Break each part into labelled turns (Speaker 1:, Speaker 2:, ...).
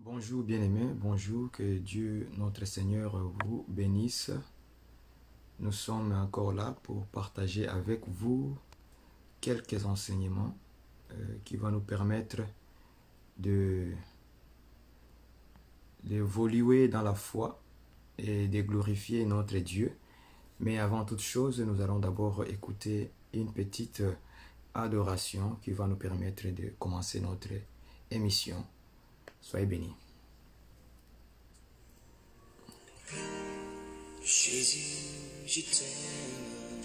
Speaker 1: Bonjour bien-aimés, bonjour, que Dieu notre Seigneur vous bénisse. Nous sommes encore là pour partager avec vous quelques enseignements qui vont nous permettre d'évoluer dans la foi et de glorifier notre Dieu. Mais avant toute chose, nous allons d'abord écouter une petite adoration qui va nous permettre de commencer notre émission. Soyez bénis.
Speaker 2: Jésus, je t'aime.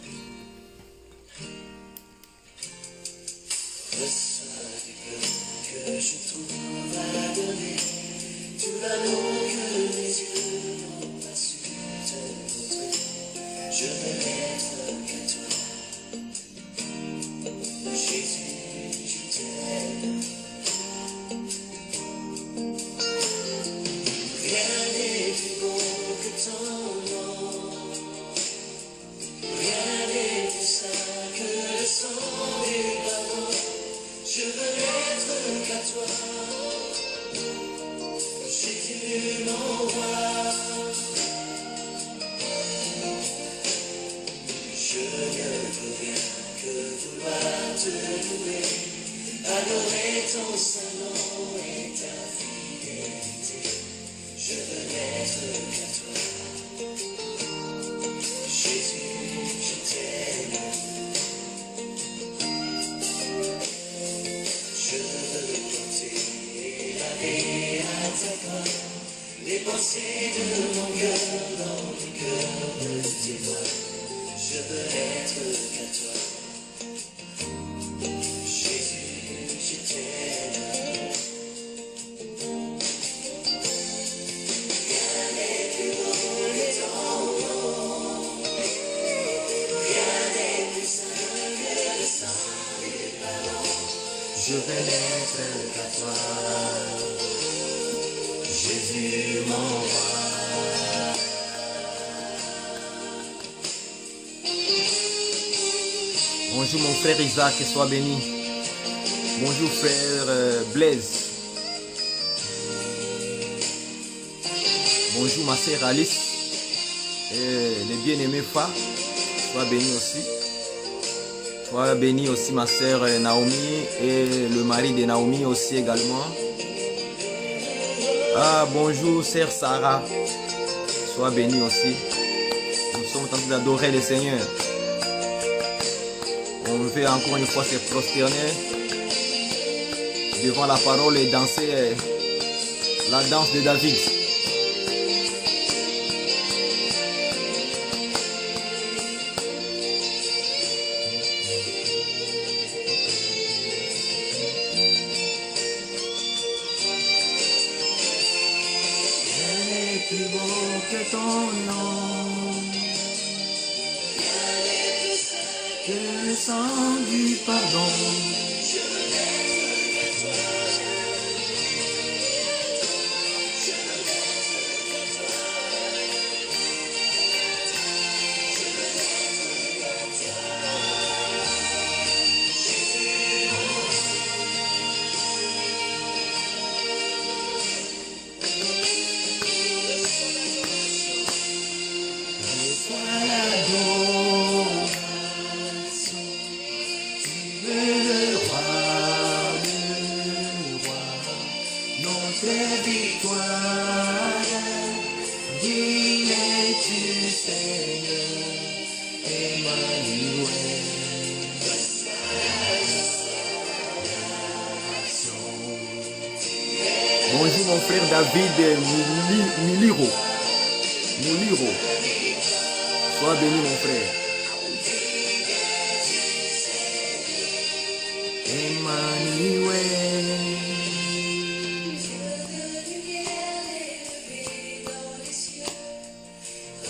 Speaker 2: Reçois du cœur que je trouve à donner tout l'amour que mes yeux n'ont pas su te montrer. Je veux n'être que toi. Jésus, je t'aime. Rien n'est plus beau que ton nom. Rien n'est plus saint que le sang du pardon. Je veux n'être qu'à toi. Jésus m'envoie. Je ne peux rien que vouloir te louer, adorer ton saint nom et ta fidélité. Je veux n'être qu'à toi. Jésus, je t'aime. Je veux porter la vie à ta croix, les pensées de mon cœur dans le cœur de tes doigts. Je veux n'être qu'à toi. Jésus, je t'aime. Rien n'est plus beau que ton nom. Rien n'est plus saint que le sang du pardon. Je veux n'être qu'à toi. Jésus m'envoie.
Speaker 1: Bonjour mon frère Isaac, sois béni. Bonjour frère Blaise. Bonjour ma sœur Alice. Et les bien-aimés Fa, sois béni aussi. Sois béni aussi ma sœur Naomi et le mari de Naomi aussi également. Ah bonjour sœur Sarah, sois béni aussi. Nous sommes en train d'adorer le Seigneur. On veut encore une fois se prosterner devant la parole et danser la danse de David.
Speaker 2: Rien n'est plus beau que ton nom. Rien n'est plus saint que le sang du pardon. Je veux n'être qu'à toi. Je veux n'être qu'à toi. Je veux n'être qu'à toi. Jésus, reçois l'adoration. Tu es le roi, notre victoire. Digne es-tu, Seigneur, Emmanuel.
Speaker 1: Bonjour mon frère David Muliro. Sois béni mon frère.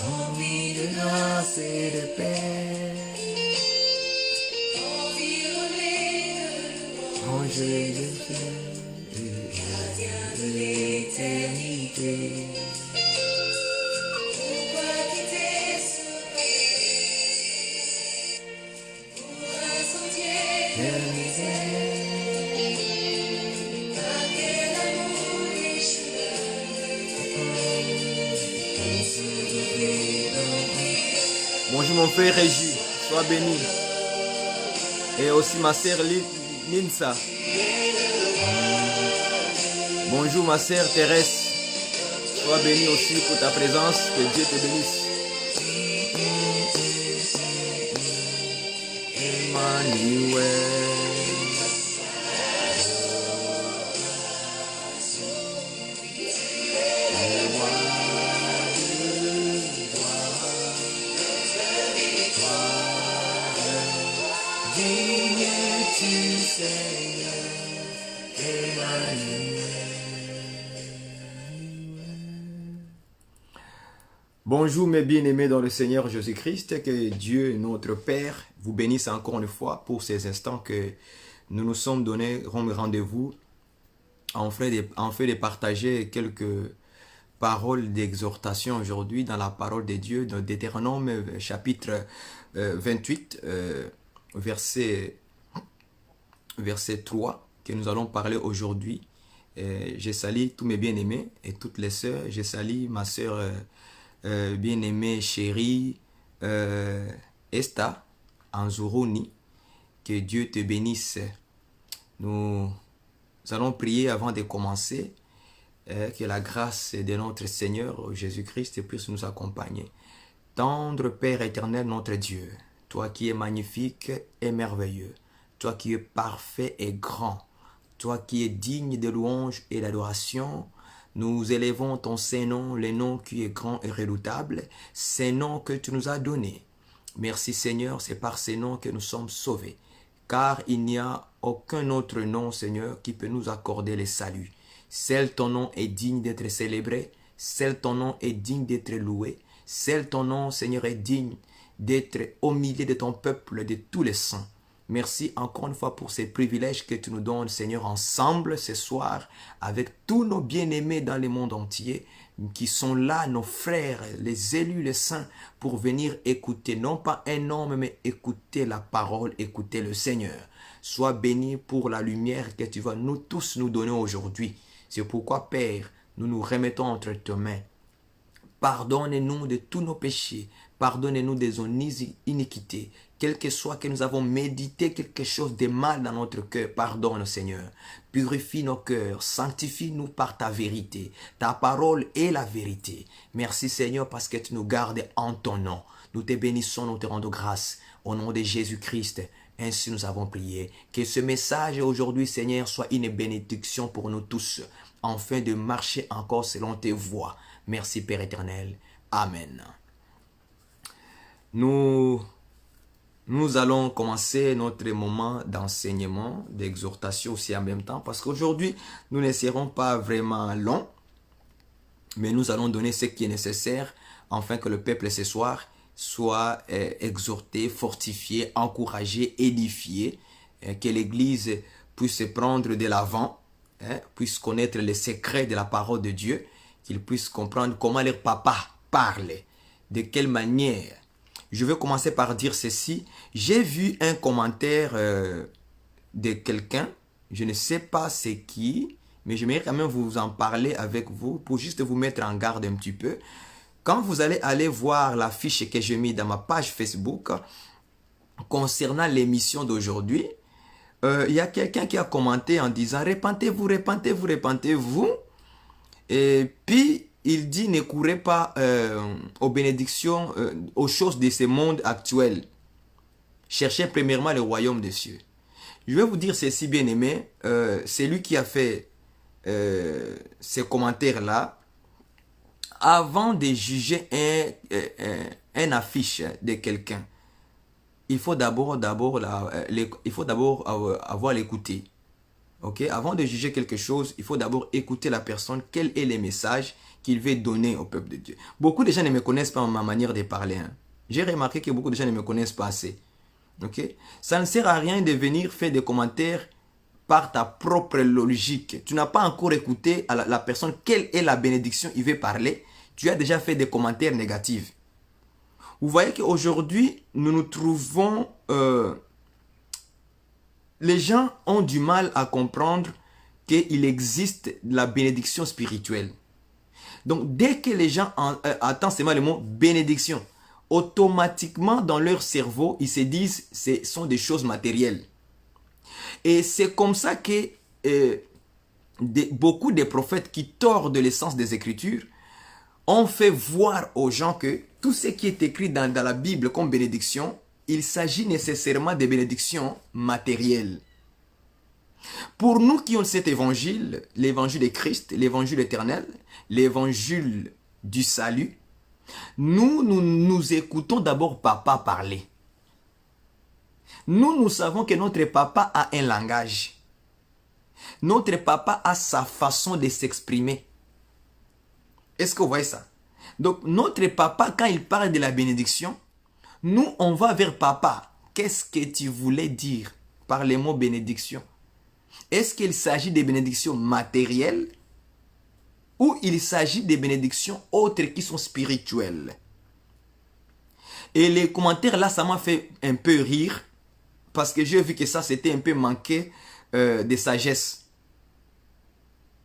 Speaker 2: Rempli de grâce et de paix, rangé de feu et gardien de l'éternité. Pourquoi quitter ce pays pour un sentier de misère? Par quel amour les cheveux
Speaker 1: Bonjour mon frère Régi, sois béni. Et aussi ma sœur Ninsa. Bonjour ma sœur Thérèse. Sois béni aussi pour ta présence. Que Dieu te bénisse. Emmanuel. Bonjour mes bien-aimés dans le Seigneur Jésus-Christ, que Dieu notre Père vous bénisse encore une fois pour ces instants que nous nous sommes donnés rendez-vous en fait de partager quelques paroles d'exhortation aujourd'hui dans la parole de Dieu, dans Deutéronome chapitre 28, verset 3, que nous allons parler aujourd'hui. Je salue tous mes bien-aimés et toutes les sœurs. Je salue ma sœur bien-aimée chérie Esta Anzuruni. Que Dieu te bénisse. Nous allons prier avant de commencer. Que la grâce de notre Seigneur Jésus-Christ puisse nous accompagner. Tendre Père éternel, notre Dieu, toi qui es magnifique et merveilleux, toi qui es parfait et grand, toi qui es digne de louange et d'adoration, nous élevons ton Saint-Nom, le nom qui est grand et redoutable, ce nom que tu nous as donné. Merci Seigneur, c'est par ces noms que nous sommes sauvés, car il n'y a aucun autre nom, Seigneur, qui peut nous accorder le salut. Seul ton nom est digne d'être célébré, seul ton nom est digne d'être loué, seul ton nom, Seigneur, est digne d'être au milieu de ton peuple, de tous les saints. Merci encore une fois pour ces privilèges que tu nous donnes, Seigneur, ensemble ce soir, avec tous nos bien-aimés dans le monde entier, qui sont là, nos frères, les élus, les saints, pour venir écouter, non pas un homme, mais écouter la parole, écouter le Seigneur. Sois béni pour la lumière que tu vas nous tous nous donner aujourd'hui. C'est pourquoi, Père, nous nous remettons entre tes mains. Pardonne-nous de tous nos péchés. Pardonne-nous de nos iniquités. Quel que soit que nous avons médité quelque chose de mal dans notre cœur, pardonne, Seigneur. Purifie nos cœurs. Sanctifie-nous par ta vérité. Ta parole est la vérité. Merci, Seigneur, parce que tu nous gardes en ton nom. Nous te bénissons, nous te rendons grâce. Au nom de Jésus-Christ, ainsi nous avons prié. Que ce message aujourd'hui, Seigneur, soit une bénédiction pour nous tous, afin de marcher encore selon tes voies. Merci, Père éternel. Amen. Nous allons commencer notre moment d'enseignement, d'exhortation aussi en même temps, parce qu'aujourd'hui, nous ne serons pas vraiment longs, mais nous allons donner ce qui est nécessaire, afin que le peuple ce soir soit exhorté, fortifié, encouragé, édifié, que l'Église puisse prendre de l'avant, puisse connaître les secrets de la parole de Dieu, qu'ils puissent comprendre comment leur papa parle, de quelle manière. Je vais commencer par dire ceci. J'ai vu un commentaire de quelqu'un, je ne sais pas c'est qui, mais j'aimerais quand même vous en parler avec vous pour juste vous mettre en garde un petit peu. Quand vous allez voir l'affiche que j'ai mis dans ma page Facebook concernant l'émission d'aujourd'hui, il y a quelqu'un qui a commenté en disant « Repentez-vous, repentez-vous, repentez-vous ». Et puis, il dit « Ne courez pas aux bénédictions, aux choses de ce monde actuel. Cherchez premièrement le royaume des cieux. » Je vais vous dire ceci, bien-aimé. C'est lui qui a fait ces commentaires-là. Avant de juger un affiche de quelqu'un, il faut d'abord avoir l'écouté. Okay? Avant de juger quelque chose, il faut d'abord écouter la personne, quel est le message qu'il veut donner au peuple de Dieu. Beaucoup de gens ne me connaissent pas en ma manière de parler. Hein. J'ai remarqué que beaucoup de gens ne me connaissent pas assez. Okay? Ça ne sert à rien de venir faire des commentaires par ta propre logique. Tu n'as pas encore écouté à la personne quelle est la bénédiction il veut parler. Tu as déjà fait des commentaires négatifs. Vous voyez qu'aujourd'hui, nous nous trouvons... les gens ont du mal à comprendre qu'il existe la bénédiction spirituelle. Donc, dès que les gens entendent seulement le mot bénédiction, automatiquement dans leur cerveau, ils se disent ce sont des choses matérielles. Et c'est comme ça que beaucoup de prophètes qui tordent l'essence des Écritures ont fait voir aux gens que tout ce qui est écrit dans la Bible comme bénédiction, il s'agit nécessairement de bénédictions matérielles. Pour nous qui ont cet évangile, l'évangile de Christ, l'évangile éternel, l'évangile du salut, nous écoutons d'abord papa parler. Nous savons que notre papa a un langage. Notre papa a sa façon de s'exprimer. Est-ce que vous voyez ça? Donc notre papa, quand il parle de la bénédiction, nous on va vers papa. Qu'est-ce que tu voulais dire par les mots bénédiction? Est-ce qu'il s'agit de bénédictions matérielles ou il s'agit de bénédictions autres qui sont spirituelles? Et les commentaires là, ça m'a fait un peu rire parce que j'ai vu que ça c'était un peu manqué de sagesse.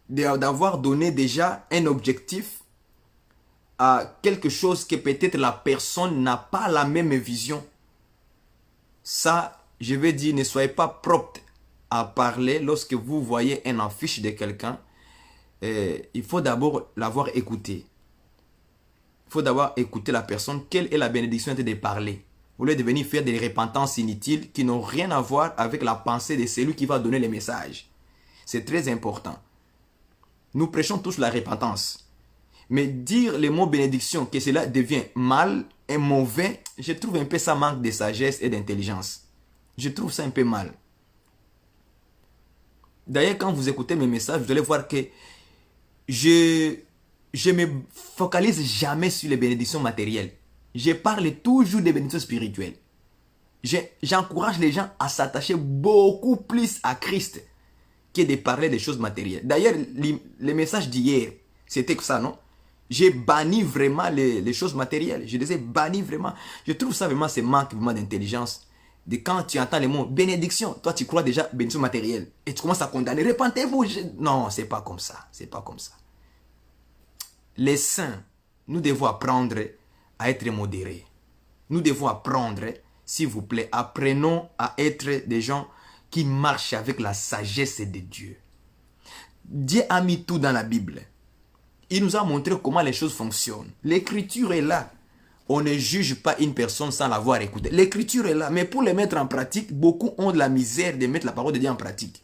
Speaker 1: D'avoir donné déjà un objectif à quelque chose que peut-être la personne n'a pas la même vision. Ça, je vais dire, ne soyez pas propre à parler lorsque vous voyez une affiche de quelqu'un. Il faut d'abord l'avoir écouté. Il faut d'abord écouter la personne. Quelle est la bénédiction de parler? Vous voulez devenir faire des repentances inutiles qui n'ont rien à voir avec la pensée de celui qui va donner les messages. C'est très important. Nous prêchons tous la repentance. Mais dire les mots bénédiction, que cela devient mal et mauvais, je trouve un peu ça manque de sagesse et d'intelligence. Je trouve ça un peu mal. D'ailleurs, quand vous écoutez mes messages, vous allez voir que je me focalise jamais sur les bénédictions matérielles. Je parle toujours des bénédictions spirituelles. J'encourage les gens à s'attacher beaucoup plus à Christ que de parler des choses matérielles. D'ailleurs, les messages d'hier, c'était que ça, non? J'ai banni vraiment les choses matérielles. Je les ai bannis vraiment. Je trouve ça vraiment, c'est manque vraiment d'intelligence. De quand tu entends les mots bénédiction, toi tu crois déjà bénédiction matérielle. Et tu commences à condamner. Repentez-vous. Non, c'est pas comme ça. C'est pas comme ça. Les saints, nous devons apprendre à être modérés. Nous devons apprendre, s'il vous plaît, apprenons à être des gens qui marchent avec la sagesse de Dieu. Dieu a mis tout dans la Bible. Il nous a montré comment les choses fonctionnent. L'écriture est là. On ne juge pas une personne sans l'avoir écoutée. L'écriture est là. Mais pour les mettre en pratique, beaucoup ont de la misère de mettre la parole de Dieu en pratique.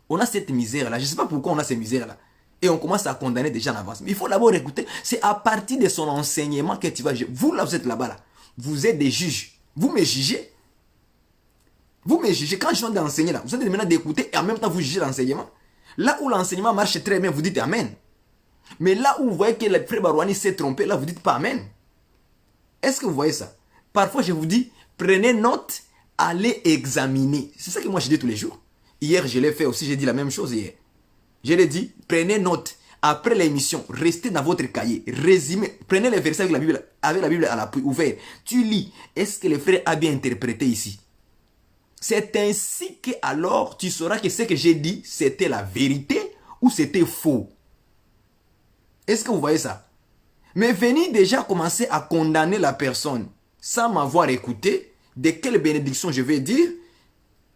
Speaker 1: On a cette misère-là. Je ne sais pas pourquoi on a cette misère-là. Et on commence à condamner des gens en avance. Mais il faut d'abord écouter. C'est à partir de son enseignement que tu vas juger. Vous, là, vous êtes là-bas. Là. Vous êtes des juges. Vous me jugez. Vous me jugez. Quand je suis en train d'enseigner, là, vous êtes maintenant d'écouter et en même temps vous jugez l'enseignement. Là où l'enseignement marche très bien, vous dites Amen. Mais là où vous voyez que le frère Barouani s'est trompé, là vous dites pas Amen. Est-ce que vous voyez ça? Parfois je vous dis, prenez note, allez examiner. C'est ça que moi je dis tous les jours. Hier je l'ai fait aussi, j'ai dit la même chose hier. Je l'ai dit, prenez note. Après l'émission, restez dans votre cahier, résumez, prenez les versets avec la Bible à l'appui ouvert. Tu lis, est-ce que le frère a bien interprété ici? C'est ainsi que alors tu sauras que ce que j'ai dit, c'était la vérité ou c'était faux. Est-ce que vous voyez ça? Mais venir déjà commencer à condamner la personne sans m'avoir écouté, de quelle bénédiction je vais dire,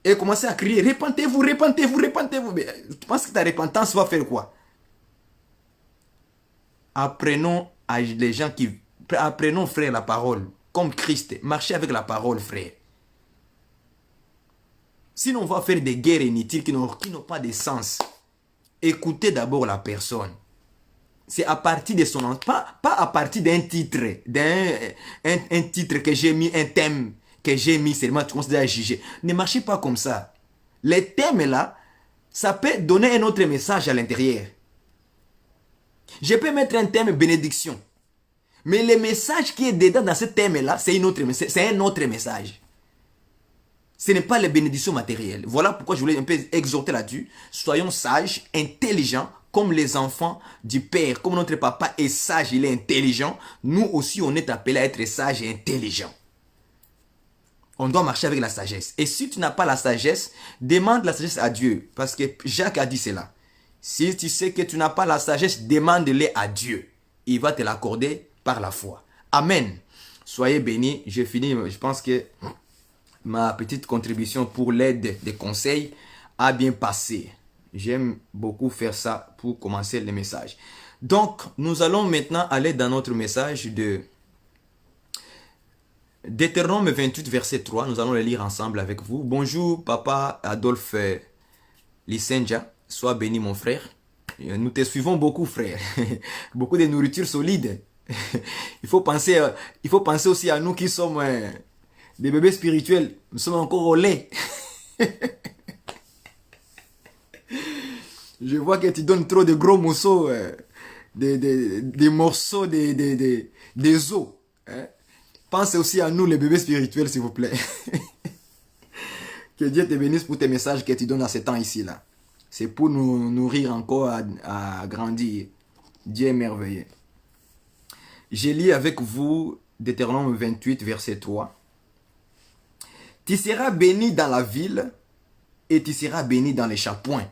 Speaker 1: et commencer à crier, repentez-vous, repentez-vous, repentez-vous. Mais tu penses que ta repentance va faire quoi? Apprenons à les gens qui... Apprenons, frère, la parole, comme Christ. Marchez avec la parole, frère. Sinon, on va faire des guerres inutiles qui n'ont pas de sens. Écoutez d'abord la personne. C'est à partir de son nom, pas à partir d'un titre, un titre que j'ai mis, un thème que j'ai mis seulement, tu considères à juger. Ne marchez pas comme ça. Les thèmes là, ça peut donner un autre message à l'intérieur. Je peux mettre un thème bénédiction. Mais le message qui est dedans dans ce thème là, c'est un autre message. Ce n'est pas les bénédictions matérielles. Voilà pourquoi je voulais un peu exhorter là-dessus. Soyons sages, intelligents, comme les enfants du Père. Comme notre papa est sage, il est intelligent. Nous aussi, on est appelés à être sages et intelligents. On doit marcher avec la sagesse. Et si tu n'as pas la sagesse, demande la sagesse à Dieu. Parce que Jacques a dit cela. Si tu sais que tu n'as pas la sagesse, demande-le à Dieu. Il va te l'accorder par la foi. Amen. Soyez bénis. J'ai fini. Je pense que ma petite contribution pour l'aide des conseils a bien passé. J'aime beaucoup faire ça pour commencer le message. Donc, nous allons maintenant aller dans notre message de Deutéronome 28, verset 3. Nous allons le lire ensemble avec vous. Bonjour, papa Adolphe Lisenja. Sois béni, mon frère. Nous te suivons beaucoup, frère. Beaucoup de nourriture solide. Il faut penser aussi à nous qui sommes des bébés spirituels. Nous sommes encore au lait. Je vois que tu donnes trop de gros morceaux, des morceaux des os. Hein? Pensez aussi à nous, les bébés spirituels, s'il vous plaît. Que Dieu te bénisse pour tes messages que tu donnes à ce temps ici, là. C'est pour nous nourrir encore à grandir. Dieu est merveilleux. Je lis avec vous Deutéronome 28, verset 3. Tu seras béni dans la ville et tu seras béni dans les champs. Point.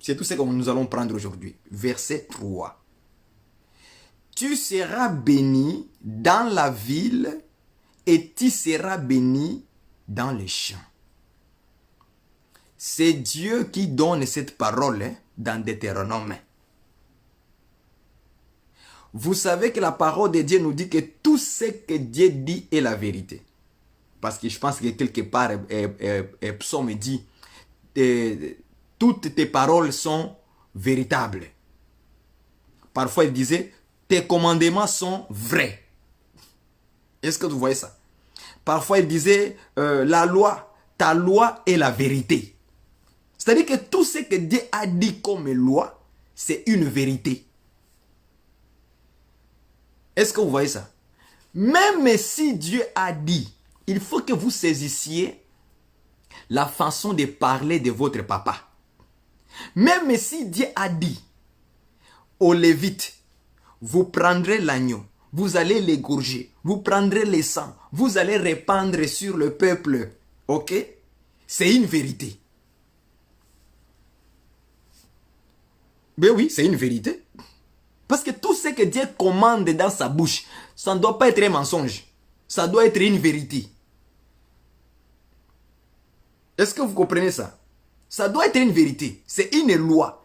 Speaker 1: C'est tout ce que nous allons prendre aujourd'hui. Verset 3. Tu seras béni dans la ville et tu seras béni dans les champs. C'est Dieu qui donne cette parole dans Deutéronome. Vous savez que la parole de Dieu nous dit que tout ce que Dieu dit est la vérité. Parce que je pense que quelque part, Psaume dit, toutes tes paroles sont véritables. Parfois, il disait, tes commandements sont vrais. Est-ce que vous voyez ça? Parfois, il disait, la loi, ta loi est la vérité. C'est-à-dire que tout ce que Dieu a dit comme loi, c'est une vérité. Est-ce que vous voyez ça? Même si Dieu a dit, il faut que vous saisissiez la façon de parler de votre papa. Même si Dieu a dit aux Lévites, vous prendrez l'agneau, vous allez l'égorger, vous prendrez le sang, vous allez répandre sur le peuple. Ok? C'est une vérité. Ben oui, c'est une vérité. Parce que tout ce que Dieu commande dans sa bouche, ça ne doit pas être un mensonge. Ça doit être une vérité. Est-ce que vous comprenez ça? Ça doit être une vérité. C'est une loi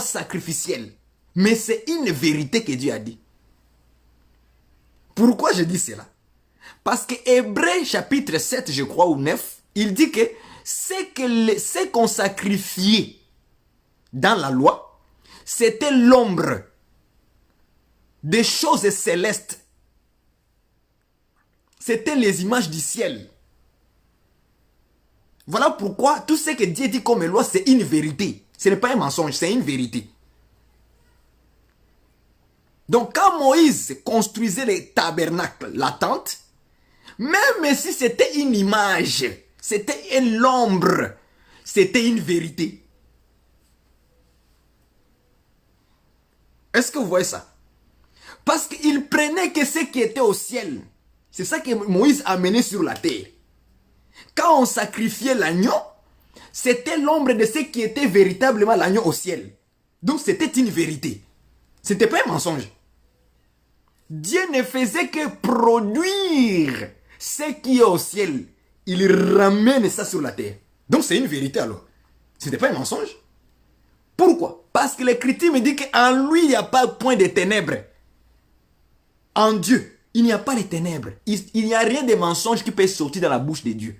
Speaker 1: sacrificielle. Mais c'est une vérité que Dieu a dit. Pourquoi je dis cela? Parce que Hébreux chapitre 7, je crois, ou 9, il dit que ce qu'on sacrifiait dans la loi, c'était l'ombre des choses célestes. C'était les images du ciel. Voilà pourquoi tout ce que Dieu dit comme loi, c'est une vérité. Ce n'est pas un mensonge, c'est une vérité. Donc quand Moïse construisait le tabernacle, la tente, même si c'était une image, c'était l'ombre, c'était une vérité. Est-ce que vous voyez ça? Parce qu'il prenait que ce qui était au ciel. C'est ça que Moïse a mené sur la terre. Quand on sacrifiait l'agneau, c'était l'ombre de ce qui était véritablement l'agneau au ciel. Donc c'était une vérité. Ce n'était pas un mensonge. Dieu ne faisait que produire ce qui est au ciel. Il ramène ça sur la terre. Donc c'est une vérité alors. Ce n'était pas un mensonge. Pourquoi? Parce que l'Écriture me dit qu'en lui, il n'y a pas point de ténèbres. En Dieu, il n'y a pas de ténèbres. Il n'y a rien de mensonge qui peut sortir dans la bouche de Dieu.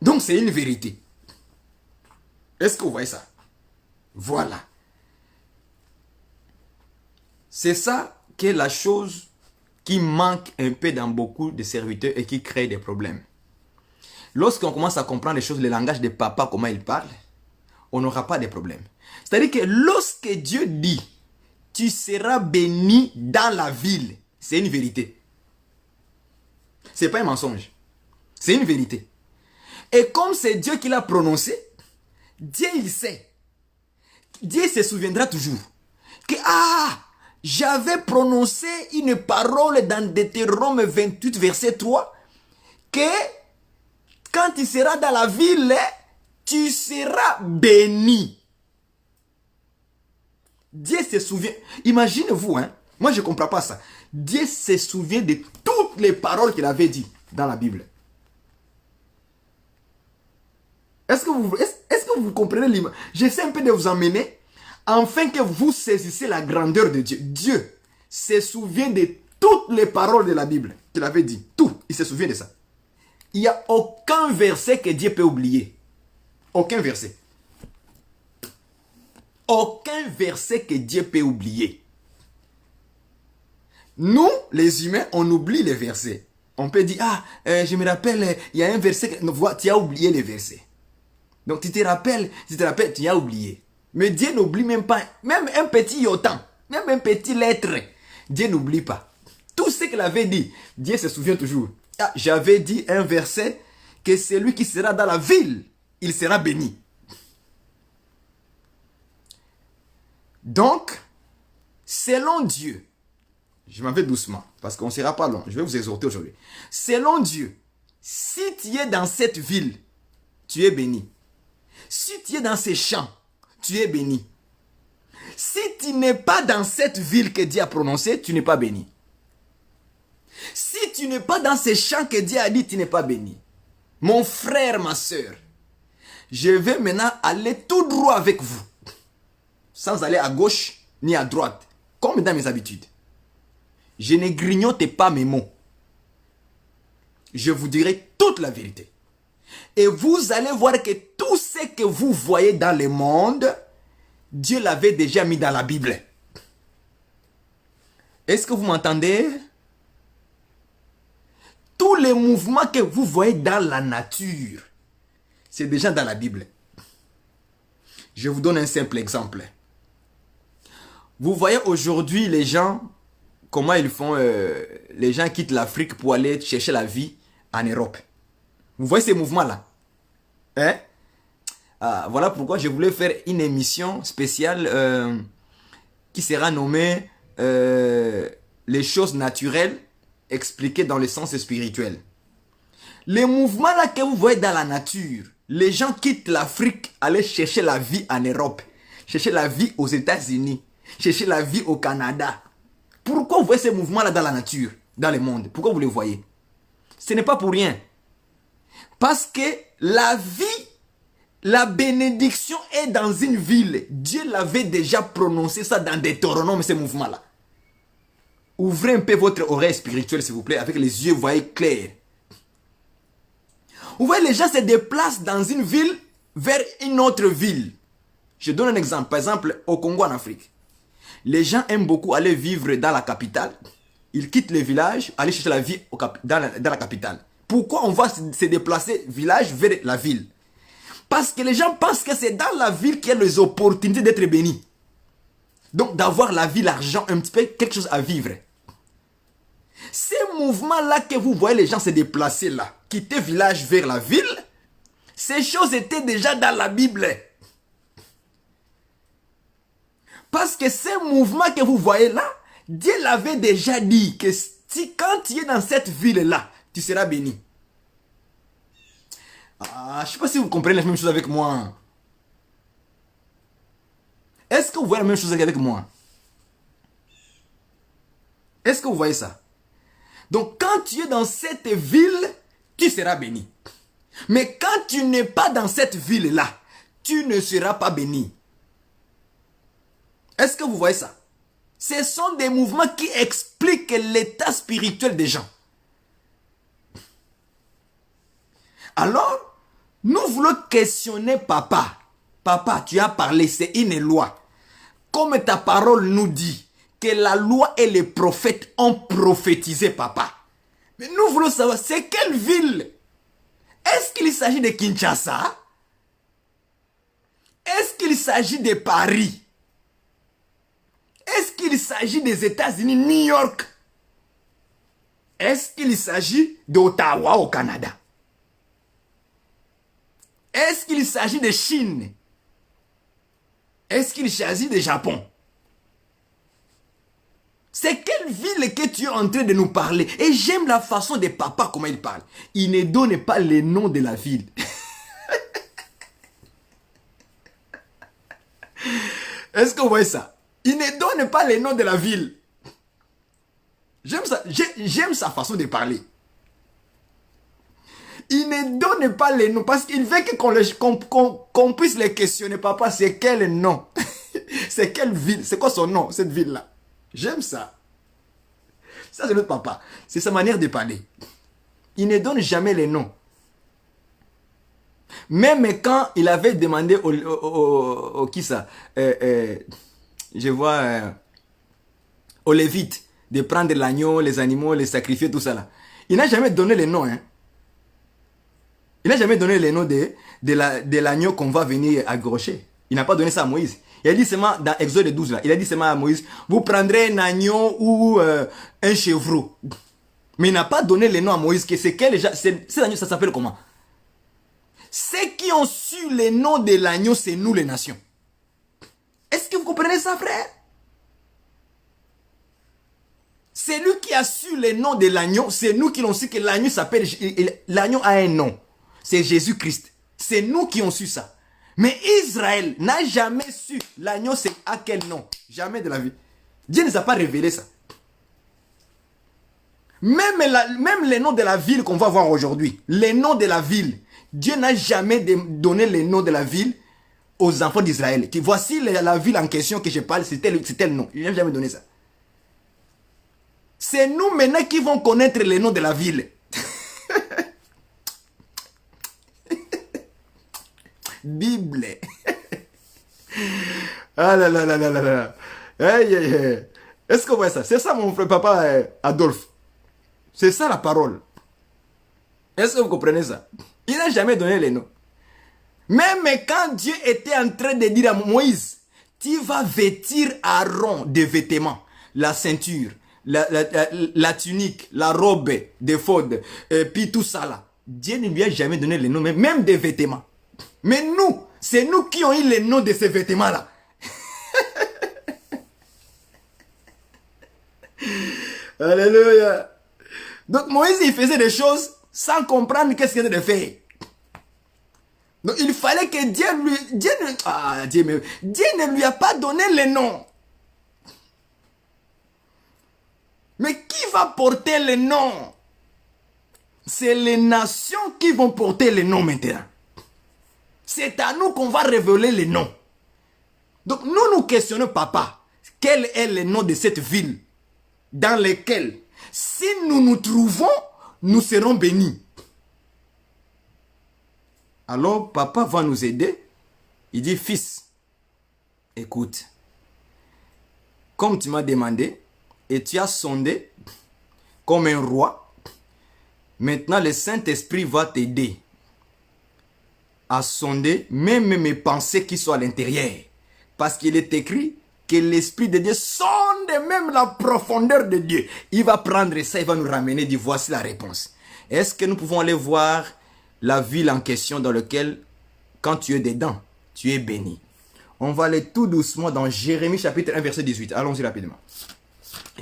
Speaker 1: Donc c'est une vérité. Est-ce que vous voyez ça? Voilà. C'est ça qui est la chose qui manque un peu dans beaucoup de serviteurs et qui crée des problèmes. Lorsqu'on commence à comprendre les choses, le langage de papa, comment il parle, on n'aura pas de problème. C'est-à-dire que lorsque Dieu dit, tu seras béni dans la ville, c'est une vérité. Ce n'est pas un mensonge. C'est une vérité. Et comme c'est Dieu qui l'a prononcé, Dieu il sait. Dieu se souviendra toujours que j'avais prononcé une parole dans Deutéronome 28 verset 3 que quand tu seras dans la ville, tu seras béni. Dieu se souvient. Imaginez-vous, Moi, je ne comprends pas ça. Dieu se souvient de toutes les paroles qu'il avait dites dans la Bible. Est-ce que vous comprenez l'image? J'essaie un peu de vous emmener afin que vous saisissez la grandeur de Dieu. Dieu se souvient de toutes les paroles de la Bible qu'il avait dit. Tout. Il se souvient de ça. Il n'y a aucun verset que Dieu peut oublier. Aucun verset. Aucun verset que Dieu peut oublier. Nous, les humains, on oublie les versets. On peut dire, je me rappelle, il y a un verset, tu as oublié les versets. Donc tu te rappelles, tu as oublié. Mais Dieu n'oublie même pas, même un petit yotan, même un petit lettre. Dieu n'oublie pas. Tout ce qu'il avait dit, Dieu se souvient toujours. J'avais dit un verset, que celui qui sera dans la ville, il sera béni. Donc, selon Dieu, je m'en vais doucement, parce qu'on ne sera pas long, je vais vous exhorter aujourd'hui. Selon Dieu, si tu es dans cette ville, tu es béni. Si tu es dans ces champs, tu es béni. Si tu n'es pas dans cette ville que Dieu a prononcée, tu n'es pas béni. Si tu n'es pas dans ces champs que Dieu a dit, tu n'es pas béni. Mon frère, ma soeur, je vais maintenant aller tout droit avec vous. Sans aller à gauche ni à droite, comme dans mes habitudes. Je ne grignote pas mes mots. Je vous dirai toute la vérité. Et vous allez voir que tout ce que vous voyez dans le monde, Dieu l'avait déjà mis dans la Bible. Est-ce que vous m'entendez? Tous les mouvements que vous voyez dans la nature, c'est déjà dans la Bible. Je vous donne un simple exemple. Vous voyez aujourd'hui les gens, comment ils font, les gens quittent l'Afrique pour aller chercher la vie en Europe. Vous voyez ces mouvements-là? Hein? Voilà pourquoi je voulais faire une émission spéciale qui sera nommée les choses naturelles expliquées dans le sens spirituel. Les mouvements-là que vous voyez dans la nature, les gens quittent l'Afrique, aller chercher la vie en Europe, chercher la vie aux États-Unis, chercher la vie au Canada. Pourquoi vous voyez ces mouvements-là dans la nature, dans le monde? Pourquoi vous les voyez? Ce n'est pas pour rien. Parce que la vie, la bénédiction est dans une ville. Dieu l'avait déjà prononcé ça dans Deutéronome, ces mouvements-là. Ouvrez un peu votre oreille spirituelle, s'il vous plaît, avec les yeux, voyez clair. Vous voyez, les gens se déplacent dans une ville vers une autre ville. Je donne un exemple. Par exemple, au Congo, en Afrique. Les gens aiment beaucoup aller vivre dans la capitale. Ils quittent les villages, aller chercher la vie dans la capitale. Pourquoi on va se déplacer village vers la ville? Parce que les gens pensent que c'est dans la ville qu'il y a les opportunités d'être bénis. Donc d'avoir la vie, l'argent, un petit peu, quelque chose à vivre. Ces mouvements-là que vous voyez les gens se déplacer là, quitter village vers la ville, ces choses étaient déjà dans la Bible. Parce que ces mouvements que vous voyez là, Dieu l'avait déjà dit que si, quand tu es dans cette ville-là, tu seras béni. Je ne sais pas si vous comprenez la même chose avec moi. Est-ce que vous voyez la même chose avec moi? Est-ce que vous voyez ça? Donc quand tu es dans cette ville, tu seras béni. Mais quand tu n'es pas dans cette ville-là, tu ne seras pas béni. Est-ce que vous voyez ça? Ce sont des mouvements qui expliquent l'état spirituel des gens. Alors, nous voulons questionner papa. Papa, tu as parlé, c'est une loi. Comme ta parole nous dit que la loi et les prophètes ont prophétisé, papa. Mais nous voulons savoir, c'est quelle ville? Est-ce qu'il s'agit de Kinshasa? Est-ce qu'il s'agit de Paris? Est-ce qu'il s'agit des États-Unis, New York? Est-ce qu'il s'agit d'Ottawa au Canada? Est-ce qu'il s'agit de Chine? Est-ce qu'il s'agit de Japon? C'est quelle ville que tu es en train de nous parler? Et j'aime la façon de papa, comment il parle. Il ne donne pas les noms de la ville. Est-ce que vous voyez ça? Il ne donne pas les noms de la ville. J'aime ça, j'aime sa façon de parler. Il ne donne pas les noms parce qu'il veut qu'on puisse les questionner. Papa, c'est quel nom? C'est quelle ville? C'est quoi son nom, cette ville-là? J'aime ça. Ça, c'est notre papa. C'est sa manière de parler. Il ne donne jamais les noms. Même quand il avait demandé au qui ça? Je vois aux Lévites de prendre l'agneau, les animaux, les sacrifier, tout ça là. Il n'a jamais donné les noms. Hein. Il n'a jamais donné les noms de l'agneau qu'on va venir agrocher. Il n'a pas donné ça à Moïse. Il a dit seulement, dans Exode 12, là, il a dit seulement à Moïse, vous prendrez un agneau ou un chevreau. Mais il n'a pas donné les noms à Moïse. C'est quel cet agneau, ça s'appelle comment? Ceux qui ont su les noms de l'agneau, c'est nous les nations. Est-ce que vous comprenez ça, frère? C'est lui qui a su les noms de l'agneau. C'est nous qui l'ont su que l'agneau s'appelle... L'agneau a un nom. C'est Jésus-Christ. C'est nous qui ont su ça. Mais Israël n'a jamais su l'agneau c'est à quel nom. Jamais de la vie. Dieu ne nous a pas révélé ça. Même les noms de la ville qu'on va voir aujourd'hui. Les noms de la ville. Dieu n'a jamais donné les noms de la ville aux enfants d'Israël. Voici la ville en question que je parle, c'est tel nom. Il n'a jamais donné ça. C'est nous maintenant qui vont connaître les noms de la ville. Bible. Ah là là là là là là. Hey, hey, hey. Est-ce que vous voyez ça? C'est ça mon frère papa Adolphe. C'est ça la parole. Est-ce que vous comprenez ça? Il n'a jamais donné les noms. Même quand Dieu était en train de dire à Moïse, tu vas vêtir Aaron de vêtements, la ceinture, la tunique, la robe d'éphod, puis tout ça là. Dieu ne lui a jamais donné les noms, même des vêtements. Mais nous, c'est nous qui ont eu les noms de ces vêtements là. Alléluia. Donc Moïse, il faisait des choses sans comprendre qu'est-ce qu'il était de faire. Donc il fallait que Dieu ne lui a pas donné les noms. Mais qui va porter les noms? C'est les nations qui vont porter les noms maintenant. C'est à nous qu'on va révéler les noms. Donc nous questionnons papa. Quel est le nom de cette ville dans laquelle, si nous nous trouvons, nous serons bénis. Alors papa va nous aider. Il dit, fils, écoute, comme tu m'as demandé et tu as sondé comme un roi, maintenant le Saint-Esprit va t'aider à sonder même mes pensées qui sont à l'intérieur. Parce qu'il est écrit que l'Esprit de Dieu sonde même la profondeur de Dieu. Il va prendre ça, il va nous ramener, dit voici la réponse. Est-ce que nous pouvons aller voir la ville en question dans laquelle, quand tu es dedans, tu es béni? On va aller tout doucement dans Jérémie chapitre 1 verset 18. Allons-y rapidement.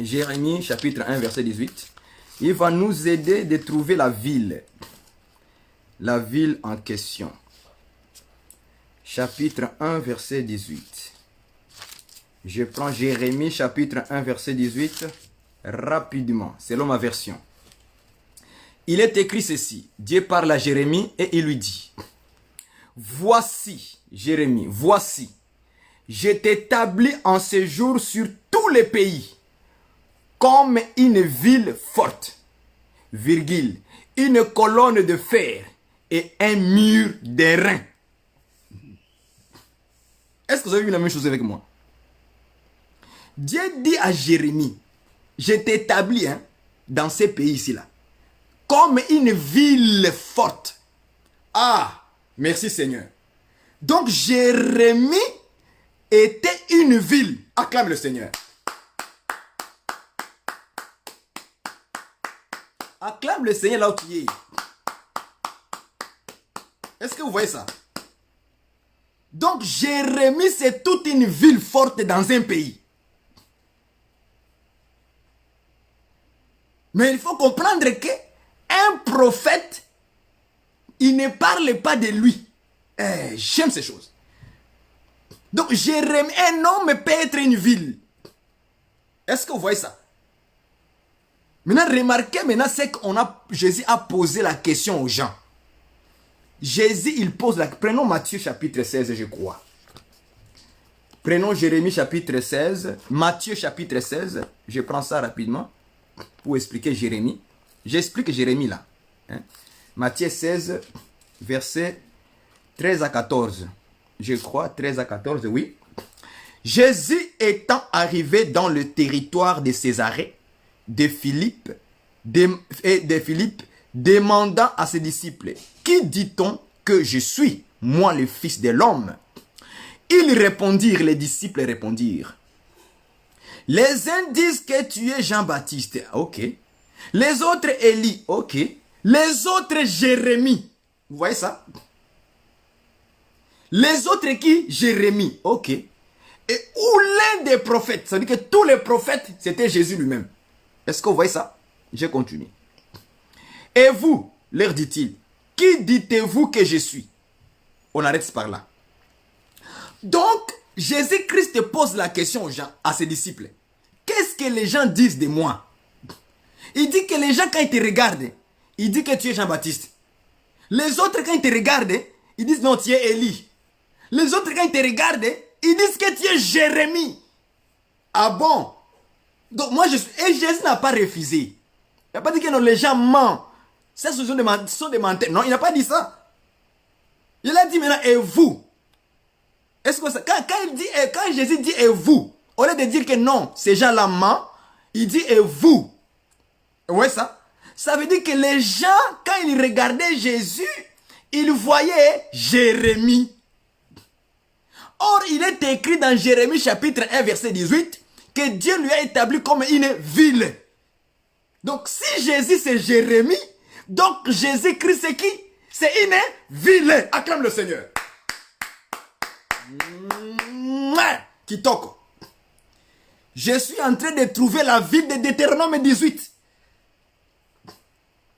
Speaker 1: Jérémie chapitre 1 verset 18. Il va nous aider de trouver la ville. La ville en question. Chapitre 1 verset 18. Je prends Jérémie chapitre 1 verset 18 rapidement, selon ma version. Il est écrit ceci. Dieu parle à Jérémie et il lui dit, voici, Jérémie, voici, je t'établis en séjour sur tous les pays, comme une ville forte, virgule, une colonne de fer et un mur d'airain. Est-ce que vous avez vu la même chose avec moi? Dieu dit à Jérémie, je t'établis dans ces pays ici-là, comme une ville forte. Ah, merci Seigneur. Donc Jérémie était une ville. Acclame le Seigneur. Acclame le Seigneur là où tu es. Est-ce que vous voyez ça? Donc Jérémie, c'est toute une ville forte dans un pays. Mais il faut comprendre que un prophète, il ne parle pas de lui. J'aime ces choses. Donc Jérémie, un homme peut être une ville. Est-ce que vous voyez ça? Maintenant, remarquez maintenant, c'est qu'on a, Jésus a posé la question aux gens. Jésus, il pose la... Prenons Matthieu chapitre 16, je crois. Prenons Jérémie chapitre 16, Matthieu chapitre 16. Je prends ça rapidement pour expliquer Jérémie. J'explique Jérémie là. Hein? Matthieu 16, versets 13 à 14. Je crois, 13 à 14, oui. Jésus étant arrivé dans le territoire de Césarée, de Philippe, demandant à ses disciples, qui dit-on que je suis, moi le Fils de l'homme? Ils répondirent, les disciples répondirent. Les uns disent que tu es Jean-Baptiste, ok. Les autres Élie, ok. Les autres Jérémie, vous voyez ça? Les autres qui? Jérémie, ok. Et ou l'un des prophètes, ça veut dire que tous les prophètes, c'était Jésus lui-même. Est-ce que vous voyez ça? Je continue. Et vous, leur dit-il, qui dites-vous que je suis? On arrête par là. Donc, Jésus-Christ pose la question aux gens, à ses disciples. Qu'est-ce que les gens disent de moi? Il dit que les gens, quand ils te regardent, ils disent que tu es Jean-Baptiste. Les autres, quand ils te regardent, ils disent non, tu es Élie. Les autres, quand ils te regardent, ils disent que tu es Jérémie. Ah bon? Donc, moi, je suis... Et Jésus n'a pas refusé. Il n'a pas dit que non, les gens mentent. Ça, ce sont des menteurs. Non, il n'a pas dit ça. Il a dit maintenant, et vous? Est-ce que ça... Quand Jésus dit, et vous? Au lieu de dire que non, ces gens-là mentent, il dit, et vous? Ouais, ça? Ça veut dire que les gens, quand ils regardaient Jésus, ils voyaient Jérémie. Or, il est écrit dans Jérémie chapitre 1, verset 18, que Dieu lui a établi comme une ville. Donc, si Jésus c'est Jérémie, donc Jésus-Christ c'est qui? C'est une ville. Acclame le Seigneur. Kitoko. Je suis en train de trouver la ville de Deutéronome 18.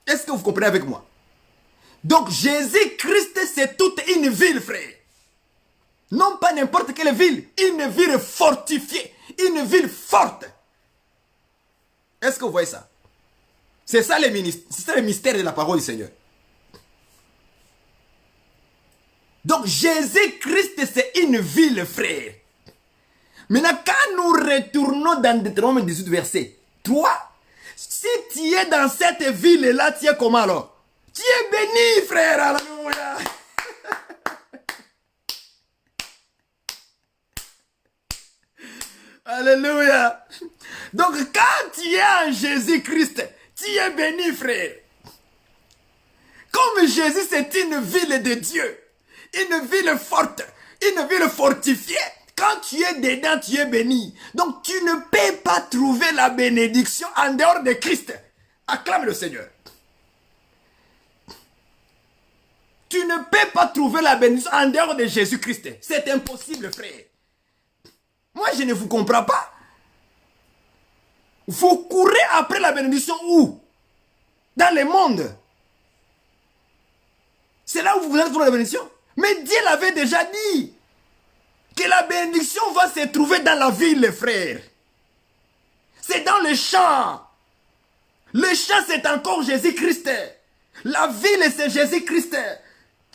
Speaker 1: Est-ce que vous comprenez avec moi? Donc, Jésus-Christ c'est toute une ville, frère. Non pas n'importe quelle ville, une ville fortifiée, une ville forte. Est-ce que vous voyez ça? C'est ça le mystère de la parole du Seigneur. Donc Jésus-Christ c'est une ville, frère. Maintenant quand nous retournons dans Deutéronome 18 verset 3, si tu es dans cette ville-là, tu es comment alors? Tu es béni, frère, alléluia. Alléluia. Donc quand tu es en Jésus-Christ, tu es béni, frère. Comme Jésus c'est une ville de Dieu, une ville forte, une ville fortifiée, quand tu es dedans, tu es béni. Donc tu ne peux pas trouver la bénédiction en dehors de Christ. Acclame le Seigneur. Tu ne peux pas trouver la bénédiction en dehors de Jésus-Christ. C'est impossible, frère. Moi, je ne vous comprends pas. Vous courez après la bénédiction où? Dans le monde. C'est là où vous allez trouver la bénédiction. Mais Dieu l'avait déjà dit. Que la bénédiction va se trouver dans la ville, frère. C'est dans le champ. Le champ, c'est encore Jésus-Christ. La ville, c'est Jésus-Christ.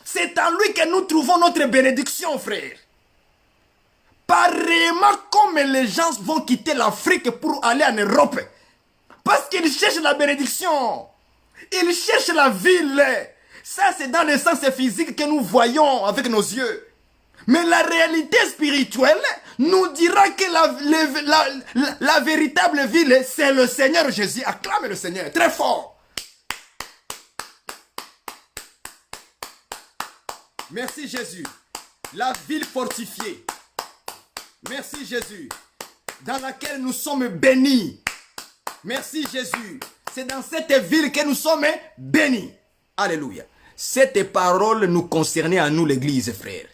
Speaker 1: C'est en lui que nous trouvons notre bénédiction, frère. Pareillement comme les gens vont quitter l'Afrique pour aller en Europe. Parce qu'ils cherchent la bénédiction. Ils cherchent la ville. Ça, c'est dans le sens physique que nous voyons avec nos yeux. Mais la réalité spirituelle nous dira que la véritable ville, c'est le Seigneur Jésus. Acclame le Seigneur très fort. Merci Jésus. La ville fortifiée. Merci Jésus. Dans laquelle nous sommes bénis. Merci Jésus. C'est dans cette ville que nous sommes bénis. Alléluia. Cette parole nous concernait à nous l'église, frère.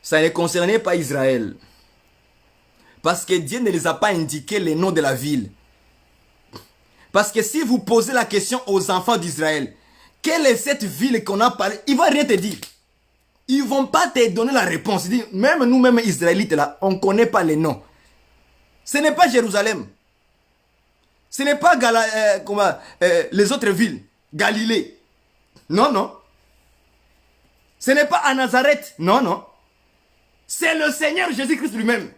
Speaker 1: Ça ne concernait pas Israël. Parce que Dieu ne les a pas indiqué les noms de la ville. Parce que si vous posez la question aux enfants d'Israël, quelle est cette ville qu'on a parlé, ils ne vont rien te dire. Ils ne vont pas te donner la réponse. Ils disent, même nous-mêmes Israélites, là, on ne connaît pas les noms. Ce n'est pas Jérusalem. Ce n'est pas les autres villes. Galilée. Non, non. Ce n'est pas à Nazareth. Non, non. C'est le Seigneur Jésus-Christ lui-même.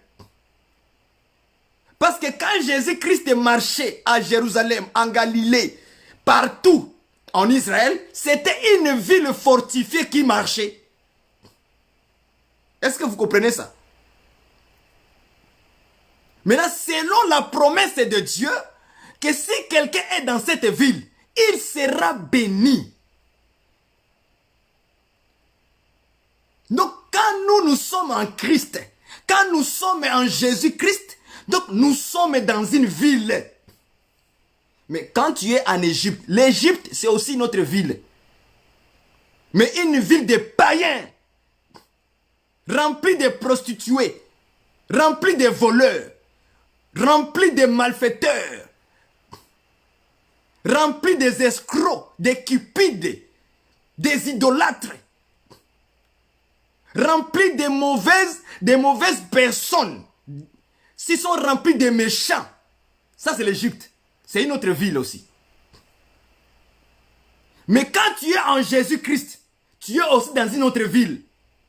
Speaker 1: Parce que quand Jésus-Christ marchait à Jérusalem, en Galilée, partout en Israël, c'était une ville fortifiée qui marchait. Est-ce que vous comprenez ça? Maintenant, selon la promesse de Dieu, que si quelqu'un est dans cette ville, il sera béni. Donc, quand nous sommes en Christ, quand nous sommes en Jésus-Christ, donc nous sommes dans une ville. Mais quand tu es en Égypte, l'Égypte c'est aussi notre ville. Mais une ville de païens, remplie de prostituées, remplie de voleurs, remplie de malfaiteurs, remplie des escrocs, des cupides, des idolâtres, remplie de mauvaises personnes. S'ils sont remplis de méchants, ça c'est l'Égypte. C'est une autre ville aussi. Mais quand tu es en Jésus-Christ, tu es aussi dans une autre ville.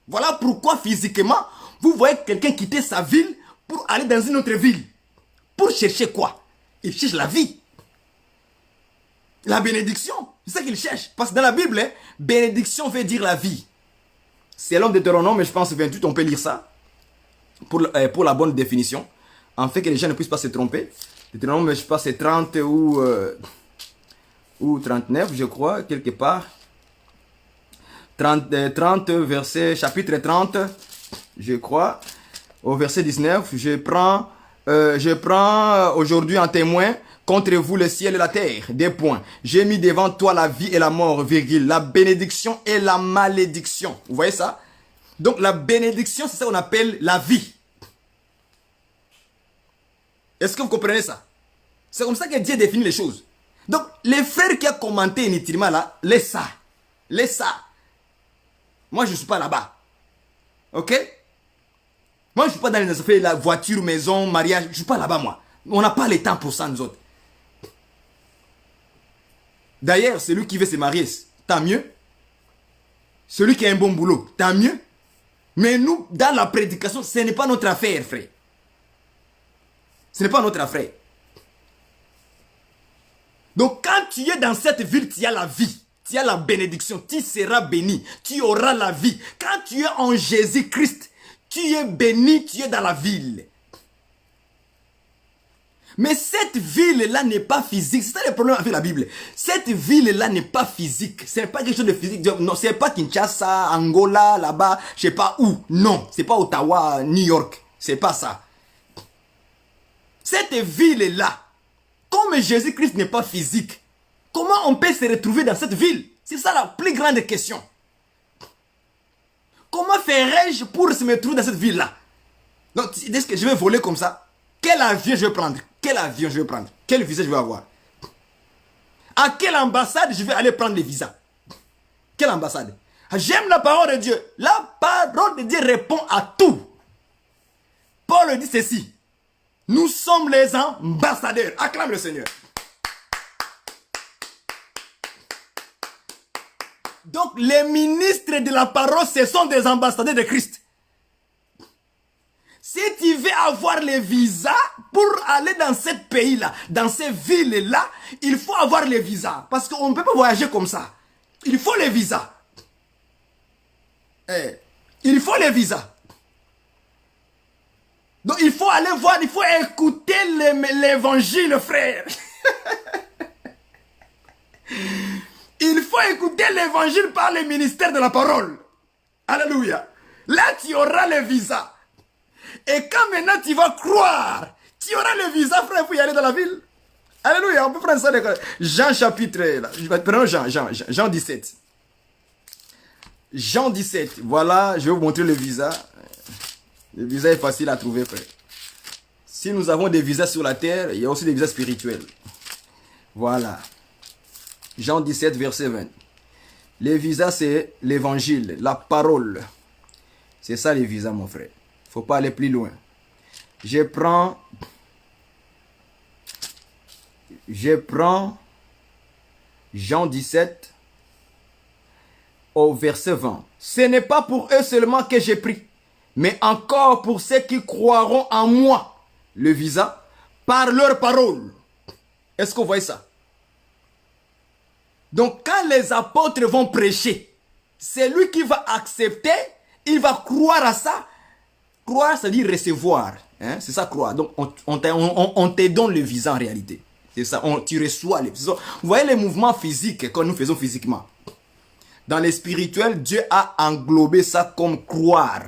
Speaker 1: Voilà pourquoi physiquement, vous voyez quelqu'un quitter sa ville pour aller dans une autre ville. Pour chercher quoi? Il cherche la vie. La bénédiction, c'est ça qu'il cherche. Parce que dans la Bible, bénédiction veut dire la vie. C'est l'homme de Deutéronome, mais je pense 28, on peut lire ça. Pour la bonne définition. En fait que les gens ne puissent pas se tromper. Deutéronome, je pense c'est 30 ou 39, je crois, quelque part. 30 verset, chapitre 30, je crois. Au verset 19, je prends aujourd'hui en témoin contre vous le ciel et la terre. Des points. J'ai mis devant toi la vie et la mort, virgule, la bénédiction et la malédiction. Vous voyez ça? Donc la bénédiction, c'est ça qu'on appelle la vie. Est-ce que vous comprenez ça? C'est comme ça que Dieu définit les choses. Donc, les frères qui ont commenté inutilement là, laisse ça. Laisse ça. Moi, je ne suis pas là-bas. Ok? Moi, je ne suis pas dans les affaires, la voiture, maison, mariage. Je ne suis pas là-bas, moi. On n'a pas le temps pour ça, nous autres. D'ailleurs, celui qui veut se marier, tant mieux. Celui qui a un bon boulot, tant mieux. Mais nous, dans la prédication, ce n'est pas notre affaire, frère. Ce n'est pas notre affaire. Donc quand tu es dans cette ville, tu as la vie, tu as la bénédiction, tu seras béni, tu auras la vie. Quand tu es en Jésus-Christ, tu es béni, tu es dans la ville. Mais cette ville-là n'est pas physique. C'est ça le problème avec la Bible. Cette ville-là n'est pas physique. Ce n'est pas quelque chose de physique. Non, c'est pas Kinshasa, Angola, là-bas, je sais pas où. Non, c'est pas Ottawa, New York. C'est pas ça. Cette ville-là, comme Jésus-Christ n'est pas physique, comment on peut se retrouver dans cette ville? C'est ça la plus grande question. Comment ferais-je pour se retrouver dans cette ville-là? Donc, est-ce que je vais voler comme ça? Quel avion je vais prendre? Quel avion je vais prendre? Quel visa je vais avoir? À quelle ambassade je vais aller prendre les visas? Quelle ambassade? J'aime la parole de Dieu. La parole de Dieu répond à tout. Paul dit ceci. Nous sommes les ambassadeurs. Acclame le Seigneur. Donc, les ministres de la parole, ce sont des ambassadeurs de Christ. Si tu veux avoir les visas pour aller dans ce pays-là, dans ces villes-là, il faut avoir les visas. Parce qu'on ne peut pas voyager comme ça. Il faut les visas. Il faut les visas. Donc il faut aller voir, il faut écouter l'évangile, frère. Il faut écouter l'évangile par le ministère de la parole. Alléluia. Là, tu auras le visa. Et quand maintenant tu vas croire, tu auras le visa, frère, pour y aller dans la ville. Alléluia. On peut prendre ça. Jean chapitre, prenons Jean 17. Jean 17. Voilà, je vais vous montrer le visa. Le visa est facile à trouver, frère. Si nous avons des visas sur la terre, il y a aussi des visas spirituels. Voilà. Jean 17, verset 20. Les visas, c'est l'évangile, la parole. C'est ça les visas, mon frère. Il ne faut pas aller plus loin. Je prends Je prends Jean 17 au verset 20. Ce n'est pas pour eux seulement que j'ai pris, mais encore pour ceux qui croiront en moi, le visa, par leur parole. Est-ce que vous voyez ça? Donc quand les apôtres vont prêcher, c'est lui qui va accepter, il va croire à ça. Croire, c'est-à-dire recevoir. Hein? C'est ça, croire. Donc on te donne le visa en réalité. C'est ça, tu reçois les visas. Vous voyez les mouvements physiques que nous faisons physiquement. Dans les spirituels, Dieu a englobé ça comme croire.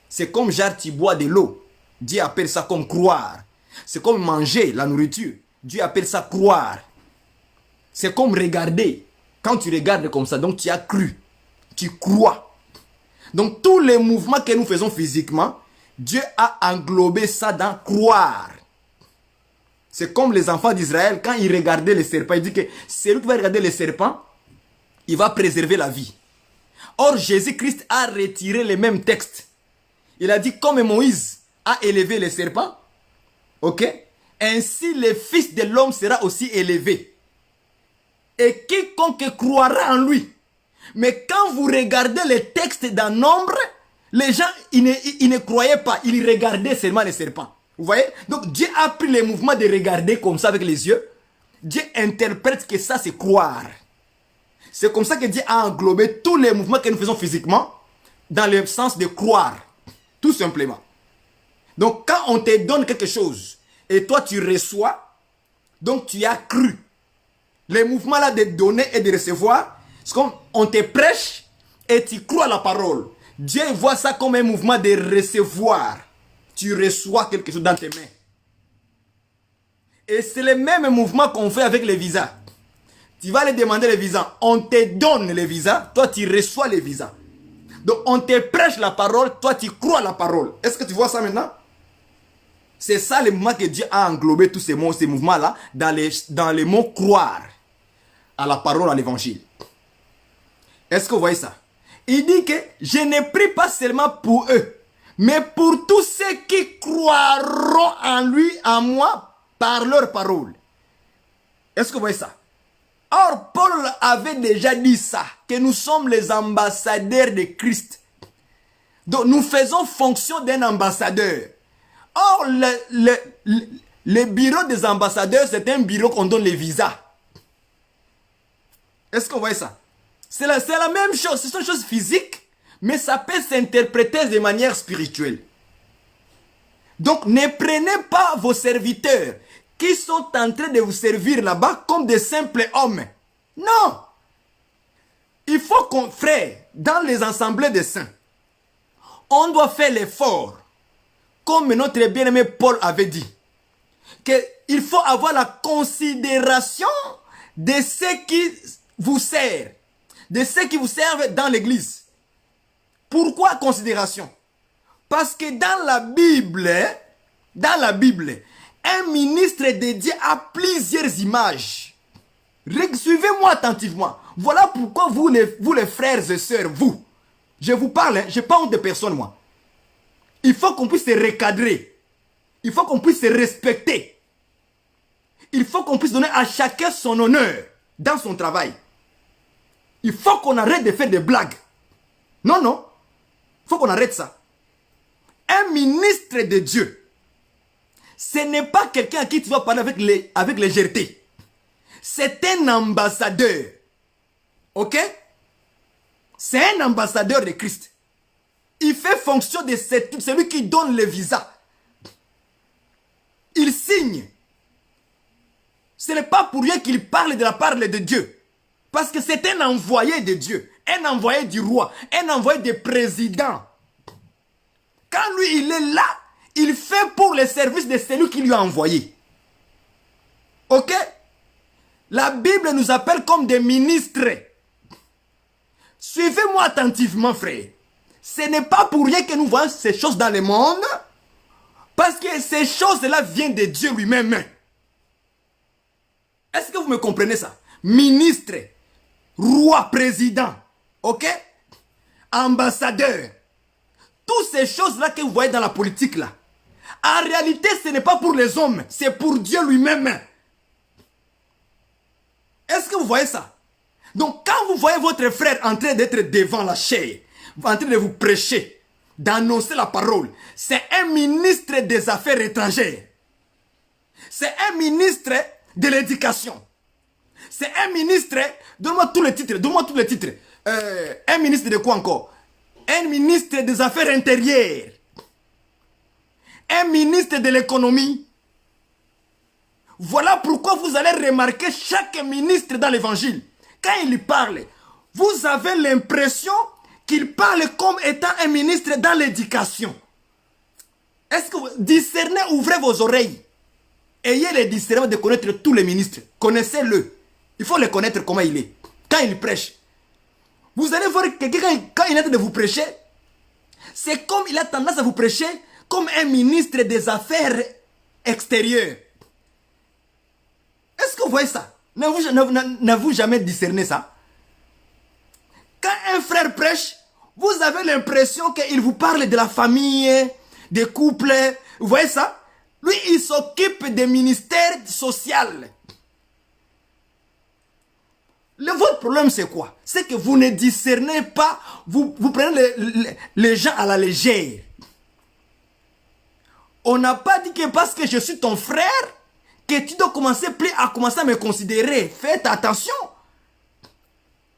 Speaker 1: C'est comme genre tu bois de l'eau. Dieu appelle ça comme croire. C'est comme manger la nourriture. Dieu appelle ça croire. C'est comme regarder. Quand tu regardes comme ça, donc tu as cru. Tu crois. Donc tous les mouvements que nous faisons physiquement, Dieu a englobé ça dans croire. C'est comme les enfants d'Israël, quand ils regardaient les serpents, il dit que celui qui va regarder les serpents, il va préserver la vie. Or, Jésus-Christ a retiré les mêmes textes. Il a dit, comme Moïse a élevé les serpents, ok, ainsi le Fils de l'homme sera aussi élevé. Et quiconque croira en lui. Mais quand vous regardez les textes dans nombre, les gens, ils ne croyaient pas, ils regardaient seulement les serpents. Vous voyez? Donc Dieu a pris les mouvements de regarder comme ça avec les yeux. Dieu interprète que ça c'est croire. C'est comme ça que Dieu a englobé tous les mouvements que nous faisons physiquement dans le sens de croire. Tout simplement. Donc quand on te donne quelque chose et toi tu reçois, donc tu as cru. Les mouvements là de donner et de recevoir, c'est comme on te prêche et tu crois à la parole. Dieu voit ça comme un mouvement de recevoir. Tu reçois quelque chose dans tes mains. Et c'est le même mouvement qu'on fait avec les visas. Tu vas aller demander les visas. On te donne les visas. Toi, tu reçois les visas. Donc, on te prêche la parole. Toi, tu crois à la parole. Est-ce que tu vois ça maintenant? C'est ça le mouvement que Dieu a englobé tous ces mouvements-là dans les mots croire à la parole, à l'évangile. Est-ce que vous voyez ça? Il dit que je ne prie pas seulement pour eux, mais pour tous ceux qui croiront en lui, en moi, par leur parole. Est-ce que vous voyez ça? Or, Paul avait déjà dit ça, que nous sommes les ambassadeurs de Christ. Donc, nous faisons fonction d'un ambassadeur. Or, le bureau des ambassadeurs, c'est un bureau qu'on donne les visas. Est-ce que vous voyez ça? C'est la même chose, c'est une chose physique, mais ça peut s'interpréter de manière spirituelle. Donc, ne prenez pas vos serviteurs qui sont en train de vous servir là-bas comme des simples hommes. Non! Il faut qu'on, frère, dans les assemblées des saints, on doit faire l'effort, comme notre bien-aimé Paul avait dit, qu'il faut avoir la considération de ceux qui vous servent, de ceux qui vous servent dans l'église. Pourquoi considération? Parce que dans la Bible, un ministre dédié à plusieurs images. Suivez-moi attentivement. Voilà pourquoi vous les frères et sœurs, vous, je vous parle, je parle de personne, moi. Il faut qu'on puisse se recadrer. Il faut qu'on puisse se respecter. Il faut qu'on puisse donner à chacun son honneur dans son travail. Il faut qu'on arrête de faire des blagues. Non, non. Il faut qu'on arrête ça. Un ministre de Dieu, ce n'est pas quelqu'un à qui tu vas parler avec légèreté. C'est un ambassadeur. Ok? C'est un ambassadeur de Christ. Il fait fonction de celui qui donne le visa. Il signe. Ce n'est pas pour rien qu'il parle de la parole de Dieu. Parce que c'est un envoyé de Dieu. Un envoyé du roi. Un envoyé du président. Quand lui, il est là, il fait pour le service de celui qui lui a envoyé. Ok? La Bible nous appelle comme des ministres. Suivez-moi attentivement, frère. Ce n'est pas pour rien que nous voyons ces choses dans le monde. Parce que ces choses-là viennent de Dieu lui-même. Est-ce que vous me comprenez ça? Ministre, roi, président, ok? Ambassadeur. Toutes ces choses-là que vous voyez dans la politique là. En réalité, ce n'est pas pour les hommes, c'est pour Dieu lui-même. Est-ce que vous voyez ça? Donc quand vous voyez votre frère en train d'être devant la chair, en train de vous prêcher, d'annoncer la parole, c'est un ministre des Affaires étrangères. C'est un ministre de l'éducation. C'est un ministre, donne-moi tous les titres, un ministre de quoi encore? Un ministre des Affaires intérieures. Un ministre de l'économie. Voilà pourquoi vous allez remarquer chaque ministre dans l'évangile. Quand il parle, vous avez l'impression qu'il parle comme étant un ministre dans l'éducation. Est-ce que vous discernez, ouvrez vos oreilles. Ayez le discernement de connaître tous les ministres. Connaissez-le. Il faut le connaître comment il est. Quand il prêche. Vous allez voir quelqu'un, quand il est en train de vous prêcher, c'est comme il a tendance à vous prêcher comme un ministre des Affaires extérieures. Est-ce que vous voyez ça? N'avez-vous jamais discerné ça? Quand un frère prêche, vous avez l'impression qu'il vous parle de la famille, des couples. Vous voyez ça? Lui, il s'occupe des ministères sociaux. Votre problème, c'est quoi? C'est que vous ne discernez pas, vous prenez les gens à la légère. On n'a pas dit que parce que je suis ton frère, que tu dois commencer à me considérer. Faites attention.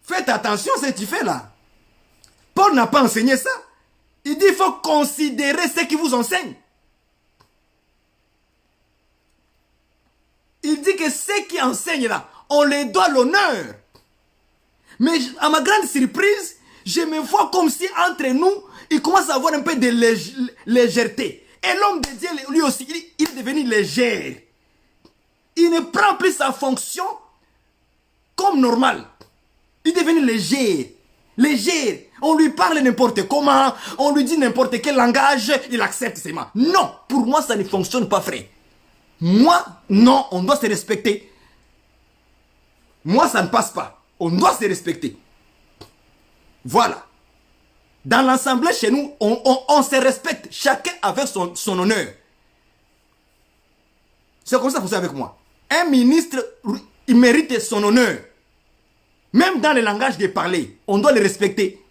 Speaker 1: Faites attention à ce que tu fais là. Paul n'a pas enseigné ça. Il dit qu'il faut considérer ce qu'il vous enseigne. Il dit que ceux qui enseignent là, on les doit l'honneur. Mais à ma grande surprise, je me vois comme si entre nous, il commence à avoir un peu de légèreté. Et l'homme de Dieu, lui aussi, il est devenu léger. Il ne prend plus sa fonction comme normal. Il est devenu léger. Léger. On lui parle n'importe comment, on lui dit n'importe quel langage, il accepte seulement. Non, pour moi, ça ne fonctionne pas, frère. Moi, non, on doit se respecter. Moi, ça ne passe pas. On doit se respecter. Voilà. Dans l'assemblée chez nous, on se respecte. Chacun avec son honneur. C'est comme ça que vous êtes avec moi. Un ministre, il mérite son honneur. Même dans le langage de parler, on doit le respecter.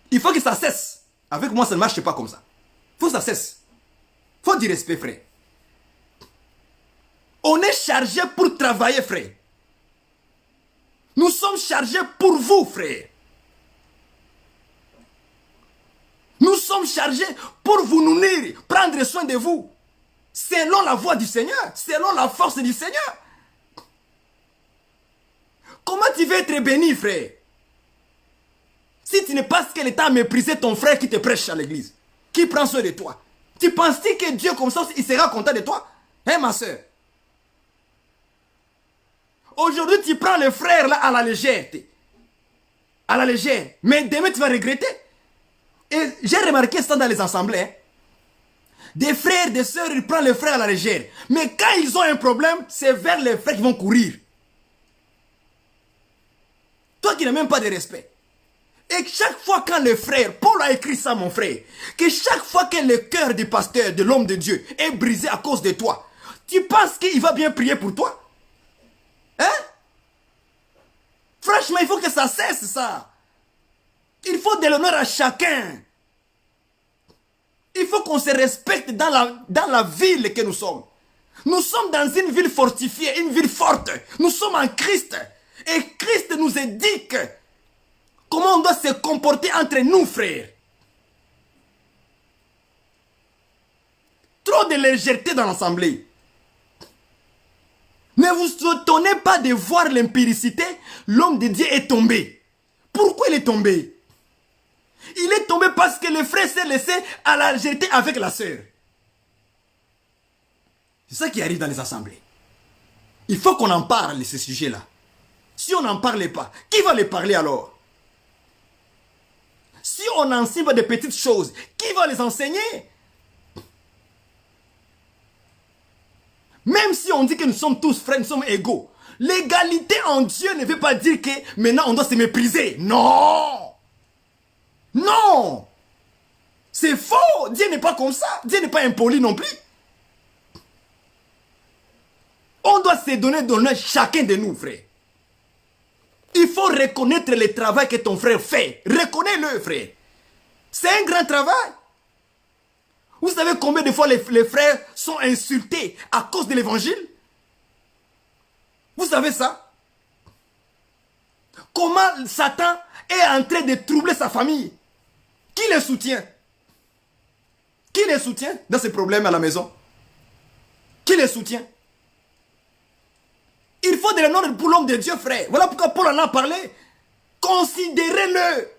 Speaker 1: Il faut que ça cesse. Avec moi, ça ne marche pas comme ça. Il faut que ça cesse. Il faut du respect, frère. On est chargé pour travailler, frère. Nous sommes chargés pour vous, frère. Nous sommes chargés pour vous nourrir, prendre soin de vous. Selon la voie du Seigneur, selon la force du Seigneur. Comment tu veux être béni, frère? Si tu ne passes que le temps à mépriser ton frère qui te prêche à l'église, qui prend soin de toi, tu penses-tu que Dieu comme ça, il sera content de toi? Hein, ma soeur? Aujourd'hui, tu prends le frère là à la légèreté. À la légère. Mais demain, tu vas regretter. Et j'ai remarqué ça dans les assemblées. Hein. Des frères, des sœurs, ils prennent le frère à la légère. Mais quand ils ont un problème, c'est vers les frères qu'ils vont courir. Toi qui n'as même pas de respect. Et chaque fois quand le frère, Paul a écrit ça mon frère, que chaque fois que le cœur du pasteur, de l'homme de Dieu est brisé à cause de toi, tu penses qu'il va bien prier pour toi? Hein? Franchement, il faut que ça cesse ça. Il faut de l'honneur à chacun. Il faut qu'on se respecte dans la ville que nous sommes. Nous sommes dans une ville fortifiée, une ville forte. Nous sommes en Christ. Et Christ nous indique comment on doit se comporter entre nous, frères. Trop de légèreté dans l'assemblée. Ne vous étonnez pas de voir l'impudicité. L'homme de Dieu est tombé. Pourquoi il est tombé? Il est tombé parce que le frère s'est laissé à la légèreté avec la sœur. C'est ça qui arrive dans les assemblées. Il faut qu'on en parle de ce sujet-là. Si on n'en parlait pas, qui va les parler alors? Si on enseigne des petites choses, qui va les enseigner? Même si on dit que nous sommes tous frères, nous sommes égaux. L'égalité en Dieu ne veut pas dire que maintenant on doit se mépriser. Non! Non! C'est faux! Dieu n'est pas comme ça. Dieu n'est pas impoli non plus. On doit se donner d'honneur chacun de nous, frère. Il faut reconnaître le travail que ton frère fait. Reconnais-le, frère. C'est un grand travail. Vous savez combien de fois les frères sont insultés à cause de l'évangile? Vous savez ça? Comment Satan est en train de troubler sa famille? Qui les soutient? Qui les soutient dans ces problèmes à la maison? Qui les soutient? Il faut de l'honneur pour l'homme de Dieu, frère. Voilà pourquoi Paul en a parlé. Considérez-le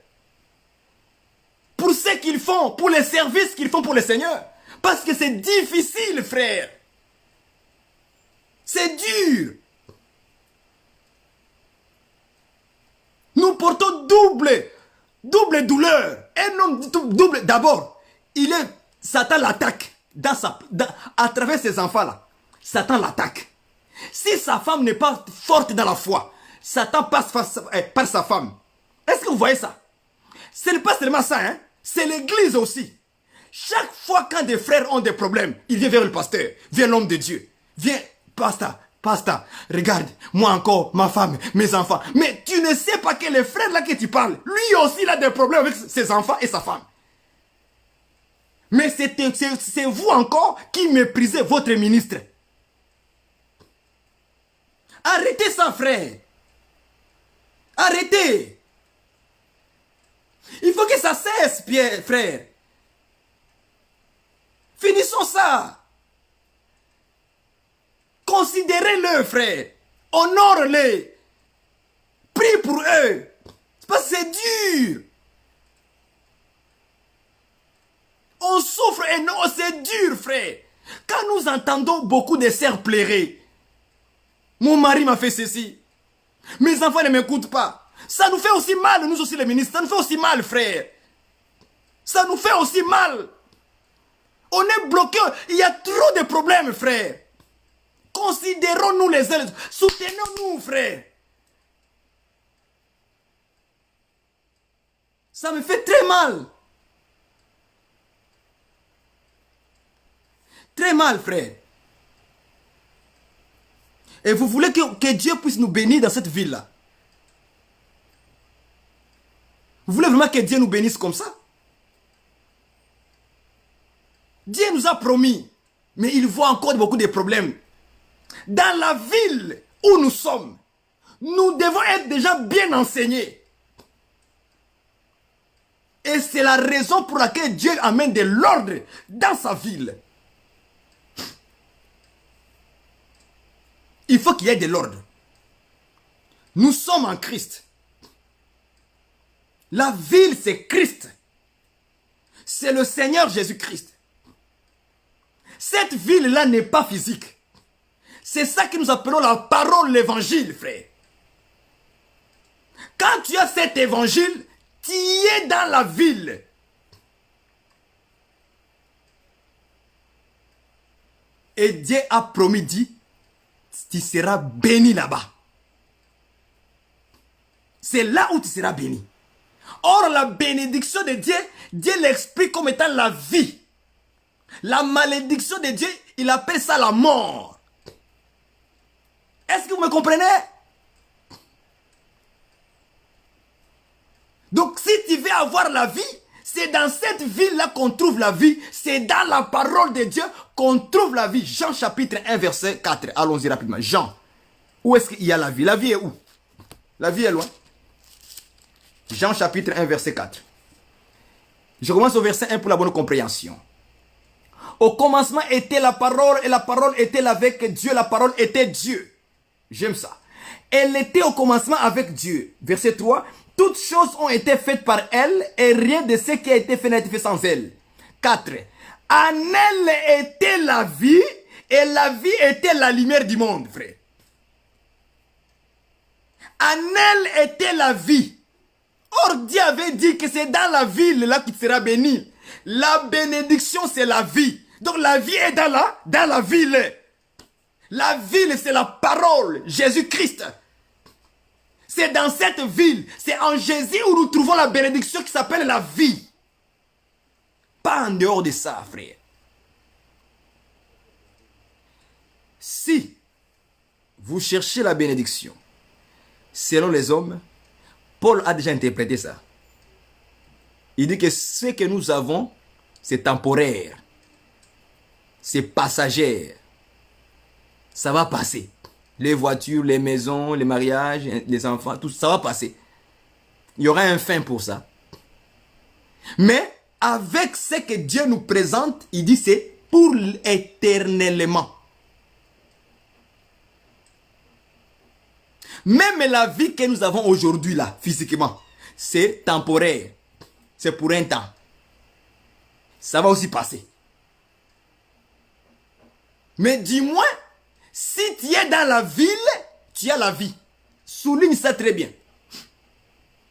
Speaker 1: pour ce qu'ils font, pour les services qu'ils font pour le Seigneur. Parce que c'est difficile, frère. C'est dur. Nous portons double douleur. Un homme double. D'abord, Satan l'attaque à travers ses enfants-là. Satan l'attaque. Si sa femme n'est pas forte dans la foi, Satan passe par sa femme. Est-ce que vous voyez ça? Ce n'est pas seulement ça, hein? C'est l'église aussi. Chaque fois quand des frères ont des problèmes, il vient vers le pasteur, vient l'homme de Dieu. Viens, pasteur, regarde, moi encore, ma femme, mes enfants. Mais tu ne sais pas que le frère là que tu parles, lui aussi il a des problèmes avec ses enfants et sa femme. Mais c'est vous encore qui méprisez votre ministre. Arrêtez ça, frère. Arrêtez. Il faut que ça cesse, Pierre, frère. Finissons ça. Considérez-le, frère. Honore-les. Prie pour eux. Parce que c'est dur. On souffre et non, c'est dur, frère. Quand nous entendons beaucoup de sœurs pleurer, mon mari m'a fait ceci, mes enfants ne m'écoutent pas. Ça nous fait aussi mal, nous aussi les ministres. Ça nous fait aussi mal, frère. Ça nous fait aussi mal. On est bloqué. Il y a trop de problèmes, frère. Considérons-nous les uns. Soutenons-nous, frère. Ça me fait très mal. Très mal, frère. Et vous voulez que Dieu puisse nous bénir dans cette ville-là? Vous voulez vraiment que Dieu nous bénisse comme ça? Dieu nous a promis, mais il voit encore beaucoup de problèmes. Dans la ville où nous sommes, nous devons être déjà bien enseignés. Et c'est la raison pour laquelle Dieu amène de l'ordre dans sa ville. Il faut qu'il y ait de l'ordre. Nous sommes en Christ. La ville, c'est Christ. C'est le Seigneur Jésus-Christ. Cette ville-là n'est pas physique. C'est ça que nous appelons la parole, l'évangile, frère. Quand tu as cet évangile, tu es dans la ville. Et Dieu a promis, dit, tu seras béni là-bas. C'est là où tu seras béni. Or, la bénédiction de Dieu, Dieu l'explique comme étant la vie. La malédiction de Dieu, il appelle ça la mort. Est-ce que vous me comprenez? Donc, si tu veux avoir la vie, c'est dans cette ville-là qu'on trouve la vie. C'est dans la parole de Dieu qu'on trouve la vie. Jean chapitre 1, verset 4. Allons-y rapidement. Jean, où est-ce qu'il y a la vie? La vie est où? La vie est loin. Jean chapitre 1, verset 4. Je commence au verset 1 pour la bonne compréhension. Au commencement était la parole et la parole était avec Dieu. La parole était Dieu. J'aime ça. Elle était au commencement avec Dieu. Verset 3. Toutes choses ont été faites par elle et rien de ce qui a été fait n'a été fait sans elle. 4. En elle était la vie et la vie était la lumière du monde, frère. En elle était la vie. Or, Dieu avait dit que c'est dans la ville là qu'il sera béni. La bénédiction, c'est la vie. Donc la vie est dans la ville. La ville, c'est la parole, Jésus-Christ. C'est dans cette ville, c'est en Jésus où nous trouvons la bénédiction qui s'appelle la vie. Pas en dehors de ça, frère. Si vous cherchez la bénédiction. Selon les hommes, Paul a déjà interprété ça. Il dit que ce que nous avons, c'est temporaire. C'est passager. Ça va passer. Les voitures, les maisons, les mariages, les enfants, tout ça va passer. Il y aura un fin pour ça. Mais avec ce que Dieu nous présente, il dit c'est pour éternellement. Même la vie que nous avons aujourd'hui là, physiquement, c'est temporaire. C'est pour un temps. Ça va aussi passer. Mais dis-moi, si tu es dans la ville, tu as la vie. Souligne ça très bien.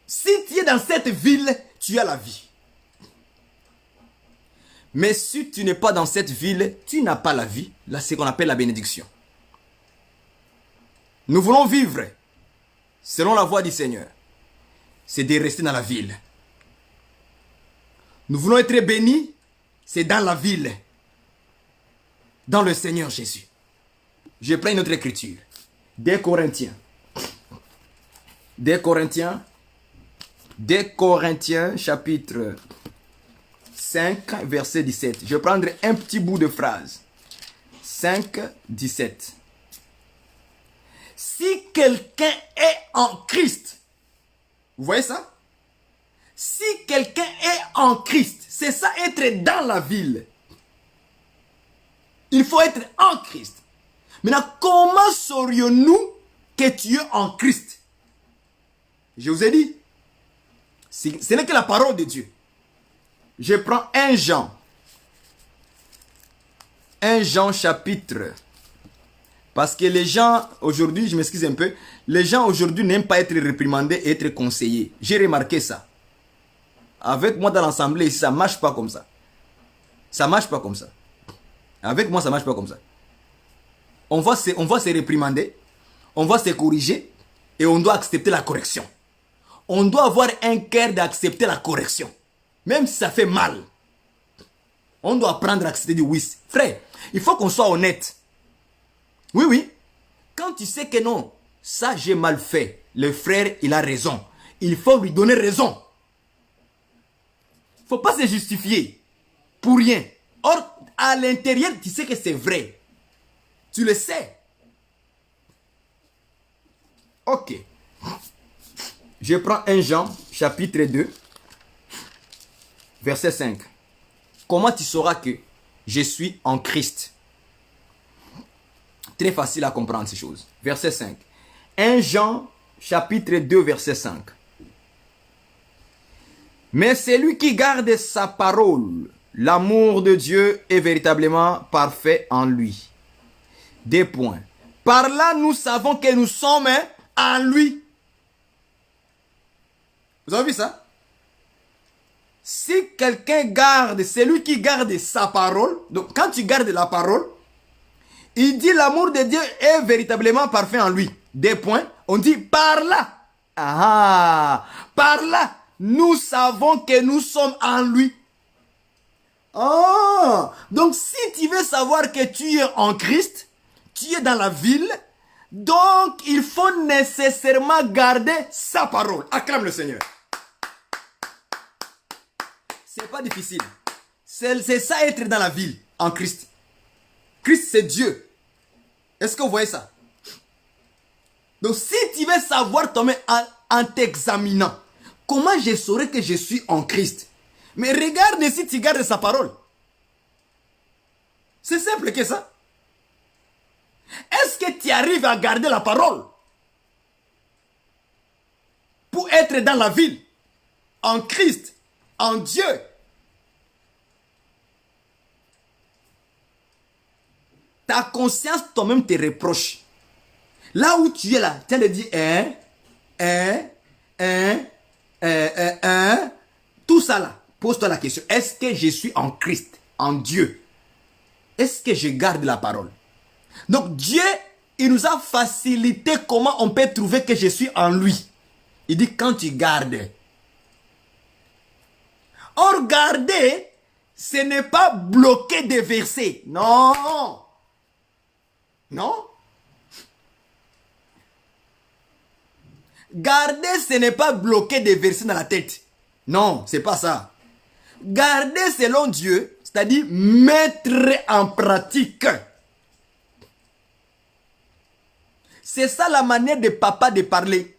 Speaker 1: Si tu es dans cette ville, tu as la vie. Mais si tu n'es pas dans cette ville, tu n'as pas la vie. Là, c'est ce qu'on appelle la bénédiction. Nous voulons vivre selon la voie du Seigneur. C'est de rester dans la ville. Nous voulons être bénis, c'est dans la ville. Dans le Seigneur Jésus. Je prends une autre écriture. Des Corinthiens. Des Corinthiens chapitre 5 verset 17. Je vais prendre un petit bout de phrase. 5, 17. Si quelqu'un est en Christ, vous voyez ça? Si quelqu'un est en Christ, c'est ça être dans la ville. Il faut être en Christ. Maintenant, comment saurions-nous que tu es en Christ? Je vous ai dit, ce n'est que la parole de Dieu. Je prends 1 Jean. 1 Jean chapitre. Parce que les gens aujourd'hui, je m'excuse un peu, les gens aujourd'hui n'aiment pas être réprimandés et être conseillés. J'ai remarqué ça. Avec moi dans l'assemblée ici, ça ne marche pas comme ça. Ça ne marche pas comme ça. Avec moi, ça ne marche pas comme ça. On va se réprimander, on va se corriger et on doit accepter la correction. On doit avoir un cœur d'accepter la correction. Même si ça fait mal. On doit apprendre à accepter du oui. Frère, il faut qu'on soit honnête. Oui, oui. Quand tu sais que non, ça j'ai mal fait, le frère, il a raison. Il faut lui donner raison. Il ne faut pas se justifier pour rien. Or, à l'intérieur, tu sais que c'est vrai. Tu le sais. Ok. Je prends 1 Jean, chapitre 2, verset 5. Comment tu sauras que je suis en Christ? Très facile à comprendre ces choses. Verset 5. 1 Jean, chapitre 2, verset 5. Mais celui qui garde sa parole, l'amour de Dieu est véritablement parfait en lui. Des points. Par là, nous savons que nous sommes en lui. Vous avez vu ça? Si quelqu'un garde, celui qui garde sa parole, donc quand tu gardes la parole, il dit l'amour de Dieu est véritablement parfait en lui. Des points. On dit par là. Ah, par là, nous savons que nous sommes en lui. Ah, donc si tu veux savoir que tu es en Christ, tu es dans la ville, donc il faut nécessairement garder sa parole. Acclame le Seigneur. C'est pas difficile. C'est ça être dans la ville, en Christ. Christ c'est Dieu. Est-ce que vous voyez ça? Donc si tu veux savoir toi-même en t'examinant, comment je saurais que je suis en Christ? Mais regarde si tu gardes sa parole. C'est simple que ça. Est-ce que tu arrives à garder la parole pour être dans la ville, en Christ, en Dieu? Ta conscience toi-même te reproche. Là où tu es là, tu as de dire tout ça là. Pose-toi la question. Est-ce que je suis en Christ, en Dieu? Est-ce que je garde la parole? Donc Dieu, il nous a facilité comment on peut trouver que je suis en lui. Il dit quand tu gardes. Or garder, ce n'est pas bloquer des versets. Non. Non. Garder, ce n'est pas bloquer des versets dans la tête. Non, c'est pas ça. Garder selon Dieu, c'est-à-dire mettre en pratique. C'est ça la manière de papa de parler.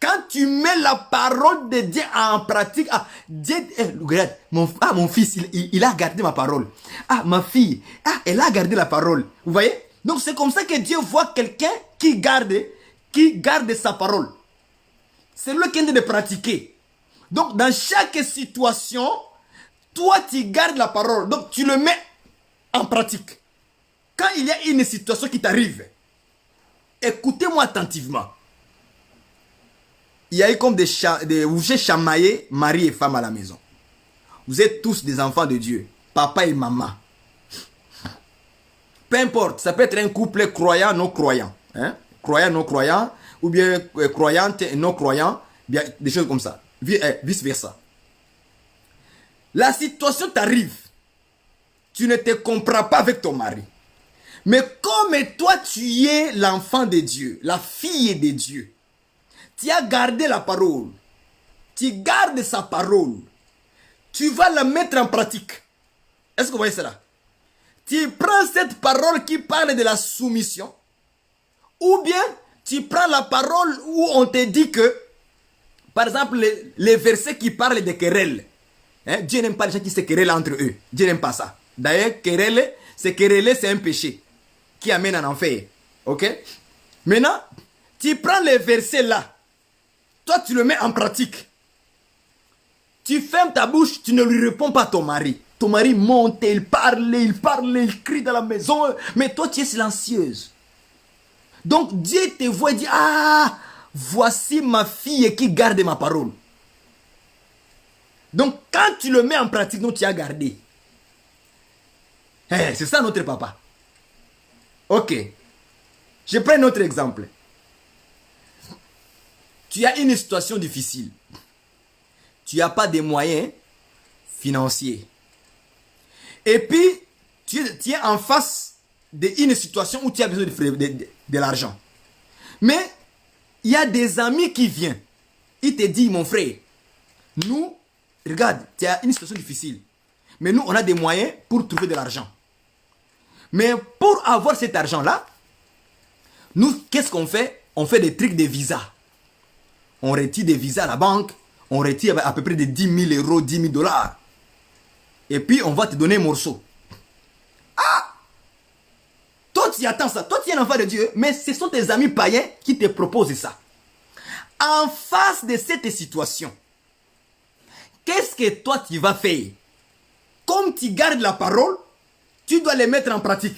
Speaker 1: Quand tu mets la parole de Dieu en pratique, Dieu, regarde, mon fils, il a gardé ma parole. Ma fille, elle a gardé la parole. Vous voyez? Donc c'est comme ça que Dieu voit quelqu'un qui garde sa parole. C'est lui qui est de pratiquer. Donc dans chaque situation, toi tu gardes la parole. Donc tu le mets en pratique. Quand il y a une situation qui t'arrive, écoutez-moi attentivement. Il y a eu comme vous êtes chamaillés, mari et femme à la maison. Vous êtes tous des enfants de Dieu, papa et maman. Peu importe, ça peut être un couple croyant, non croyant. Hein? Croyant, non croyant, ou bien croyante et non croyant, bien, des choses comme ça. Vice versa. La situation t'arrive. Tu ne te comprends pas avec ton mari. Mais comme toi tu es l'enfant de Dieu, la fille de Dieu, tu as gardé la parole. Tu gardes sa parole. Tu vas la mettre en pratique. Est-ce que vous voyez cela? Tu prends cette parole qui parle de la soumission. Ou bien tu prends la parole où on te dit que, par exemple, les versets qui parlent de querelles. Dieu n'aime pas les gens qui se querellent entre eux. Dieu n'aime pas ça. D'ailleurs, quereller, c'est un péché qui amène en enfer. Ok? Maintenant, tu prends les versets là. Toi, tu le mets en pratique. Tu fermes ta bouche, tu ne lui réponds pas à ton mari. Ton mari monte, il parle, il crie dans la maison. Mais toi, tu es silencieuse. Donc, Dieu te voit et dit, voici ma fille qui garde ma parole. Donc, quand tu le mets en pratique, donc tu as gardé. C'est ça notre papa. Ok. Je prends un autre exemple. Tu as une situation difficile. Tu n'as pas de moyens financiers. Et puis, tu es en face d'une situation où tu as besoin de l'argent. Mais, il y a des amis qui viennent. Ils te disent, mon frère, nous, regarde, tu as une situation difficile. Mais nous, on a des moyens pour trouver de l'argent. Mais pour avoir cet argent-là, nous, qu'est-ce qu'on fait? On fait des trucs de visa. On retire des visas à la banque. On retire à peu près de 10 000 euros, 10 000 dollars. Et puis, on va te donner un morceau. Toi, tu attends ça. Toi, tu es un enfant de Dieu. Mais ce sont tes amis païens qui te proposent ça. En face de cette situation, qu'est-ce que toi, tu vas faire? Comme tu gardes la parole, tu dois les mettre en pratique.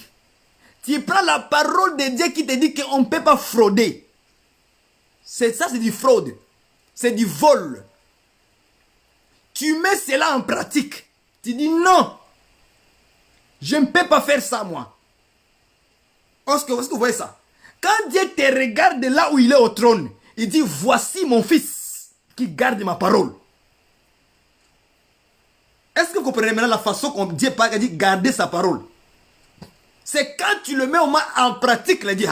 Speaker 1: Tu prends la parole de Dieu qui te dit qu'on ne peut pas frauder. C'est du fraude. C'est du vol. Tu mets cela en pratique. Tu dis non. Je ne peux pas faire ça, moi. Est-ce que vous voyez ça? Quand Dieu te regarde là où il est au trône, il dit, voici mon fils qui garde ma parole. Est-ce que vous comprenez maintenant la façon dont Dieu parle, il dit garder sa parole? C'est quand tu le mets au moins en pratique, il dit,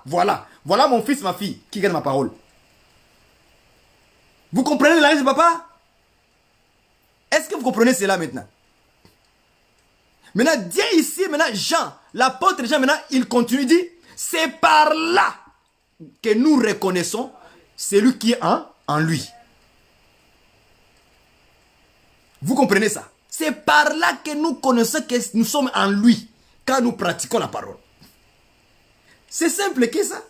Speaker 1: voilà. Voilà mon fils, ma fille, qui garde ma parole. Vous comprenez la de papa? Est-ce que vous comprenez cela maintenant? Maintenant, Dieu ici, maintenant, Jean, l'apôtre Jean, maintenant, il continue, dit, c'est par là que nous reconnaissons celui qui est en lui. Vous comprenez ça? C'est par là que nous connaissons que nous sommes en lui, quand nous pratiquons la parole. C'est simple que ça.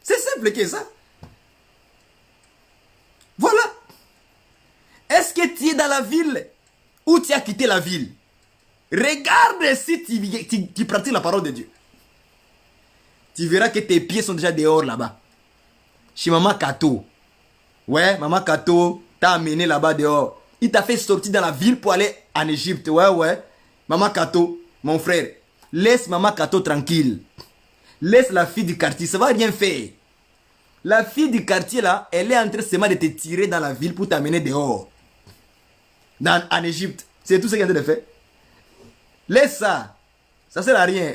Speaker 1: C'est simple que ça. Voilà. Est-ce que tu es dans la ville ou tu as quitté la ville? Regarde si tu pratiques la parole de Dieu. Tu verras que tes pieds sont déjà dehors là-bas. Chez Maman Kato. Ouais, Maman Kato t'a amené là-bas dehors. Il t'a fait sortir dans la ville pour aller en Égypte. Ouais. Maman Kato, mon frère, laisse Maman Kato tranquille. Laisse la fille du quartier, ça va rien faire. La fille du quartier là, elle est en train seulement de te tirer dans la ville pour t'amener dehors. En Égypte. C'est tout ce qu'elle a de faire. Laisse ça. Ça sert à rien.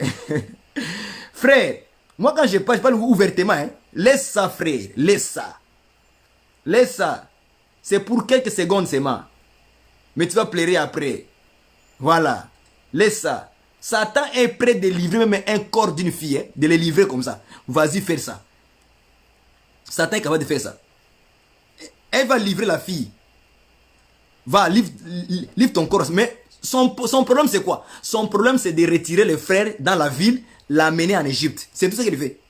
Speaker 3: Frère, moi quand je parle ouvertement, hein, laisse ça frère, laisse ça. Laisse ça. C'est pour quelques secondes seulement. Mais tu vas pleurer après. Voilà. Laisse ça. Satan est prêt de livrer même un corps d'une fille, hein, de le livrer comme ça. Vas-y, faire ça. Satan est capable de faire ça. Elle va livrer la fille. Va, livre ton corps. Mais son problème, c'est quoi? Son problème, c'est de retirer le frère dans la ville, l'amener en Égypte. C'est tout ce qu'il fait.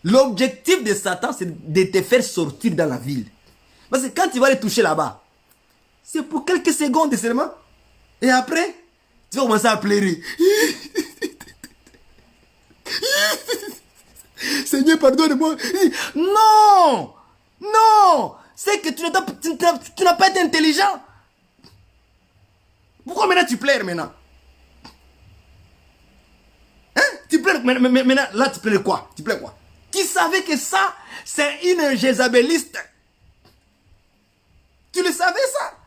Speaker 3: L'objectif de Satan, c'est de te faire sortir dans la ville. Parce que quand tu vas les toucher là-bas, c'est pour quelques secondes seulement. Et après, tu vas commencer à pleurer. Seigneur, pardonne-moi. Non! Non! C'est que tu n'as pas été intelligent. Pourquoi maintenant tu pleures maintenant? Hein? Tu pleures maintenant, là tu pleures quoi? Tu pleures quoi? Tu savais que ça, c'est une jézabéliste. Tu le savais ça?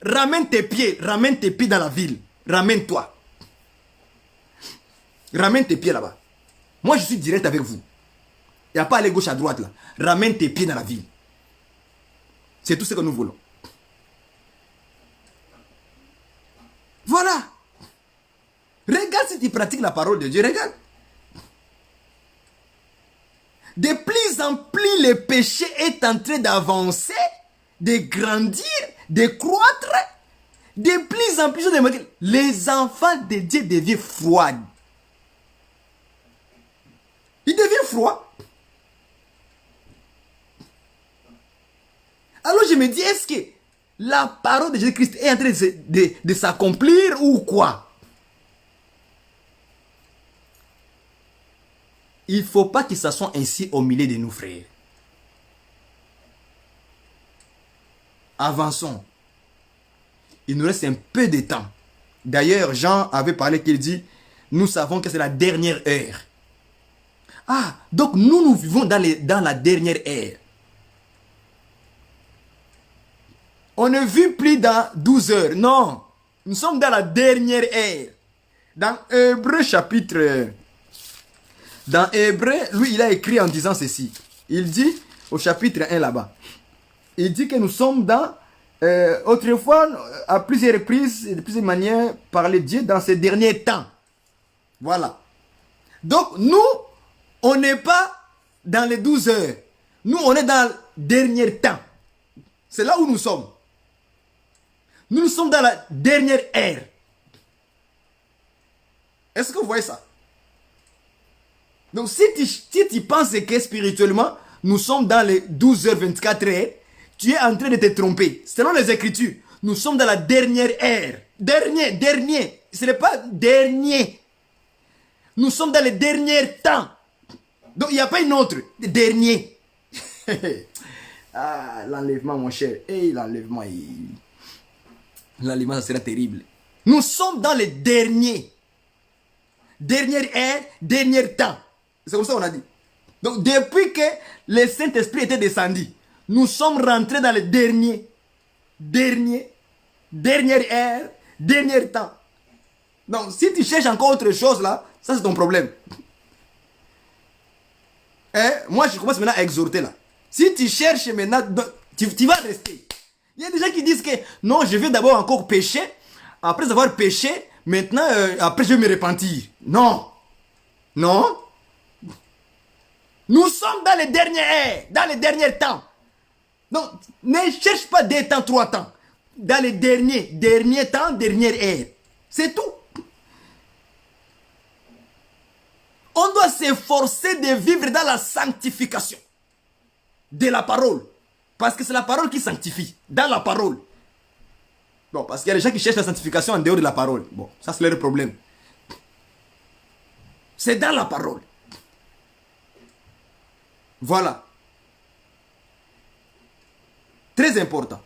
Speaker 3: Ramène tes pieds dans la ville. Ramène-toi. Ramène tes pieds là-bas. Moi, je suis direct avec vous. Il n'y a pas à aller gauche à droite là. Ramène tes pieds dans la ville. C'est tout ce que nous voulons. Voilà. Regarde si tu pratiques la parole de Dieu. Regarde. De plus en plus, le péché est en train d'avancer, de grandir, de croître. De plus en plus, les enfants de Dieu deviennent froids. Ils deviennent froids. Alors je me dis, est-ce que la parole de Jésus-Christ est en train de s'accomplir ou quoi? Il ne faut pas que ça soit ainsi au milieu de nous, frères. Avançons. Il nous reste un peu de temps. D'ailleurs, Jean avait parlé qu'il dit, nous savons que c'est la dernière heure. Ah, donc nous vivons dans la dernière ère. On ne vit plus dans 12 heures. Non, nous sommes dans la dernière ère. Dans Hébreu chapitre... Dans Hébreu, lui, il a écrit en disant ceci. Il dit, au chapitre 1 là-bas, il dit que nous sommes dans... autrefois, à plusieurs reprises, de plusieurs manières, parler de Dieu dans ces derniers temps. Voilà. Donc, nous... on n'est pas dans les 12 heures. Nous, on est dans le dernier temps. C'est là où nous sommes. Nous sommes dans la dernière ère. Est-ce que vous voyez ça? Donc, si tu penses que spirituellement, nous sommes dans les 12 heures 24 heures, tu es en train de te tromper. Selon les Écritures, nous sommes dans la dernière ère. Dernier. Ce n'est pas dernier. Nous sommes dans les derniers temps. Donc, il n'y a pas une autre. Dernier. Ah, l'enlèvement, mon cher. Hey, l'enlèvement, ça sera terrible. Nous sommes dans les derniers. Dernière ère, dernier temps. C'est comme ça qu'on a dit. Donc, depuis que le Saint-Esprit était descendu, nous sommes rentrés dans les derniers. Dernière ère, dernier temps. Donc, si tu cherches encore autre chose là, ça c'est ton problème. Moi, je commence maintenant à exhorter là. Si tu cherches maintenant, tu vas rester. Il y a des gens qui disent que non, je vais d'abord encore pécher. Après avoir péché, maintenant, après je vais me repentir. Non. Non. Nous sommes dans les derniers, dans les derniers temps. Donc, ne cherche pas 2 temps, 3 temps. Dans les derniers temps, dernière ère. C'est tout. On doit s'efforcer de vivre dans la sanctification de la parole. Parce que c'est la parole qui sanctifie. Dans la parole. Bon, parce qu'il y a des gens qui cherchent la sanctification en dehors de la parole. Bon, ça c'est leur problème. C'est dans la parole. Voilà. Très important.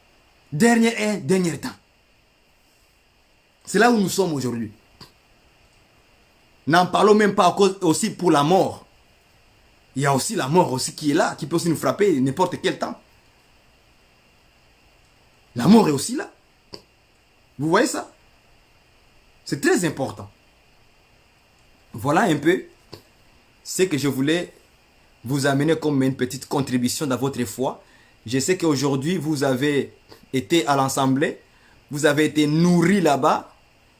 Speaker 3: Dernier temps. C'est là où nous sommes aujourd'hui. N'en parlons même pas aussi pour la mort. Il y a aussi la mort aussi qui est là, qui peut aussi nous frapper n'importe quel temps. La mort est aussi là. Vous voyez ça? C'est très important. Voilà un peu ce que je voulais vous amener comme une petite contribution dans votre foi. Je sais qu'aujourd'hui, vous avez été à l'assemblée, vous avez été nourris là-bas,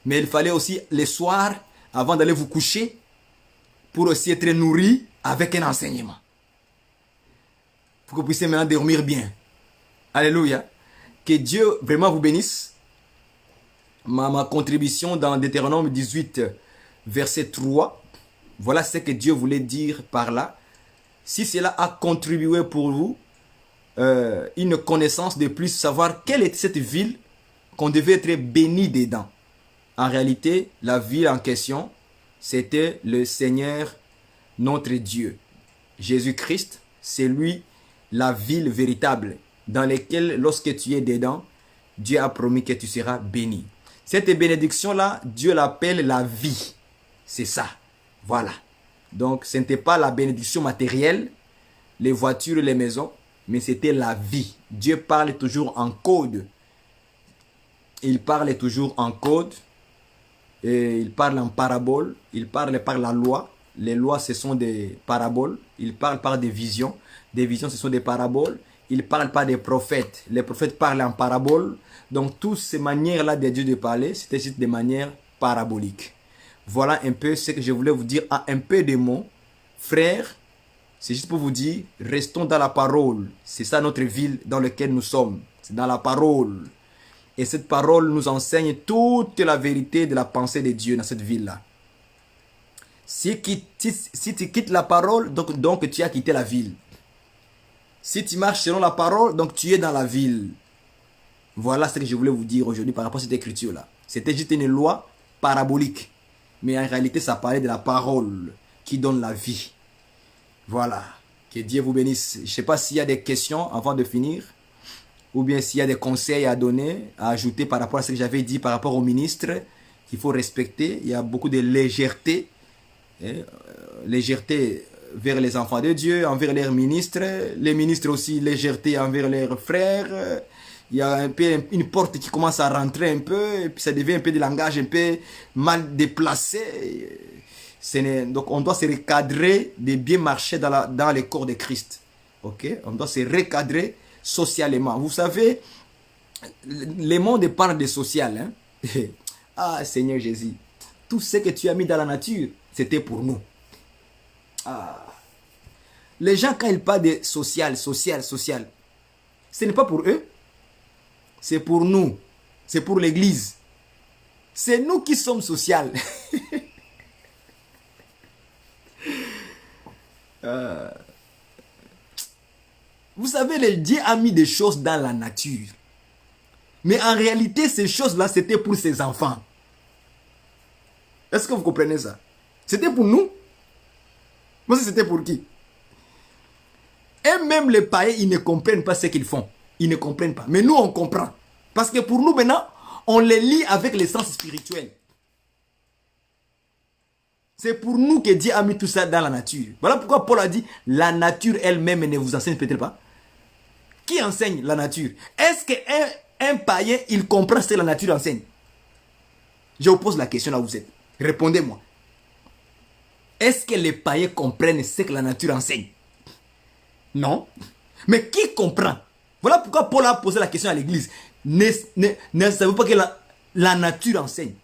Speaker 3: mais il fallait aussi les soirs, avant d'aller vous coucher, pour aussi être nourris avec un enseignement. Pour que vous puissiez maintenant dormir bien. Alléluia. Que Dieu vraiment vous bénisse. Ma contribution dans Deutéronome 18, verset 3. Voilà ce que Dieu voulait dire par là. Si cela a contribué pour vous, une connaissance de plus, savoir quelle est cette ville qu'on devait être béni dedans. En réalité, la ville en question, c'était le Seigneur, notre Dieu. Jésus-Christ, c'est lui, la ville véritable, dans laquelle, lorsque tu es dedans, Dieu a promis que tu seras béni. Cette bénédiction-là, Dieu l'appelle la vie. C'est ça. Voilà. Donc, ce n'était pas la bénédiction matérielle, les voitures, les maisons, mais c'était la vie. Dieu parle toujours en code. Il parle toujours en code. Et il parle en parabole. Il parle par la loi. Les lois, ce sont des paraboles. Il parle par des visions. Des visions, ce sont des paraboles. Il parle par des prophètes. Les prophètes parlent en parabole. Donc, toutes ces manières-là de Dieu de parler, c'était juste des manières paraboliques. Voilà un peu ce que je voulais vous dire en un peu de mots. Frères, c'est juste pour vous dire, restons dans la parole. C'est ça notre ville dans laquelle nous sommes. C'est dans la parole. Et cette parole nous enseigne toute la vérité de la pensée de Dieu dans cette ville-là. Si tu quittes la parole, donc tu as quitté la ville. Si tu marches selon la parole, donc tu es dans la ville. Voilà ce que je voulais vous dire aujourd'hui par rapport à cette écriture-là. C'était juste une loi parabolique. Mais en réalité, ça parlait de la parole qui donne la vie. Voilà. Que Dieu vous bénisse. Je ne sais pas s'il y a des questions avant de finir. Ou bien s'il y a des conseils à donner, à ajouter par rapport à ce que j'avais dit par rapport au ministre qu'il faut respecter. Il y a beaucoup de légèreté. Légèreté vers les enfants de Dieu, envers leurs ministres. Les ministres aussi, légèreté envers leurs frères. Il y a un peu une porte qui commence à rentrer un peu. Et puis ça devient un peu de langage un peu mal déplacé. Donc on doit se recadrer de bien marcher dans le corps de Christ. Ok? On doit se recadrer socialement. Vous savez, le monde parle de social. Hein? Ah, Seigneur Jésus, tout ce que tu as mis dans la nature, c'était pour nous. Ah. Les gens, quand ils parlent de social, ce n'est pas pour eux. C'est pour nous. C'est pour l'église. C'est nous qui sommes social. Vous savez, le Dieu a mis des choses dans la nature. Mais en réalité, ces choses-là, c'était pour ses enfants. Est-ce que vous comprenez ça? C'était pour nous. Moi, c'était pour qui? Et même les païens, ils ne comprennent pas ce qu'ils font. Ils ne comprennent pas. Mais nous, on comprend. Parce que pour nous, maintenant, on les lie avec les sens spirituels. C'est pour nous que Dieu a mis tout ça dans la nature. Voilà pourquoi Paul a dit, la nature elle-même ne vous enseigne peut-être pas. Qui enseigne la nature? Est-ce qu'un païen, il comprend ce que la nature enseigne? Je vous pose la question là où vous êtes. Répondez-moi. Est-ce que les païens comprennent ce que la nature enseigne? Non. Mais qui comprend? Voilà pourquoi Paul a posé la question à l'église. Ne savez-vous pas que la nature enseigne?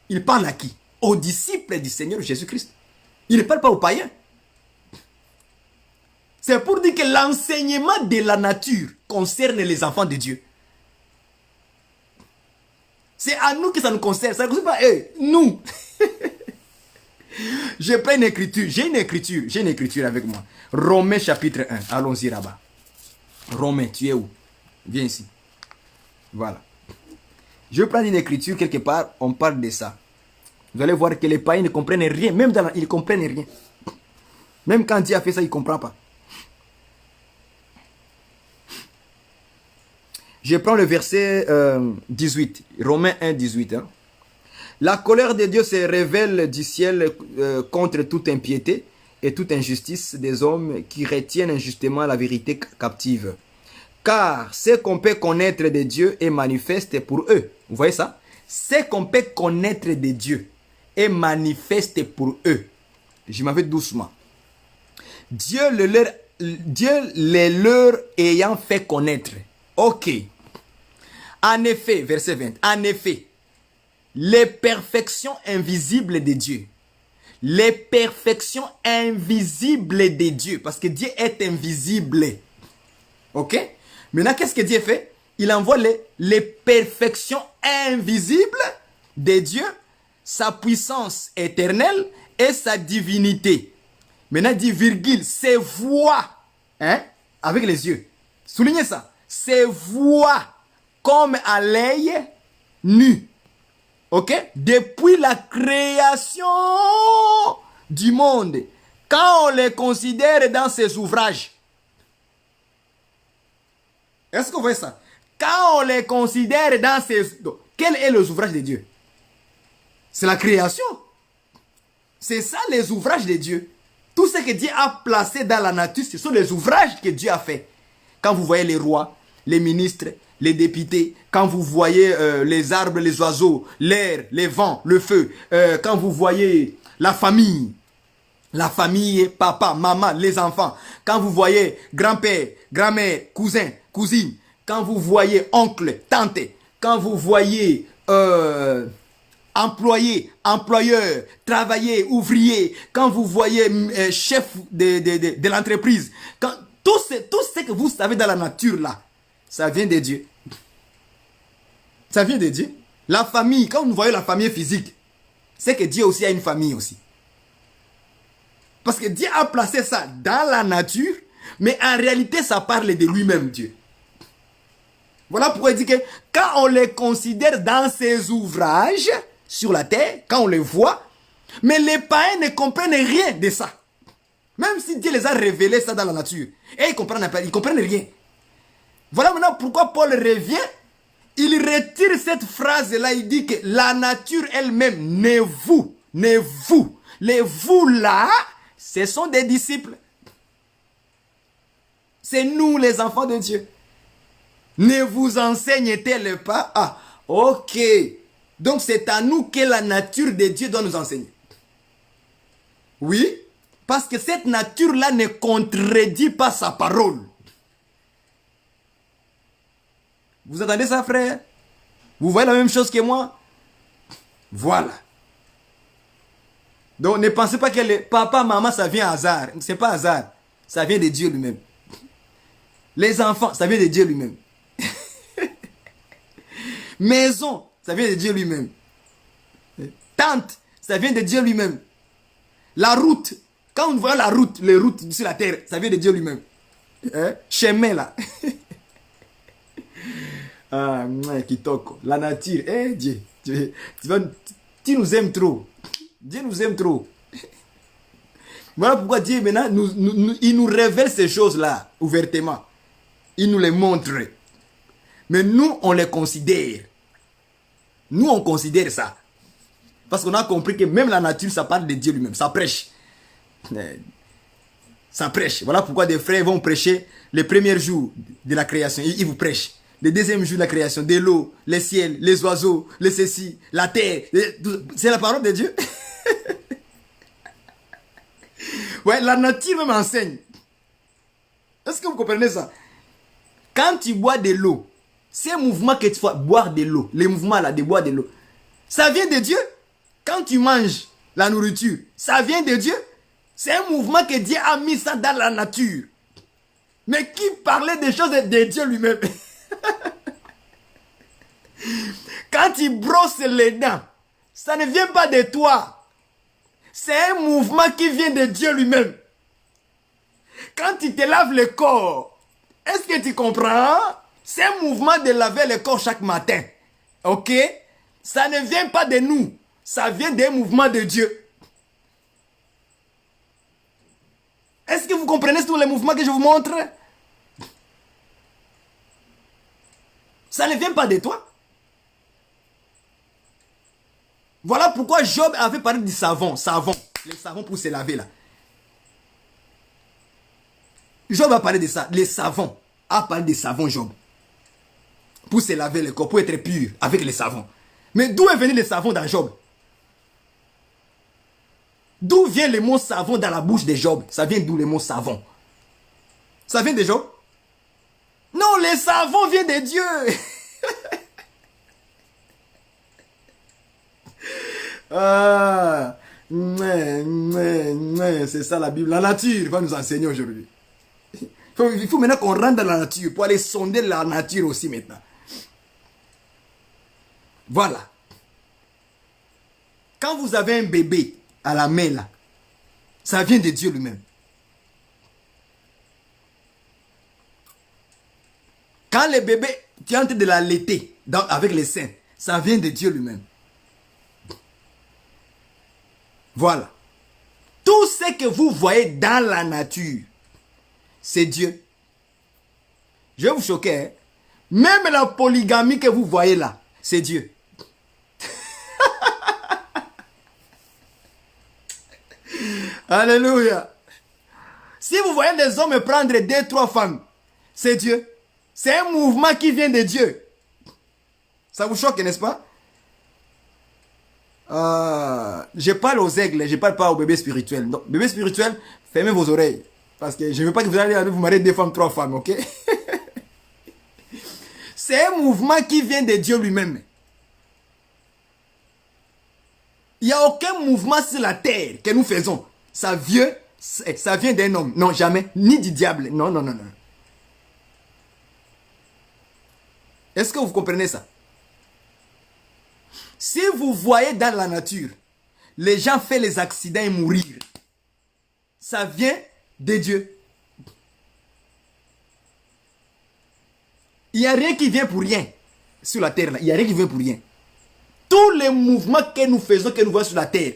Speaker 3: Il parle à qui? Aux disciples du Seigneur Jésus-Christ. Il ne parle pas aux païens. C'est pour dire que l'enseignement de la nature concerne les enfants de Dieu. C'est à nous que ça nous concerne. Ça ne concerne pas eux. Nous. Je prends une écriture. J'ai une écriture avec moi. Romains chapitre 1. Allons-y là-bas. Romains, tu es où? Viens ici. Voilà. Je prends une écriture quelque part. On parle de ça. Vous allez voir que les païens ne comprennent rien. Même ils ne comprennent rien. Même quand Dieu a fait ça, il ne comprend pas. Je prends le verset 18. Romains 1, 18. Hein. La colère de Dieu se révèle du ciel contre toute impiété et toute injustice des hommes qui retiennent injustement la vérité captive. Car ce qu'on peut connaître de Dieu est manifeste pour eux. Vous voyez ça? ce qu'on peut connaître de Dieu est manifeste pour eux. Je m'en vais doucement. Dieu les leur ayant fait connaître. Ok. En effet, verset 20. En effet, les perfections invisibles de Dieu. Les perfections invisibles de Dieu. Parce que Dieu est invisible. Ok? Maintenant, qu'est-ce que Dieu fait? Il envoie les perfections invisibles de Dieu, sa puissance éternelle et sa divinité. Maintenant, il dit virgule, ses voix, hein, avec les yeux. Soulignez ça. Ses voix comme à l'œil nu. Ok? Depuis la création du monde, quand on les considère dans ses ouvrages. Est-ce que vous voyez ça? Quand on les considère dans ses... Quel est les ouvrages de Dieu? C'est la création. C'est ça les ouvrages de Dieu. Tout ce que Dieu a placé dans la nature, ce sont les ouvrages que Dieu a fait. Quand vous voyez les rois, les ministres, les députés, quand vous voyez les arbres, les oiseaux, l'air, les vents, le feu, quand vous voyez la famille, papa, maman, les enfants, quand vous voyez grand-père, grand-mère, cousin, cousine, quand vous voyez oncle, tante, quand vous voyez employé, employeur, travailleur, ouvrier, quand vous voyez chef de l'entreprise, tout ce que vous savez dans la nature là, ça vient de Dieu. Ça vient de Dieu. La famille, quand vous voyez la famille physique, c'est que Dieu aussi a une famille aussi. Parce que Dieu a placé ça dans la nature, mais en réalité, ça parle de lui-même, Dieu. Voilà pourquoi il dit que quand on les considère dans ses ouvrages sur la terre, quand on les voit, mais les païens ne comprennent rien de ça. Même si Dieu les a révélés ça dans la nature. Et ils ne comprennent rien. Voilà maintenant pourquoi Paul revient. Il retire cette phrase-là. Il dit que la nature elle-même, les vous là, ce sont des disciples. C'est nous les enfants de Dieu. Ne vous enseigne-t-elle pas? Ah, ok. Donc c'est à nous que la nature de Dieu doit nous enseigner. Oui, parce que cette nature-là ne contredit pas sa parole. Vous entendez ça, frère? Vous voyez la même chose que moi? Voilà. Donc ne pensez pas que les papa, maman, ça vient hasard. C'est pas hasard. Ça vient de Dieu lui-même. Les enfants, ça vient de Dieu lui-même. Maison, ça vient de Dieu lui-même. Tente, ça vient de Dieu lui-même. La route, quand on voit la route, les routes sur la terre, ça vient de Dieu lui-même. Chemin là. Ah, Kitoko, la nature, Dieu, tu nous aimes trop. Dieu nous aime trop. Voilà pourquoi Dieu maintenant, il nous révèle ces choses-là, ouvertement. Il nous les montre. Mais nous, on les considère. Nous, on considère ça. Parce qu'on a compris que même la nature, ça parle de Dieu lui-même. Ça prêche. Ça prêche. Voilà pourquoi des frères vont prêcher les premiers jours de la création. Ils vous prêchent. Le deuxième jour de la création, de l'eau, les ciels, les oiseaux, les ceci, la terre. C'est la parole de Dieu. Ouais, la nature même enseigne. Est-ce que vous comprenez ça? Quand tu bois de l'eau, c'est un mouvement que tu fais boire de l'eau. Les mouvements là de boire de l'eau. Ça vient de Dieu. Quand tu manges la nourriture, ça vient de Dieu. C'est un mouvement que Dieu a mis ça dans la nature. Mais qui parlait des choses de Dieu lui-même? Quand tu brosses les dents, ça ne vient pas de toi. C'est un mouvement qui vient de Dieu lui-même. Quand tu te laves le corps, est-ce que tu comprends? C'est un mouvement de laver le corps chaque matin. Ok? Ça ne vient pas de nous. Ça vient d'un mouvement de Dieu. Est-ce que vous comprenez tous les mouvements que je vous montre? Ça ne vient pas de toi. Voilà pourquoi Job avait parlé du savon. Les savons pour se laver là. Job a parlé de ça. Les savons. A parlé des savons, Job. Pour se laver le corps, pour être pur avec les savons. Mais d'où est venu le savon dans Job? D'où vient le mot savon dans la bouche de Job? Ça vient d'où le mot savon? Ça vient de Job? Non, le savon vient de Dieu. Ah, c'est ça la Bible. La nature va nous enseigner aujourd'hui. Il faut maintenant qu'on rentre dans la nature pour aller sonder la nature aussi maintenant. Voilà. Quand vous avez un bébé à la main là, ça vient de Dieu lui-même. Quand le bébé, tu es en train de l'allaiter avec les seins, ça vient de Dieu lui-même. Voilà. Tout ce que vous voyez dans la nature, c'est Dieu. Je vais vous choquer. Hein? Même la polygamie que vous voyez là, c'est Dieu. Alléluia. Si vous voyez des hommes prendre 2-3 femmes, c'est Dieu. C'est un mouvement qui vient de Dieu. Ça vous choque, n'est-ce pas? Je parle aux aigles, je parle pas aux bébés spirituels. Donc, bébé spirituel, fermez vos oreilles. Parce que je ne veux pas que vous allez vous marier 2 femmes, 3 femmes, ok? C'est un mouvement qui vient de Dieu lui-même. Il n'y a aucun mouvement sur la terre que nous faisons. Ça vient d'un homme. Non, jamais. Ni du diable. Non, non, non, non. Est-ce que vous comprenez ça? Si vous voyez dans la nature, les gens font les accidents et mourir, ça vient de Dieu. Il n'y a rien qui vient pour rien sur la terre. Il n'y a rien qui vient pour rien. Tous les mouvements que nous faisons, que nous voyons sur la terre,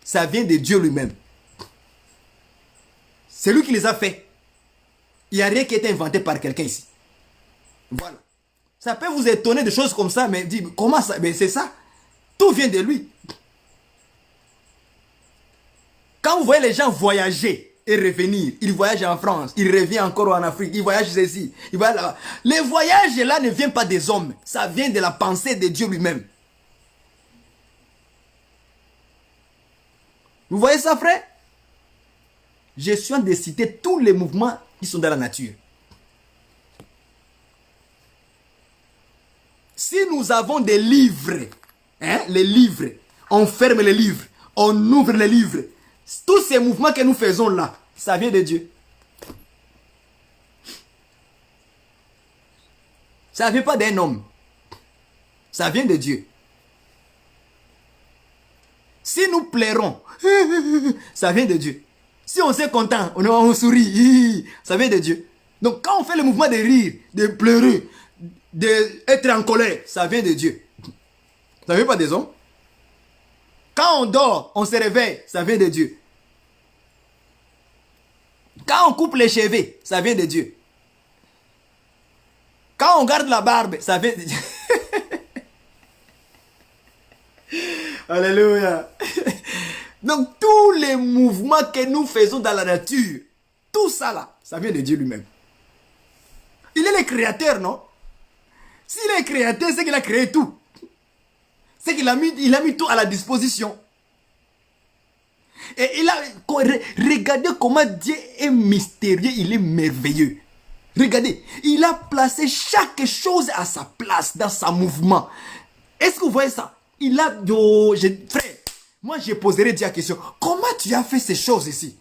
Speaker 3: ça vient de Dieu lui-même. C'est lui qui les a fait. Il n'y a rien qui a été inventé par quelqu'un ici. Voilà. Ça peut vous étonner de choses comme ça, mais dis, comment ça? Mais c'est ça. Tout vient de lui. Quand vous voyez les gens voyager et revenir, ils voyagent en France, ils reviennent encore en Afrique, ils voyagent ici, ils voyagent là-bas. Les voyages là ne viennent pas des hommes, ça vient de la pensée de Dieu lui-même. Vous voyez ça, frère? Je suis en train de citer tous les mouvements qui sont dans la nature. Si nous avons des livres, hein, les livres, on ferme les livres, on ouvre les livres. Tous ces mouvements que nous faisons là, ça vient de Dieu. Ça ne vient pas d'un homme. Ça vient de Dieu. Si nous pleurons, ça vient de Dieu. Si on s'est content, on sourit, ça vient de Dieu. Donc quand on fait le mouvement de rire, de pleurer, d'être en colère, ça vient de Dieu. Ça ne vient pas des hommes. Quand on dort, on se réveille, ça vient de Dieu. Quand on coupe les cheveux, ça vient de Dieu. Quand on garde la barbe, ça vient de Dieu. Alléluia. Donc tous les mouvements que nous faisons dans la nature, tout ça là, ça vient de Dieu lui-même. Il est le créateur, non? S'il est créateur, c'est qu'il a créé tout. C'est qu'il a mis tout à la disposition. Et regardez comment Dieu est mystérieux, il est merveilleux. Regardez, il a placé chaque chose à sa place dans son mouvement. Est-ce que vous voyez ça? Frère, moi je poserai Dieu la question. Comment tu as fait ces choses ici?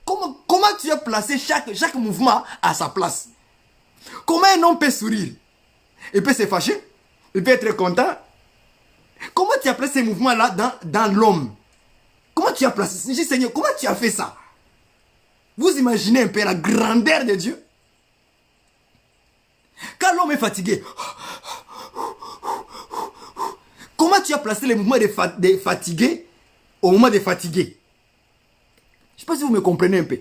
Speaker 3: Comment tu as placé chaque mouvement à sa place? Comment un homme peut sourire? Il peut se fâcher? Il peut être content? Comment tu as placé ces mouvements-là dans l'homme? Comment tu as placé? Je dis, Seigneur, comment tu as fait ça? Vous imaginez un peu la grandeur de Dieu? Quand l'homme est fatigué, comment tu as placé les mouvements de fatigué au moment de fatigué? Je ne sais pas si vous me comprenez un peu.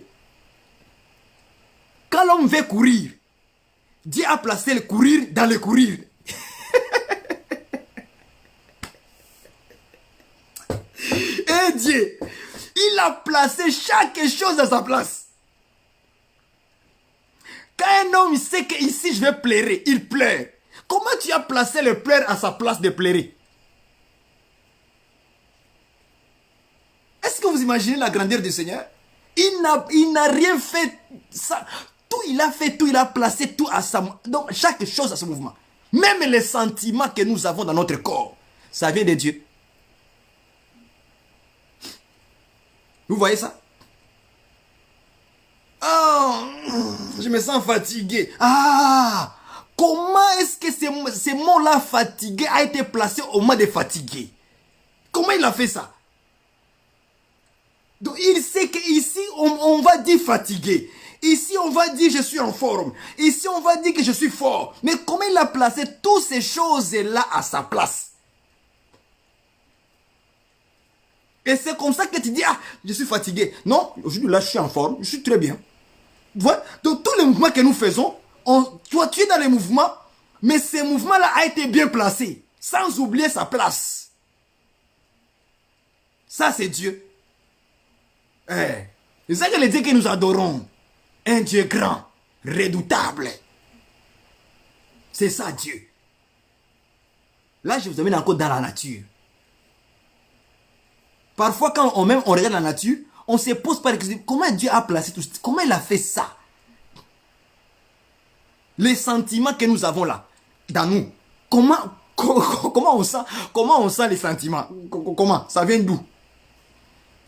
Speaker 3: Quand l'homme veut courir, Dieu a placé le courir dans le courir. Et Dieu, il a placé chaque chose à sa place. Quand un homme sait qu'ici je vais pleurer, il pleure. Comment tu as placé les pleurs à sa place de pleurer? Est-ce que vous imaginez la grandeur du Seigneur? Il n'a rien fait. Ça. Tout, il a fait tout, il a placé tout à sa... Donc, chaque chose à ce mouvement. Même les sentiments que nous avons dans notre corps, ça vient de Dieu. Vous voyez ça? Oh, je me sens fatigué. Ah, comment est-ce que ces mots-là, fatigué, a été placé au moment de fatigué? Comment il a fait ça? Donc il sait qu'ici, on va dire fatigué. Ici, on va dire je suis en forme. Ici, on va dire que je suis fort. Mais comment il a placé toutes ces choses-là à sa place? Et c'est comme ça que tu dis, ah, je suis fatigué. Non, aujourd'hui, là, je suis en forme. Je suis très bien. Voilà. Donc, tous les mouvements que nous faisons, toi, tu es dans les mouvements, mais ces mouvements-là ont été bien placés, sans oublier sa place. Ça, c'est Dieu. C'est ça que le Dieu que nous adorons. Un Dieu grand, redoutable. C'est ça, Dieu. Là, je vous amène encore dans la nature. Parfois, quand on regarde la nature, on se pose par exemple, comment Dieu a placé tout ça? Comment il a fait ça? Les sentiments que nous avons là, dans nous, comment on sent les sentiments? Comment? Ça vient d'où?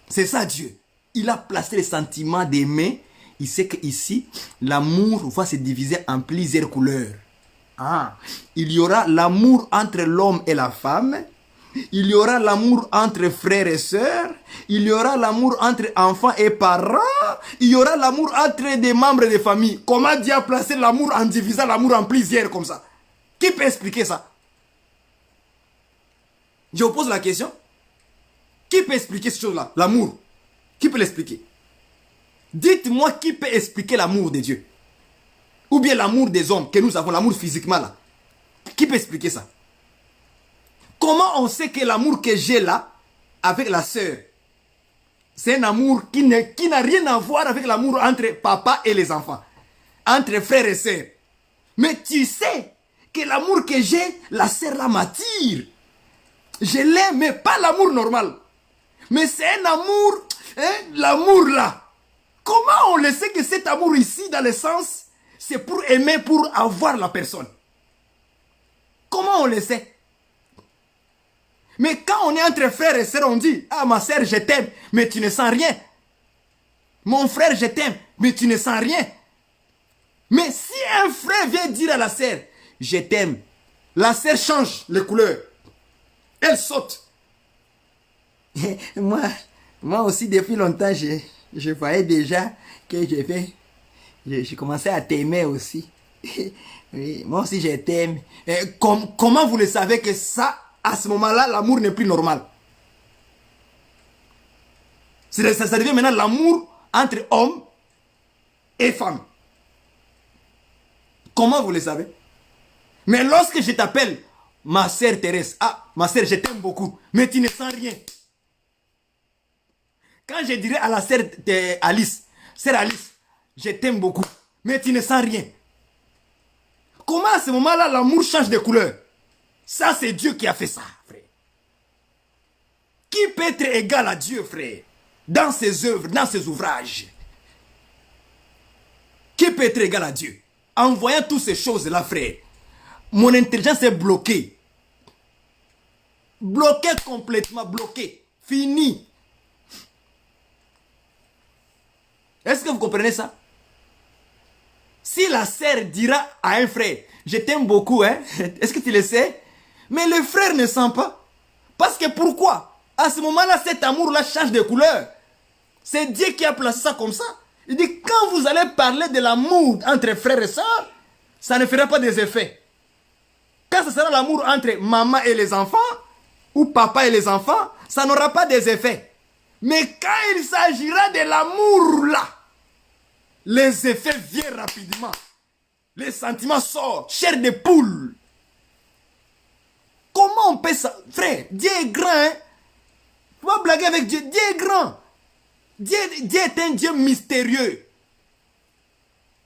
Speaker 3: C'est ça Dieu. Il a placé les sentiments d'aimer. Il sait qu'ici, l'amour va se diviser en plusieurs couleurs. Ah. Il y aura l'amour entre l'homme et la femme. Il y aura l'amour entre frères et sœurs. Il y aura l'amour entre enfants et parents. Il y aura l'amour entre des membres de famille. Comment Dieu a placé l'amour en divisant l'amour en plusieurs comme ça? Qui peut expliquer ça? Je vous pose la question. Qui peut expliquer cette chose-là? L'amour. Qui peut l'expliquer? Dites-moi qui peut expliquer l'amour de Dieu? Ou bien l'amour des hommes que nous avons, l'amour physiquement là. Qui peut expliquer ça? Comment on sait que l'amour que j'ai là, avec la sœur, c'est un amour qui n'a rien à voir avec l'amour entre papa et les enfants, entre frères et sœurs. Mais tu sais que l'amour que j'ai, la sœur là m'attire. Je l'aime, mais pas l'amour normal. Mais c'est un amour, l'amour là. Comment on le sait que cet amour ici, dans le sens, c'est pour aimer, pour avoir la personne? Comment on le sait? Mais quand on est entre frères et sœurs, on dit, ah ma sœur, je t'aime, mais tu ne sens rien. Mon frère, je t'aime, mais tu ne sens rien. Mais si un frère vient dire à la sœur, je t'aime, la sœur change les couleurs. Elle saute. moi aussi, depuis longtemps, je voyais déjà que je commençais à t'aimer aussi. Oui, moi aussi, je t'aime. Comment vous le savez que ça, à ce moment-là, l'amour n'est plus normal? Ça devient maintenant l'amour entre hommes et femmes. Comment vous le savez? Mais lorsque je t'appelle ma sœur Thérèse, ah, ma sœur, je t'aime beaucoup, mais tu ne sens rien. Quand je dirais à la sœur Alice, sœur Alice, je t'aime beaucoup, mais tu ne sens rien. Comment à ce moment-là, l'amour change de couleur? Ça, c'est Dieu qui a fait ça, frère. Qui peut être égal à Dieu, frère? Dans ses œuvres, dans ses ouvrages. Qui peut être égal à Dieu? En voyant toutes ces choses-là, frère, mon intelligence est bloquée. Bloquée complètement, bloquée. Fini. Est-ce que vous comprenez ça? Si la sœur dira à un frère, je t'aime beaucoup, hein? Est-ce que tu le sais? Mais le frère ne sent pas. Parce que pourquoi? À ce moment-là, cet amour-là change de couleur. C'est Dieu qui a placé ça comme ça. Il dit, quand vous allez parler de l'amour entre frères et sœurs, ça ne fera pas des effets. Quand ce sera l'amour entre maman et les enfants, ou papa et les enfants, ça n'aura pas des effets. Mais quand il s'agira de l'amour là, les effets viennent rapidement. Les sentiments sortent, chair de poule. Comment on peut ça? Frère, Dieu est grand, hein? Tu vas blaguer avec Dieu. Dieu est grand. Dieu est un Dieu mystérieux.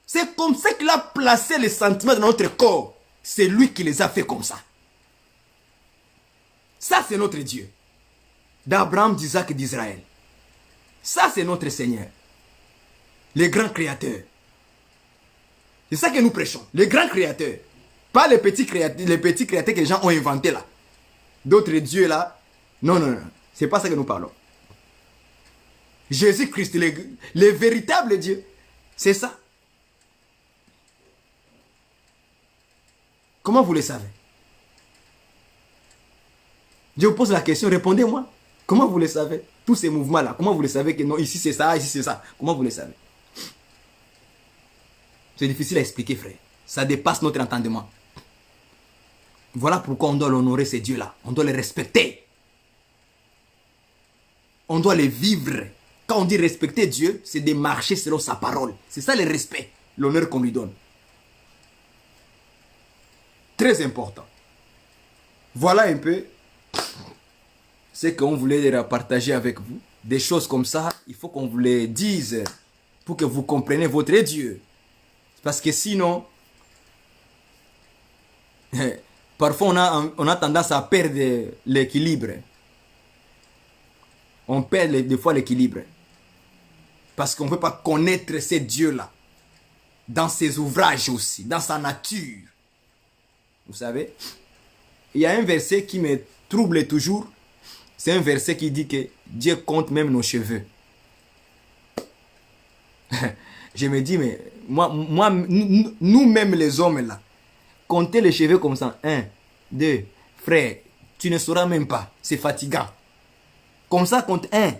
Speaker 3: C'est comme ça qu'il a placé les sentiments dans notre corps. c'est lui qui les a fait comme ça. Ça, c'est notre Dieu. D'Abraham, d'Isaac et d'Israël. Ça, c'est notre Seigneur. Le grand créateur. C'est ça que nous prêchons. Le grand créateur. Pas les petits créateurs que les gens ont inventés là. D'autres dieux là. Non, non, non. C'est pas ça que nous parlons. Jésus-Christ, le véritable Dieu. C'est ça. Comment vous le savez? Je vous pose la question, répondez-moi. Comment vous le savez? Tous ces mouvements-là, comment vous le savez que non, ici c'est ça, ici c'est ça? Comment vous le savez? C'est difficile à expliquer, frère. Ça dépasse notre entendement. Voilà pourquoi on doit l'honorer, ces dieux-là. On doit les respecter. On doit les vivre. Quand on dit respecter Dieu, c'est de marcher selon sa parole. C'est ça le respect, l'honneur qu'on lui donne. Très important. Voilà un peu ce qu'on voulait partager avec vous. Des choses comme ça, il faut qu'on vous les dise pour que vous compreniez votre Dieu. Parce que sinon, parfois on a tendance à perdre l'équilibre. On perd des fois l'équilibre. Parce qu'on ne peut pas connaître ces dieux-là. Dans ses ouvrages aussi, dans sa nature. Vous savez, il y a un verset qui me trouble toujours. C'est un verset qui dit que Dieu compte même nos cheveux. Je me dis, mais nous-mêmes les hommes là, compter les cheveux comme ça, 1, 2, frère, tu ne sauras même pas, c'est fatigant. Comme ça, compte 1.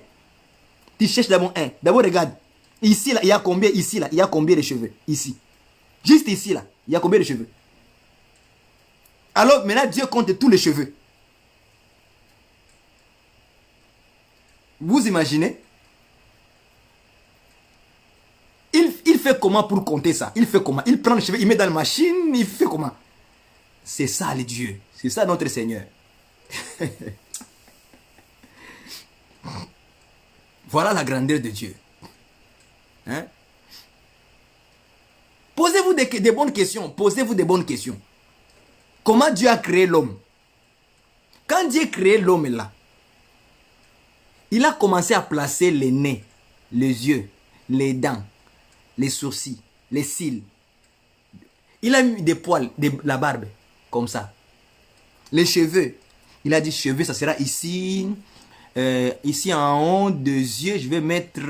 Speaker 3: Tu cherches d'abord 1. D'abord, regarde. Ici, là, il y a combien? Ici, là, il y a combien de cheveux? Ici. Juste ici, là, il y a combien de cheveux? Alors, maintenant, Dieu compte tous les cheveux. Vous imaginez? Il fait comment pour compter ça? Il fait comment? Il prend les cheveux, il met dans la machine, il fait comment? C'est ça, les dieux. C'est ça, notre Seigneur. Voilà la grandeur de Dieu. Hein? Posez-vous des bonnes questions. Posez-vous des bonnes questions. Comment Dieu a créé l'homme? Quand Dieu a créé l'homme là, il a commencé à placer les nez, les yeux, les dents, les sourcils, les cils. Il a mis des poils, la barbe, comme ça. Les cheveux. Il a dit cheveux, ça sera ici. Ici en haut des yeux, je vais mettre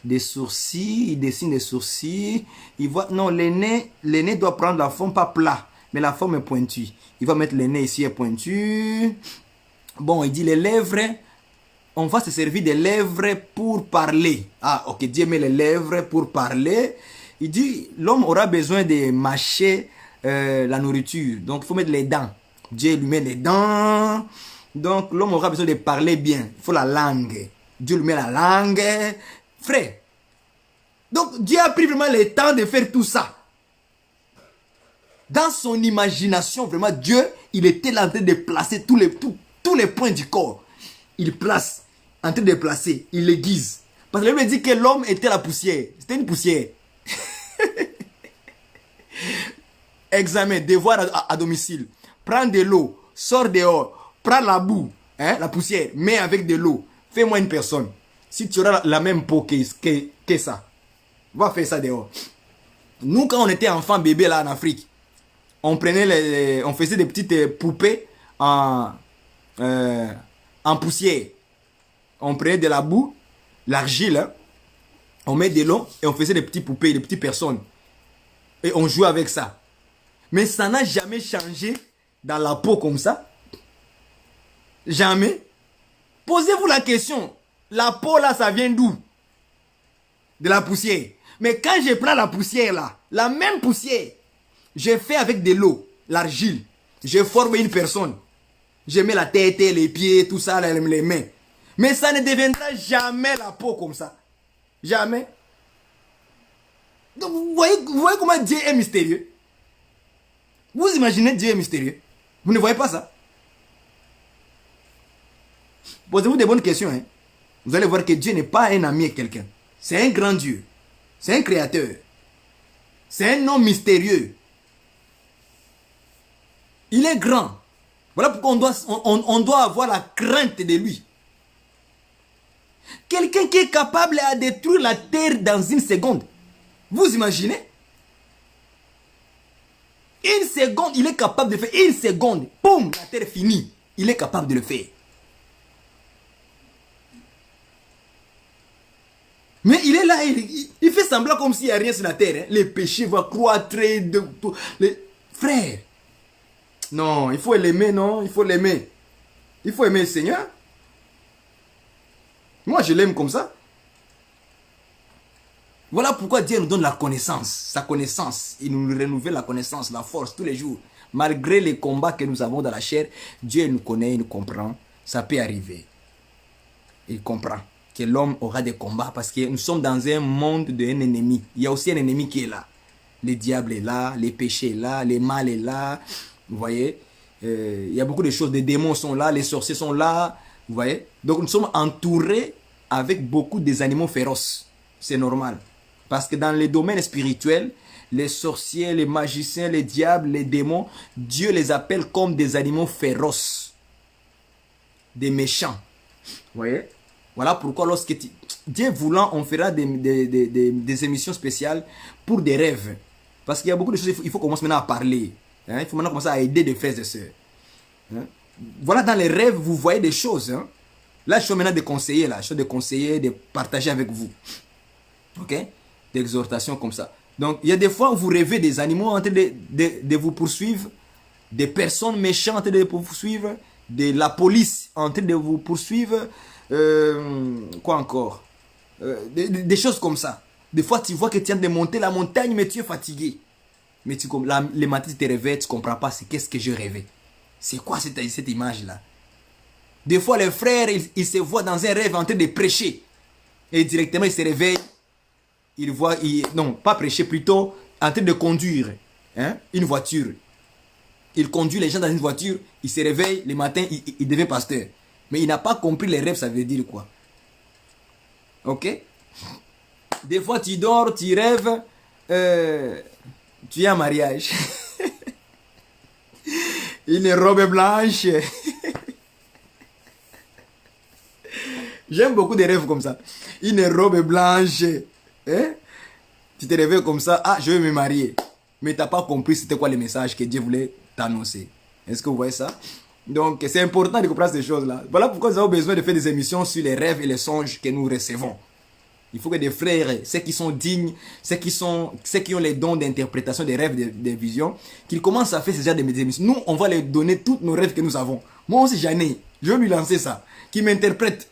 Speaker 3: des sourcils. Il dessine des sourcils. Il voit, non, les nez doivent prendre la forme pas plat, mais la forme est pointue. Il va mettre les nez ici est pointu. Bon, il dit les lèvres. On va se servir des lèvres pour parler. Ah, ok, Dieu met les lèvres pour parler. Il dit, l'homme aura besoin de mâcher la nourriture. Donc, il faut mettre les dents. Dieu lui met les dents. Donc, l'homme aura besoin de parler bien. Il faut la langue. Dieu lui met la langue. Frère. Donc, Dieu a pris vraiment le temps de faire tout ça. Dans son imagination, vraiment, Dieu, il était là en train de placer tous les points du corps. Il place, en train de placer, il l'aiguise. Parce que la Bible dit que l'homme était la poussière. C'était une poussière. Examen, devoir à domicile. Prends de l'eau, sors dehors, prends la boue, hein, la poussière, mets avec de l'eau. Fais-moi une personne. Si tu auras la même peau que ça, va faire ça dehors. Nous, quand on était enfant bébé là en Afrique, on prenait on faisait des petites poupées en poussière. On prenait de la boue, l'argile, hein, on met de l'eau et on faisait des petites poupées, des petites personnes. Et on jouait avec ça. Mais ça n'a jamais changé dans la peau comme ça. Jamais. Posez-vous la question. La peau là, ça vient d'où? De la poussière. Mais quand je prends la poussière là, la même poussière, je fais avec de l'eau, l'argile. Je forme une personne. Je mets la tête, les pieds, tout ça, les mains. Mais ça ne deviendra jamais la peau comme ça. Jamais. Donc, vous voyez comment Dieu est mystérieux? Vous imaginez Dieu est mystérieux? Vous ne voyez pas ça? Posez-vous des bonnes questions. Hein? Vous allez voir que Dieu n'est pas un ami à quelqu'un. C'est un grand Dieu. C'est un créateur. C'est un homme mystérieux. Il est grand. Voilà pourquoi on doit avoir la crainte de lui. Quelqu'un qui est capable à détruire la terre dans une seconde. Vous imaginez? Une seconde, il est capable de faire. Une seconde, boum, la terre est finie. Il est capable de le faire. Mais il est là, il fait semblant comme s'il n'y a rien sur la terre. Hein. Les péchés vont croître. Frère, non, il faut l'aimer, non? Il faut l'aimer. Il faut aimer le Seigneur. Moi, je l'aime comme ça. Voilà pourquoi Dieu nous donne la connaissance, sa connaissance. Il nous renouvelle la connaissance, la force tous les jours. Malgré les combats que nous avons dans la chair, Dieu nous connaît, il nous comprend. Ça peut arriver. Il comprend que l'homme aura des combats parce que nous sommes dans un monde d'un ennemi. Il y a aussi un ennemi qui est là. Le diable est là, les péchés est là, le mal est là. Vous voyez, il y a beaucoup de choses. Les démons sont là, les sorciers sont là. Vous voyez. Donc nous sommes entourés avec beaucoup des animaux féroces. C'est normal. Parce que dans les domaines spirituels, les sorciers, les magiciens, les diables, les démons, Dieu les appelle comme des animaux féroces. Des méchants. Vous voyez? Voilà pourquoi lorsque Dieu voulant, on fera des émissions spéciales pour des rêves. Parce qu'il y a beaucoup de choses, il faut commencer maintenant à parler. Hein? Il faut maintenant commencer à aider des frères et sœurs. Hein? Voilà, dans les rêves, vous voyez des choses. Hein? Là, je suis maintenant de conseiller, là. Je suis de conseiller, de partager avec vous. Ok? D'exhortation comme ça. Donc, il y a des fois où vous rêvez des animaux en train de vous poursuivre, des personnes méchantes en train de vous poursuivre, de la police en train de vous poursuivre, quoi encore? Des choses comme ça. Des fois, tu vois que tu viens de monter la montagne, mais tu es fatigué. Mais les matins, tu te réveilles, tu ne comprends pas qu'est-ce que je rêvais. C'est quoi cette image-là? Des fois, les frères, ils se voient dans un rêve en train de prêcher. Et directement, ils se réveillent. Ils voient, non, pas prêcher, plutôt en train de conduire une voiture. Il conduit les gens dans une voiture, il se réveille, le matin, il devient pasteur. Mais il n'a pas compris les rêves, ça veut dire quoi. Ok? Des fois, tu dors, tu rêves, tu es en mariage. Une robe blanche. J'aime beaucoup des rêves comme ça. Une robe blanche. Hein? Tu te réveilles comme ça. Ah, je vais me marier. Mais tu n'as pas compris c'était quoi le message que Dieu voulait t'annoncer. Est-ce que vous voyez ça? Donc, c'est important de comprendre ces choses-là. Voilà pourquoi nous avons besoin de faire des émissions sur les rêves et les songes que nous recevons. Il faut que des frères, ceux qui sont dignes, ceux qui ont les dons d'interprétation des rêves, des visions, qu'ils commencent à faire ce genre d'émissions. Nous, on va leur donner tous nos rêves que nous avons. Moi aussi, j'en ai. Je vais lui lancer ça. Qui m'interprète.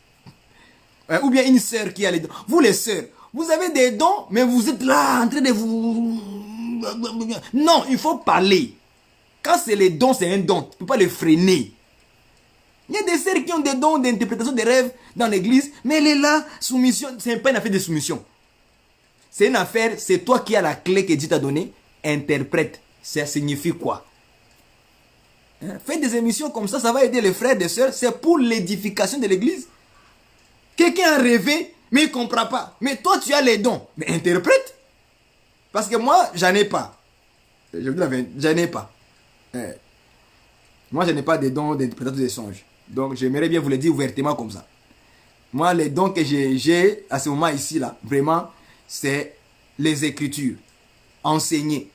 Speaker 3: Ou bien une sœur qui a les dons. Vous, les sœurs, vous avez des dons, mais vous êtes là en train de vous... Non, il faut parler. Quand c'est les dons, c'est un don. Tu ne peux pas le freiner. Il y a des sœurs qui ont des dons d'interprétation des rêves dans l'église, mais elle est là, soumission. Ce n'est pas une affaire de soumission. C'est une affaire, c'est toi qui as la clé que Dieu t'a donnée. Interprète. Ça signifie quoi? Faites des émissions comme ça va aider les frères et les sœurs. C'est pour l'édification de l'église. Quelqu'un a rêvé, mais il ne comprend pas. Mais toi, tu as les dons. Mais interprète. Parce que moi, j'en ai pas. Je vous dis la vérité, j'en ai pas. Moi, je n'ai pas de dons d'interprétation des songes. Donc, j'aimerais bien vous le dire ouvertement comme ça. Moi, les dons que j'ai à ce moment ici, là, vraiment, c'est les Écritures. Enseigner.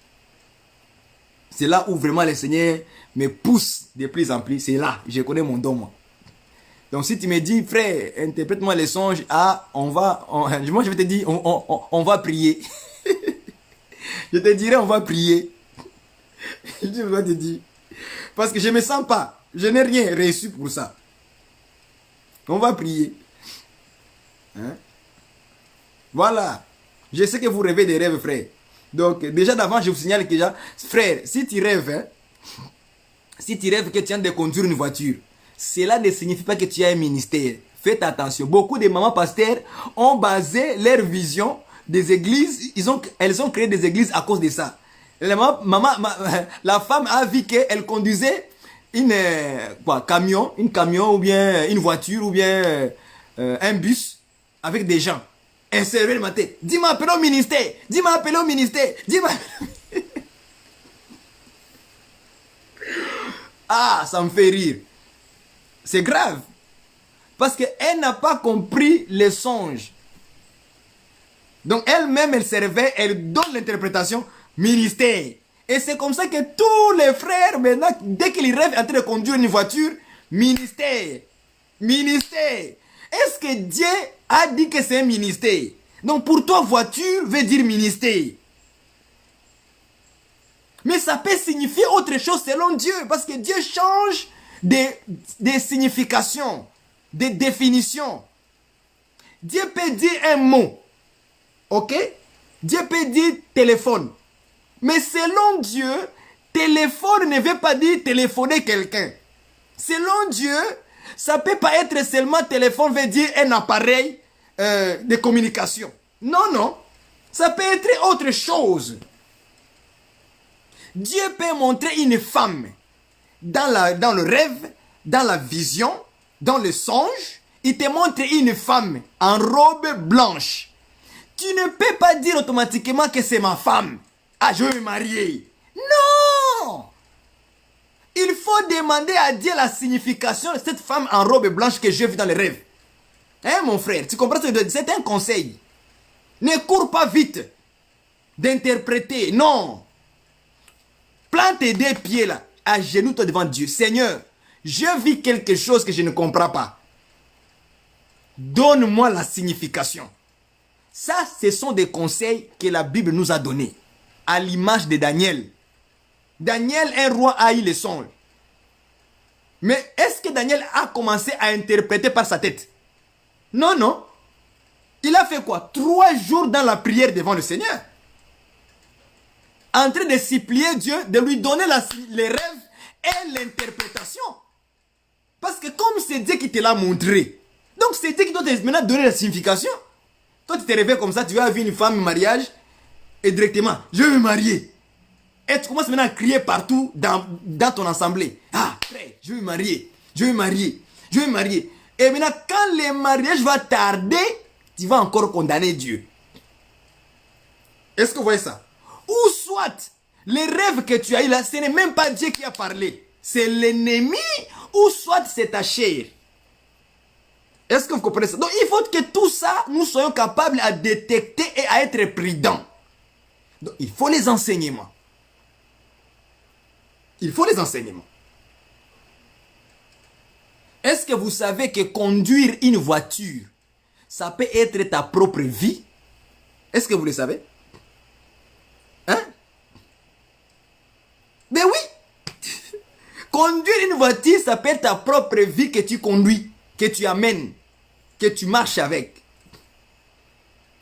Speaker 3: C'est là où vraiment le Seigneur me pousse de plus en plus. C'est là, je connais mon don, moi. Donc, si tu me dis, frère, interprète-moi les songes, moi, je vais te dire, on va prier. Je te dirai, on va prier. Je vais te dire. Parce que je ne me sens pas. Je n'ai rien reçu pour ça. On va prier. Voilà. Je sais que vous rêvez des rêves, frère. Donc, déjà d'avant, je vous signale que, frère, si tu rêves que tu viens de conduire une voiture, cela ne signifie pas que tu as un ministère. Faites attention. Beaucoup de mamans pasteurs ont basé leur vision des églises. Elles ont créé des églises à cause de ça. La femme a vu qu'elle conduisait une camion ou bien une voiture ou bien un bus avec des gens. Elle s'est réveillée le matin. Dis-moi appelé au ministère. Dis-moi appelé au ministère. Dis-moi. Ah, ça me fait rire. C'est grave. Parce qu'elle n'a pas compris les songes. Donc elle-même, elle se réveille, elle donne l'interprétation ministère. Et c'est comme ça que tous les frères, maintenant, dès qu'ils rêvent en train de conduire une voiture, ministère. Ministère. Est-ce que Dieu a dit que c'est un ministère? Donc pour toi, voiture veut dire ministère. Mais ça peut signifier autre chose selon Dieu. Parce que Dieu change des significations, des définitions. Dieu peut dire un mot. Ok? Dieu peut dire téléphone. Mais selon Dieu, téléphone ne veut pas dire téléphoner quelqu'un. Selon Dieu, ça ne peut pas être seulement téléphone veut dire un appareil de communication. Non, non. Ça peut être autre chose. Dieu peut montrer une femme dans le rêve, dans la vision, dans le songe. Il te montre une femme en robe blanche. Tu ne peux pas dire automatiquement que c'est ma femme. Ah, je veux me marier. Non! Il faut demander à Dieu la signification de cette femme en robe blanche que j'ai vue dans le rêve. Hein, mon frère, tu comprends ce que je dis? C'est un conseil. Ne cours pas vite d'interpréter. Non. Plante tes deux pieds là, à genoux toi devant Dieu. Seigneur, je vis quelque chose que je ne comprends pas. Donne-moi la signification. Ça, ce sont des conseils que la Bible nous a donnés. À l'image de Daniel. Daniel, un roi, a eu les songes. Mais est-ce que Daniel a commencé à interpréter par sa tête? Non, non. Il a fait quoi? 3 jours dans la prière devant le Seigneur. En train de supplier Dieu de lui donner les rêves et l'interprétation. Parce que comme c'est Dieu qui te l'a montré, donc c'est Dieu qui doit maintenant donner la signification. Toi, tu te réveilles comme ça, tu vas voir une femme en mariage, et directement, je veux me marier. Et tu commences maintenant à crier partout dans ton assemblée. Ah, frère, je veux me marier, je veux me marier, je veux me marier. Et maintenant, quand le mariage va tarder, tu vas encore condamner Dieu. Est-ce que vous voyez ça? Ou soit, les rêves que tu as eu là, ce n'est même pas Dieu qui a parlé. C'est l'ennemi, ou soit c'est ta chair. Est-ce que vous comprenez ça? Donc il faut que tout ça, nous soyons capables à détecter et à être prudents. Donc il faut les enseignements. Il faut les enseignements. Est-ce que vous savez que conduire une voiture, ça peut être ta propre vie? Est-ce que vous le savez? Hein? Ben oui! Conduire une voiture, ça peut être ta propre vie que tu conduis, que tu amènes, que tu marches avec.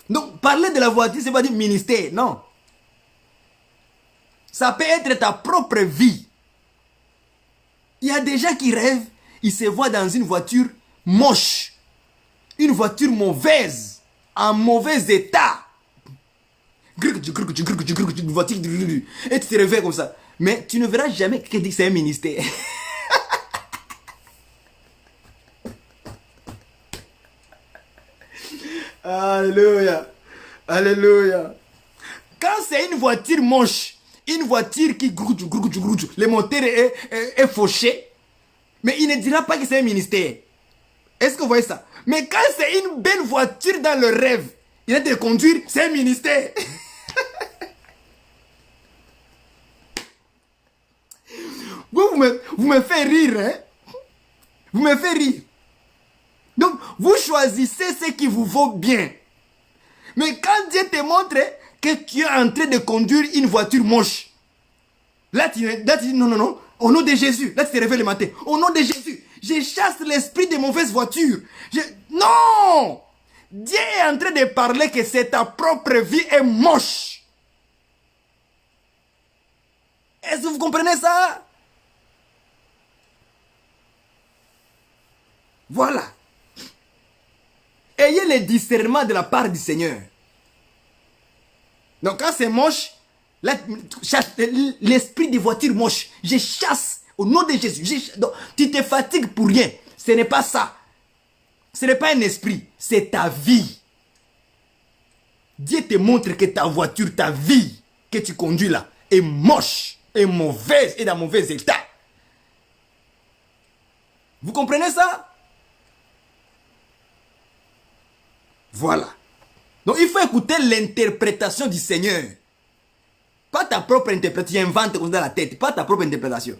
Speaker 3: Donc, parler de la voiture, c'est pas dire ministère, non. Ça peut être ta propre vie. Il y a des gens qui rêvent, ils se voient dans une voiture moche, une voiture mauvaise, en mauvais état. Une voiture, et tu te réveilles comme ça. Mais tu ne verras jamais quelqu'un dire que c'est un ministère. Alléluia. Alléluia. Quand c'est une voiture moche, une voiture qui le moteur est fauché, mais il ne dira pas que c'est un ministère. Est-ce que vous voyez ça? Mais quand c'est une belle voiture dans le rêve, il a de conduire, c'est un ministère. Vous me faites rire, hein? Vous me faites rire. Donc, vous choisissez ce qui vous vaut bien. Mais quand Dieu te montre que tu es en train de conduire une voiture moche, là tu dis non, non, non, au nom de Jésus. Là tu te réveilles le matin. Au nom de Jésus, je chasse l'esprit de mauvaise voiture. Non! Dieu est en train de parler que c'est ta propre vie est moche. Est-ce que vous comprenez ça? Voilà. Ayez le discernement de la part du Seigneur. Donc quand c'est moche, l'esprit de voiture moche, je chasse au nom de Jésus. Donc, tu te fatigues pour rien. Ce n'est pas ça. Ce n'est pas un esprit, c'est ta vie. Dieu te montre que ta voiture, ta vie que tu conduis là, est moche, est mauvaise, est dans mauvais état. Vous comprenez ça? Voilà. Donc il faut écouter l'interprétation du Seigneur. Pas ta propre interprétation, tu inventes comme ça dans la tête. Pas ta propre interprétation.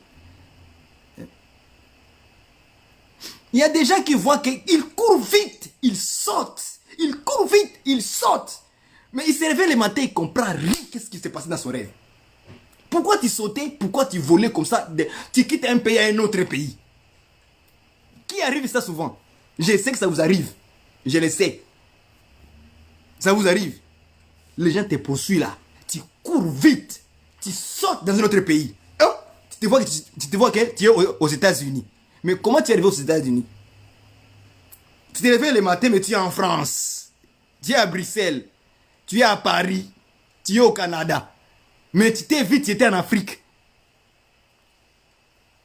Speaker 3: Il y a des gens qui voient qu'ils courent vite, ils sautent. Ils courent vite, ils sautent. Mais il se réveille le matin, il ne comprend rien. Qu'est-ce qui s'est passé dans son rêve? Pourquoi tu sautais? Pourquoi tu volais comme ça? Tu quittes un pays à un autre pays. Qui arrive ça souvent? Je sais que ça vous arrive. Je le sais. Ça vous arrive. Les gens te poursuivent là. Tu cours vite. Tu sautes dans un autre pays. Oh, tu te vois que tu es aux États-Unis. Mais comment tu es arrivé aux États-Unis? Tu t'es réveillé le matin, mais tu es en France. Tu es à Bruxelles. Tu es à Paris. Tu es au Canada. Mais tu t'es vite, tu étais en Afrique.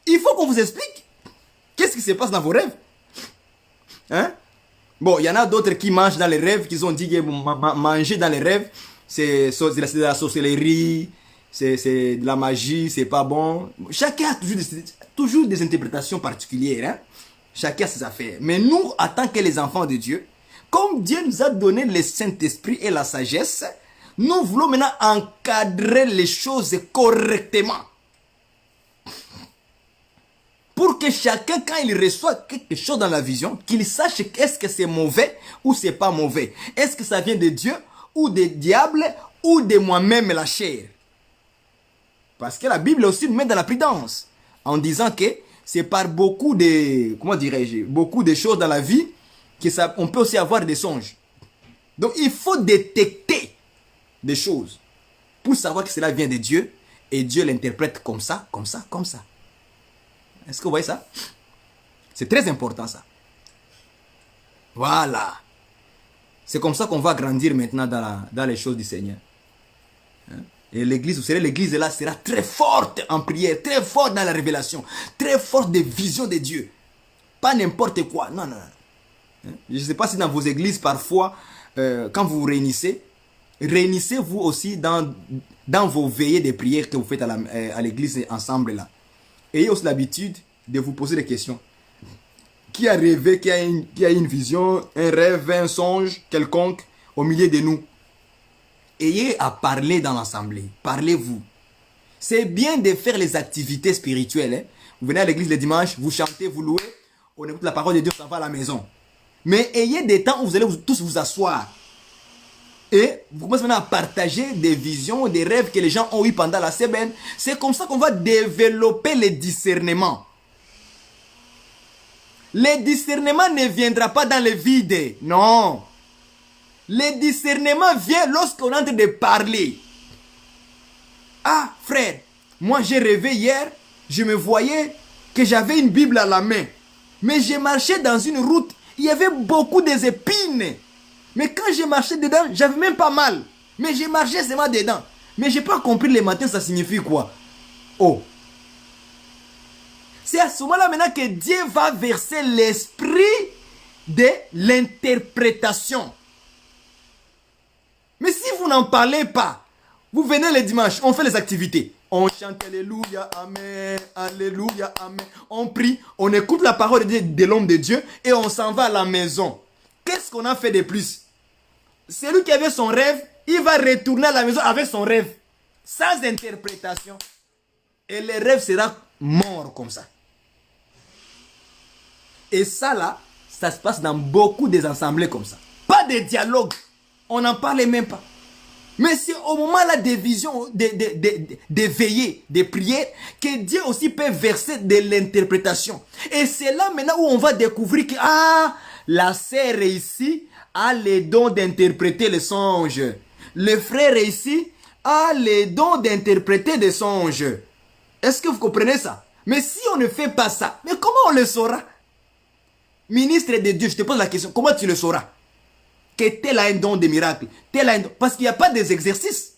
Speaker 3: Il faut qu'on vous explique. Qu'est-ce qui se passe dans vos rêves? Hein? Bon, il y en a d'autres qui mangent dans les rêves, qui ont dit que manger dans les rêves, c'est de la sorcellerie, c'est de la magie, c'est pas bon. Chacun a toujours des interprétations particulières. Hein? Chacun a ses affaires. Mais nous, en tant que les enfants de Dieu, comme Dieu nous a donné le Saint-Esprit et la sagesse, nous voulons maintenant encadrer les choses correctement. Pour que chacun, quand il reçoit quelque chose dans la vision, qu'il sache est-ce que c'est mauvais ou c'est pas mauvais. Est-ce que ça vient de Dieu ou des diables ou de moi-même la chair. Parce que la Bible aussi nous met dans la prudence. En disant que c'est par beaucoup de, comment dirais-je, beaucoup de choses dans la vie qu'on peut aussi avoir des songes. Donc il faut détecter des choses pour savoir que cela vient de Dieu et Dieu l'interprète comme ça, comme ça, comme ça. Est-ce que vous voyez ça? C'est très important ça. Voilà. C'est comme ça qu'on va grandir maintenant dans les choses du Seigneur. Hein? Et l'église, vous savez, l'église là sera très forte en prière, très forte dans la révélation, très forte des visions de Dieu. Pas n'importe quoi. Non, non, non. Hein? Je ne sais pas si dans vos églises, parfois, quand vous vous réunissez, réunissez-vous aussi dans vos veillées de prière que vous faites à l'église ensemble là. Ayez aussi l'habitude de vous poser des questions. Qui a rêvé, qui a une vision, un rêve, un songe quelconque au milieu de nous? Ayez à parler dans l'assemblée. Parlez-vous. C'est bien de faire les activités spirituelles. Hein? Vous venez à l'église le dimanche, vous chantez, vous louez, on écoute la parole de Dieu, on s'en va à la maison. Mais ayez des temps où vous allez tous vous asseoir. Et vous commencez maintenant à partager des visions, des rêves que les gens ont eu pendant la semaine. C'est comme ça qu'on va développer le discernement. Le discernement ne viendra pas dans le vide. Non. Le discernement vient lorsqu'on est en train de parler. Ah, frère, moi j'ai rêvé hier, je me voyais que j'avais une Bible à la main. Mais j'ai marché dans une route, il y avait beaucoup d'épines. Mais quand j'ai marché dedans, j'avais même pas mal. Mais j'ai marché seulement dedans. Mais j'ai pas compris le matin, ça signifie quoi? Oh. C'est à ce moment-là maintenant que Dieu va verser l'esprit de l'interprétation. Mais si vous n'en parlez pas, vous venez le dimanche, on fait les activités. On chante Alléluia, Amen, Alléluia, Amen. On prie, on écoute la parole de l'homme de Dieu et on s'en va à la maison. Qu'est-ce qu'on a fait de plus? Celui qui avait son rêve, il va retourner à la maison avec son rêve. Sans interprétation. Et le rêve sera mort comme ça. Et ça là, ça se passe dans beaucoup des assemblées comme ça. Pas de dialogue. On n'en parlait même pas. Mais c'est au moment là des visions, des veillées, des prières, que Dieu aussi peut verser de l'interprétation. Et c'est là maintenant où on va découvrir que la sœur ici a le don d'interpréter les songes. Le frère ici a le don d'interpréter des songes. Est-ce que vous comprenez ça? Mais si on ne fait pas ça, mais comment on le saura? Ministre de Dieu, je te pose la question, comment tu le sauras? Que tel a un don de miracle, tel a un don, parce qu'il n'y a pas des exercices.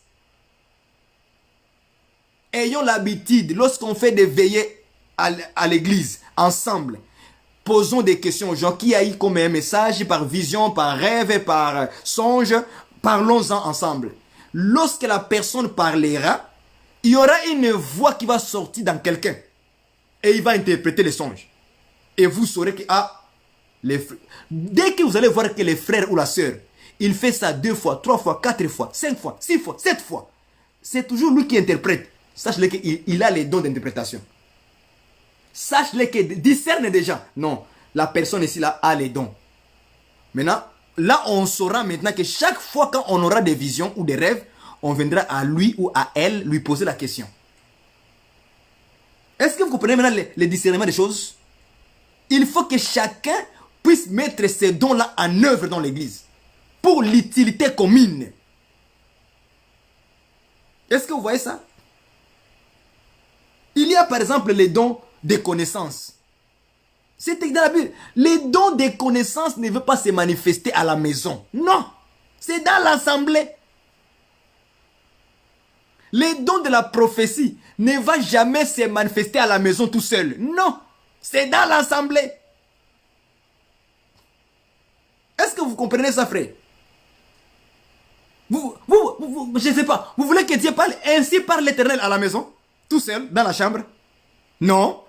Speaker 3: Ayons l'habitude, lorsqu'on fait des veillées à l'église, ensemble, posons des questions aux gens qui a eu comme un message, par vision, par rêve, par songe, parlons-en ensemble. Lorsque la personne parlera, il y aura une voix qui va sortir dans quelqu'un et il va interpréter les songes. Et vous saurez que, dès que vous allez voir que les frères ou la sœur, il fait ça 2 fois, 3 fois, 4 fois, 5 fois, 6 fois, 7 fois, c'est toujours lui qui interprète. Sache-le qu'il a les dons d'interprétation. Sache-le qu'il discerne déjà. Non, la personne ici là a les dons. Maintenant, là on saura maintenant que chaque fois quand on aura des visions ou des rêves, on viendra à lui ou à elle lui poser la question. Est-ce que vous comprenez maintenant les discernements des choses? Il faut que chacun puisse mettre ces dons-là en œuvre dans l'église pour l'utilité commune. Est-ce que vous voyez ça? Il y a par exemple les dons des connaissances. C'est dans la Bible. Les dons des connaissances ne veulent pas se manifester à la maison. Non, c'est dans l'assemblée. Les dons de la prophétie ne vont jamais se manifester à la maison tout seul. Non, c'est dans l'assemblée. Est-ce que vous comprenez ça, frère? Je ne sais pas. Vous voulez que Dieu parle ainsi par l'Éternel à la maison? Tout seul, dans la chambre? Non.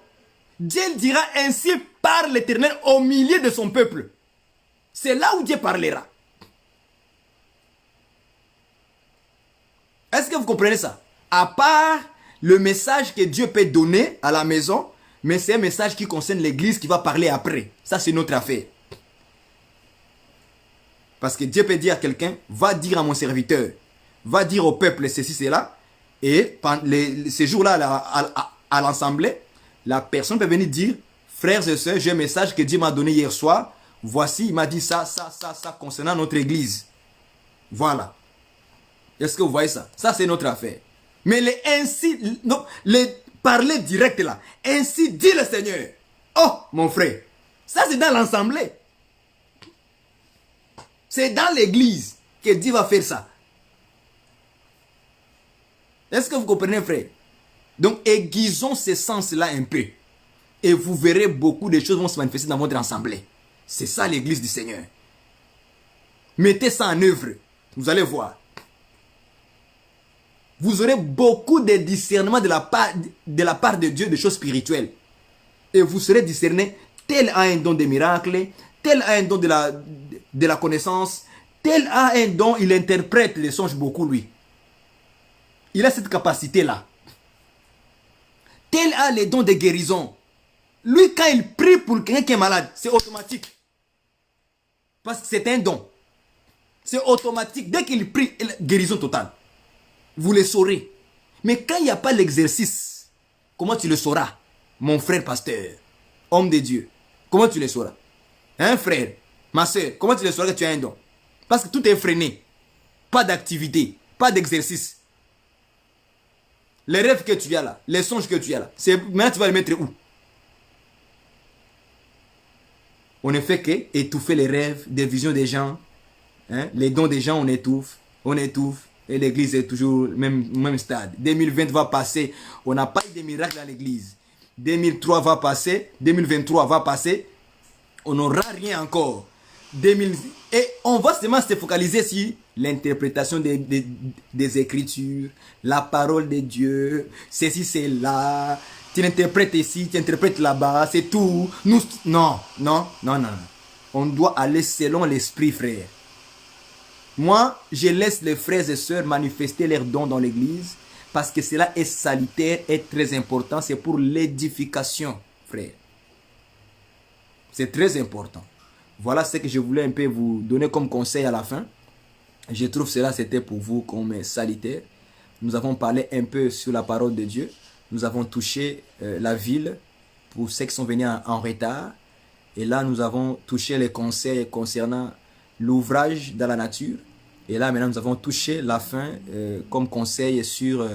Speaker 3: Dieu dira ainsi par l'Éternel au milieu de son peuple. C'est là où Dieu parlera. Est-ce que vous comprenez ça? À part le message que Dieu peut donner à la maison, mais c'est un message qui concerne l'église qui va parler après. Ça, c'est notre affaire. Parce que Dieu peut dire à quelqu'un, va dire à mon serviteur, va dire au peuple ceci, cela. Et ces jours-là, à l'assemblée, la personne peut venir dire, frères et sœurs, j'ai un message que Dieu m'a donné hier soir. Voici, il m'a dit ça concernant notre église. Voilà. Est-ce que vous voyez ça? Ça, c'est notre affaire. Mais les parler direct là, ainsi dit le Seigneur. Oh, mon frère, ça c'est dans l'assemblée. C'est dans l'église que Dieu va faire ça. Est-ce que vous comprenez, frère? Donc, aiguisons ce sens-là un peu. Et vous verrez beaucoup de choses vont se manifester dans votre assemblée. C'est ça l'église du Seigneur. Mettez ça en œuvre. Vous allez voir. Vous aurez beaucoup de discernement de la part de Dieu de choses spirituelles. Et vous serez discerné, tel a un don de miracle, tel a un don de la connaissance, tel a un don, il interprète les songes beaucoup, lui. Il a cette capacité-là. Tel a les dons de guérison. Lui, quand il prie pour quelqu'un qui est malade, c'est automatique. Parce que c'est un don. C'est automatique. Dès qu'il prie, guérison totale. Vous le saurez. Mais quand il n'y a pas l'exercice, comment tu le sauras? Mon frère pasteur, homme de Dieu, comment tu le sauras? Hein, frère, ma soeur, comment tu le sauras que tu as un don? Parce que tout est freiné. Pas d'activité, pas d'exercice. Les rêves que tu as là, les songes que tu as là, maintenant tu vas les mettre où? On ne fait que étouffer les rêves, des visions des gens. Hein? Les dons des gens, on étouffe. Et l'église est toujours au même stade. 2020 va passer. On n'a pas eu de miracles dans l'église. 2003 va passer. 2023 va passer. On n'aura rien encore. Et on va seulement se focaliser sur l'interprétation des Écritures, la parole de Dieu, ceci, c'est là. Tu l'interprètes ici, tu interprètes là-bas, c'est tout. Non. On doit aller selon l'esprit, frère. Moi, je laisse les frères et sœurs manifester leurs dons dans l'église parce que cela est salutaire et très important. C'est pour l'édification, frère. C'est très important. Voilà ce que je voulais un peu vous donner comme conseil à la fin. Je trouve cela c'était pour vous comme salutaire. Nous avons parlé un peu sur la parole de Dieu. Nous avons touché la ville pour ceux qui sont venus en retard. Et là, nous avons touché les conseils concernant l'ouvrage dans la nature. Et là, maintenant, nous avons touché la fin comme conseil sur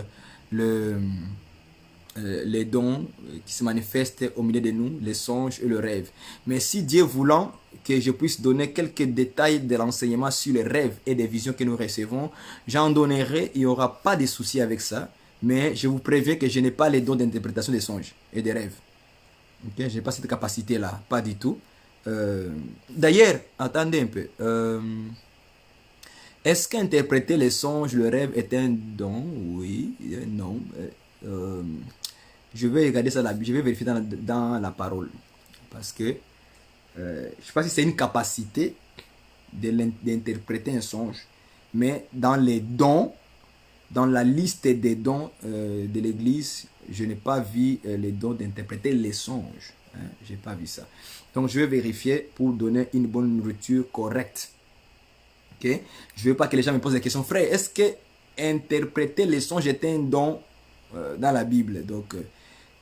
Speaker 3: les dons qui se manifestent au milieu de nous, les songes et le rêve. Mais si Dieu voulant que je puisse donner quelques détails de l'enseignement sur les rêves et des visions que nous recevons, j'en donnerai, il n'y aura pas de souci avec ça. Mais je vous préviens que je n'ai pas les dons d'interprétation des songes et des rêves. Okay? Je n'ai pas cette capacité-là, pas du tout. D'ailleurs, attendez un peu. Est-ce qu'interpréter les songes, le rêve est un don? Oui, non. Je vais regarder ça, je vais vérifier dans la parole. Parce que, je ne sais pas si c'est une capacité d'interpréter un songe, mais dans les dons, dans la liste des dons de l'Église, je n'ai pas vu les dons d'interpréter les songes. Hein? Je n'ai pas vu ça. Donc, je vais vérifier pour donner une bonne nourriture correcte. Okay? Je ne veux pas que les gens me posent des questions. Frère, est-ce que interpréter les songes est un don dans la Bible? Donc,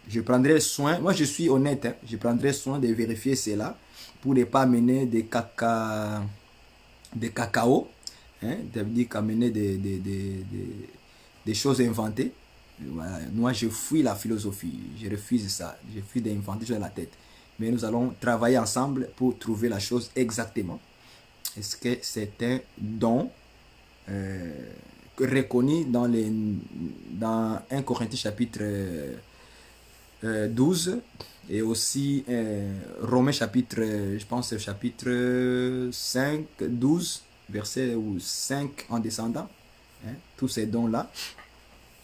Speaker 3: je prendrai soin, moi je suis honnête, hein, je prendrai soin de vérifier cela pour ne pas amener des cacao, hein, c'est-à-dire qu'amener des choses inventées. Voilà. Moi je fuis la philosophie, je refuse ça, je fuis d'inventer des choses dans la tête. Mais nous allons travailler ensemble pour trouver la chose exactement. Est-ce que c'est un don reconnu dans 1 Corinthiens chapitre 12 et aussi Romains chapitre, je pense chapitre 5, 12, verset 5 en descendant, hein, tous ces dons-là.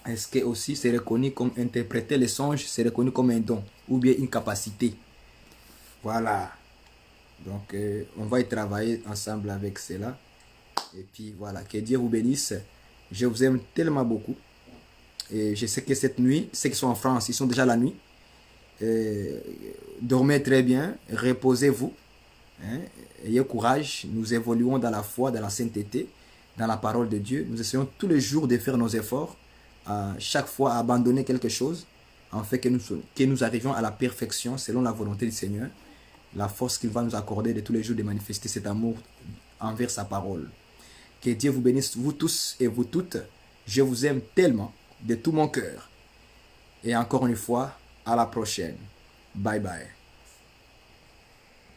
Speaker 3: Est-ce que aussi c'est reconnu comme interpréter les songes, c'est reconnu comme un don ou bien une capacité? Voilà. Donc on va y travailler ensemble avec cela. Et puis voilà, que Dieu vous bénisse. Je vous aime tellement beaucoup. Et je sais que cette nuit, ceux qui sont en France, ils sont déjà la nuit. Dormez très bien, reposez-vous, hein, ayez courage, nous évoluons dans la foi, dans la sainteté, dans la parole de Dieu. Nous essayons tous les jours de faire nos efforts, chaque fois à abandonner quelque chose, en fait que nous arrivions à la perfection selon la volonté du Seigneur, la force qu'il va nous accorder de tous les jours de manifester cet amour envers sa parole. Que Dieu vous bénisse, vous tous et vous toutes. Je vous aime tellement, de tout mon cœur. Et encore une fois, à la prochaine. Bye bye.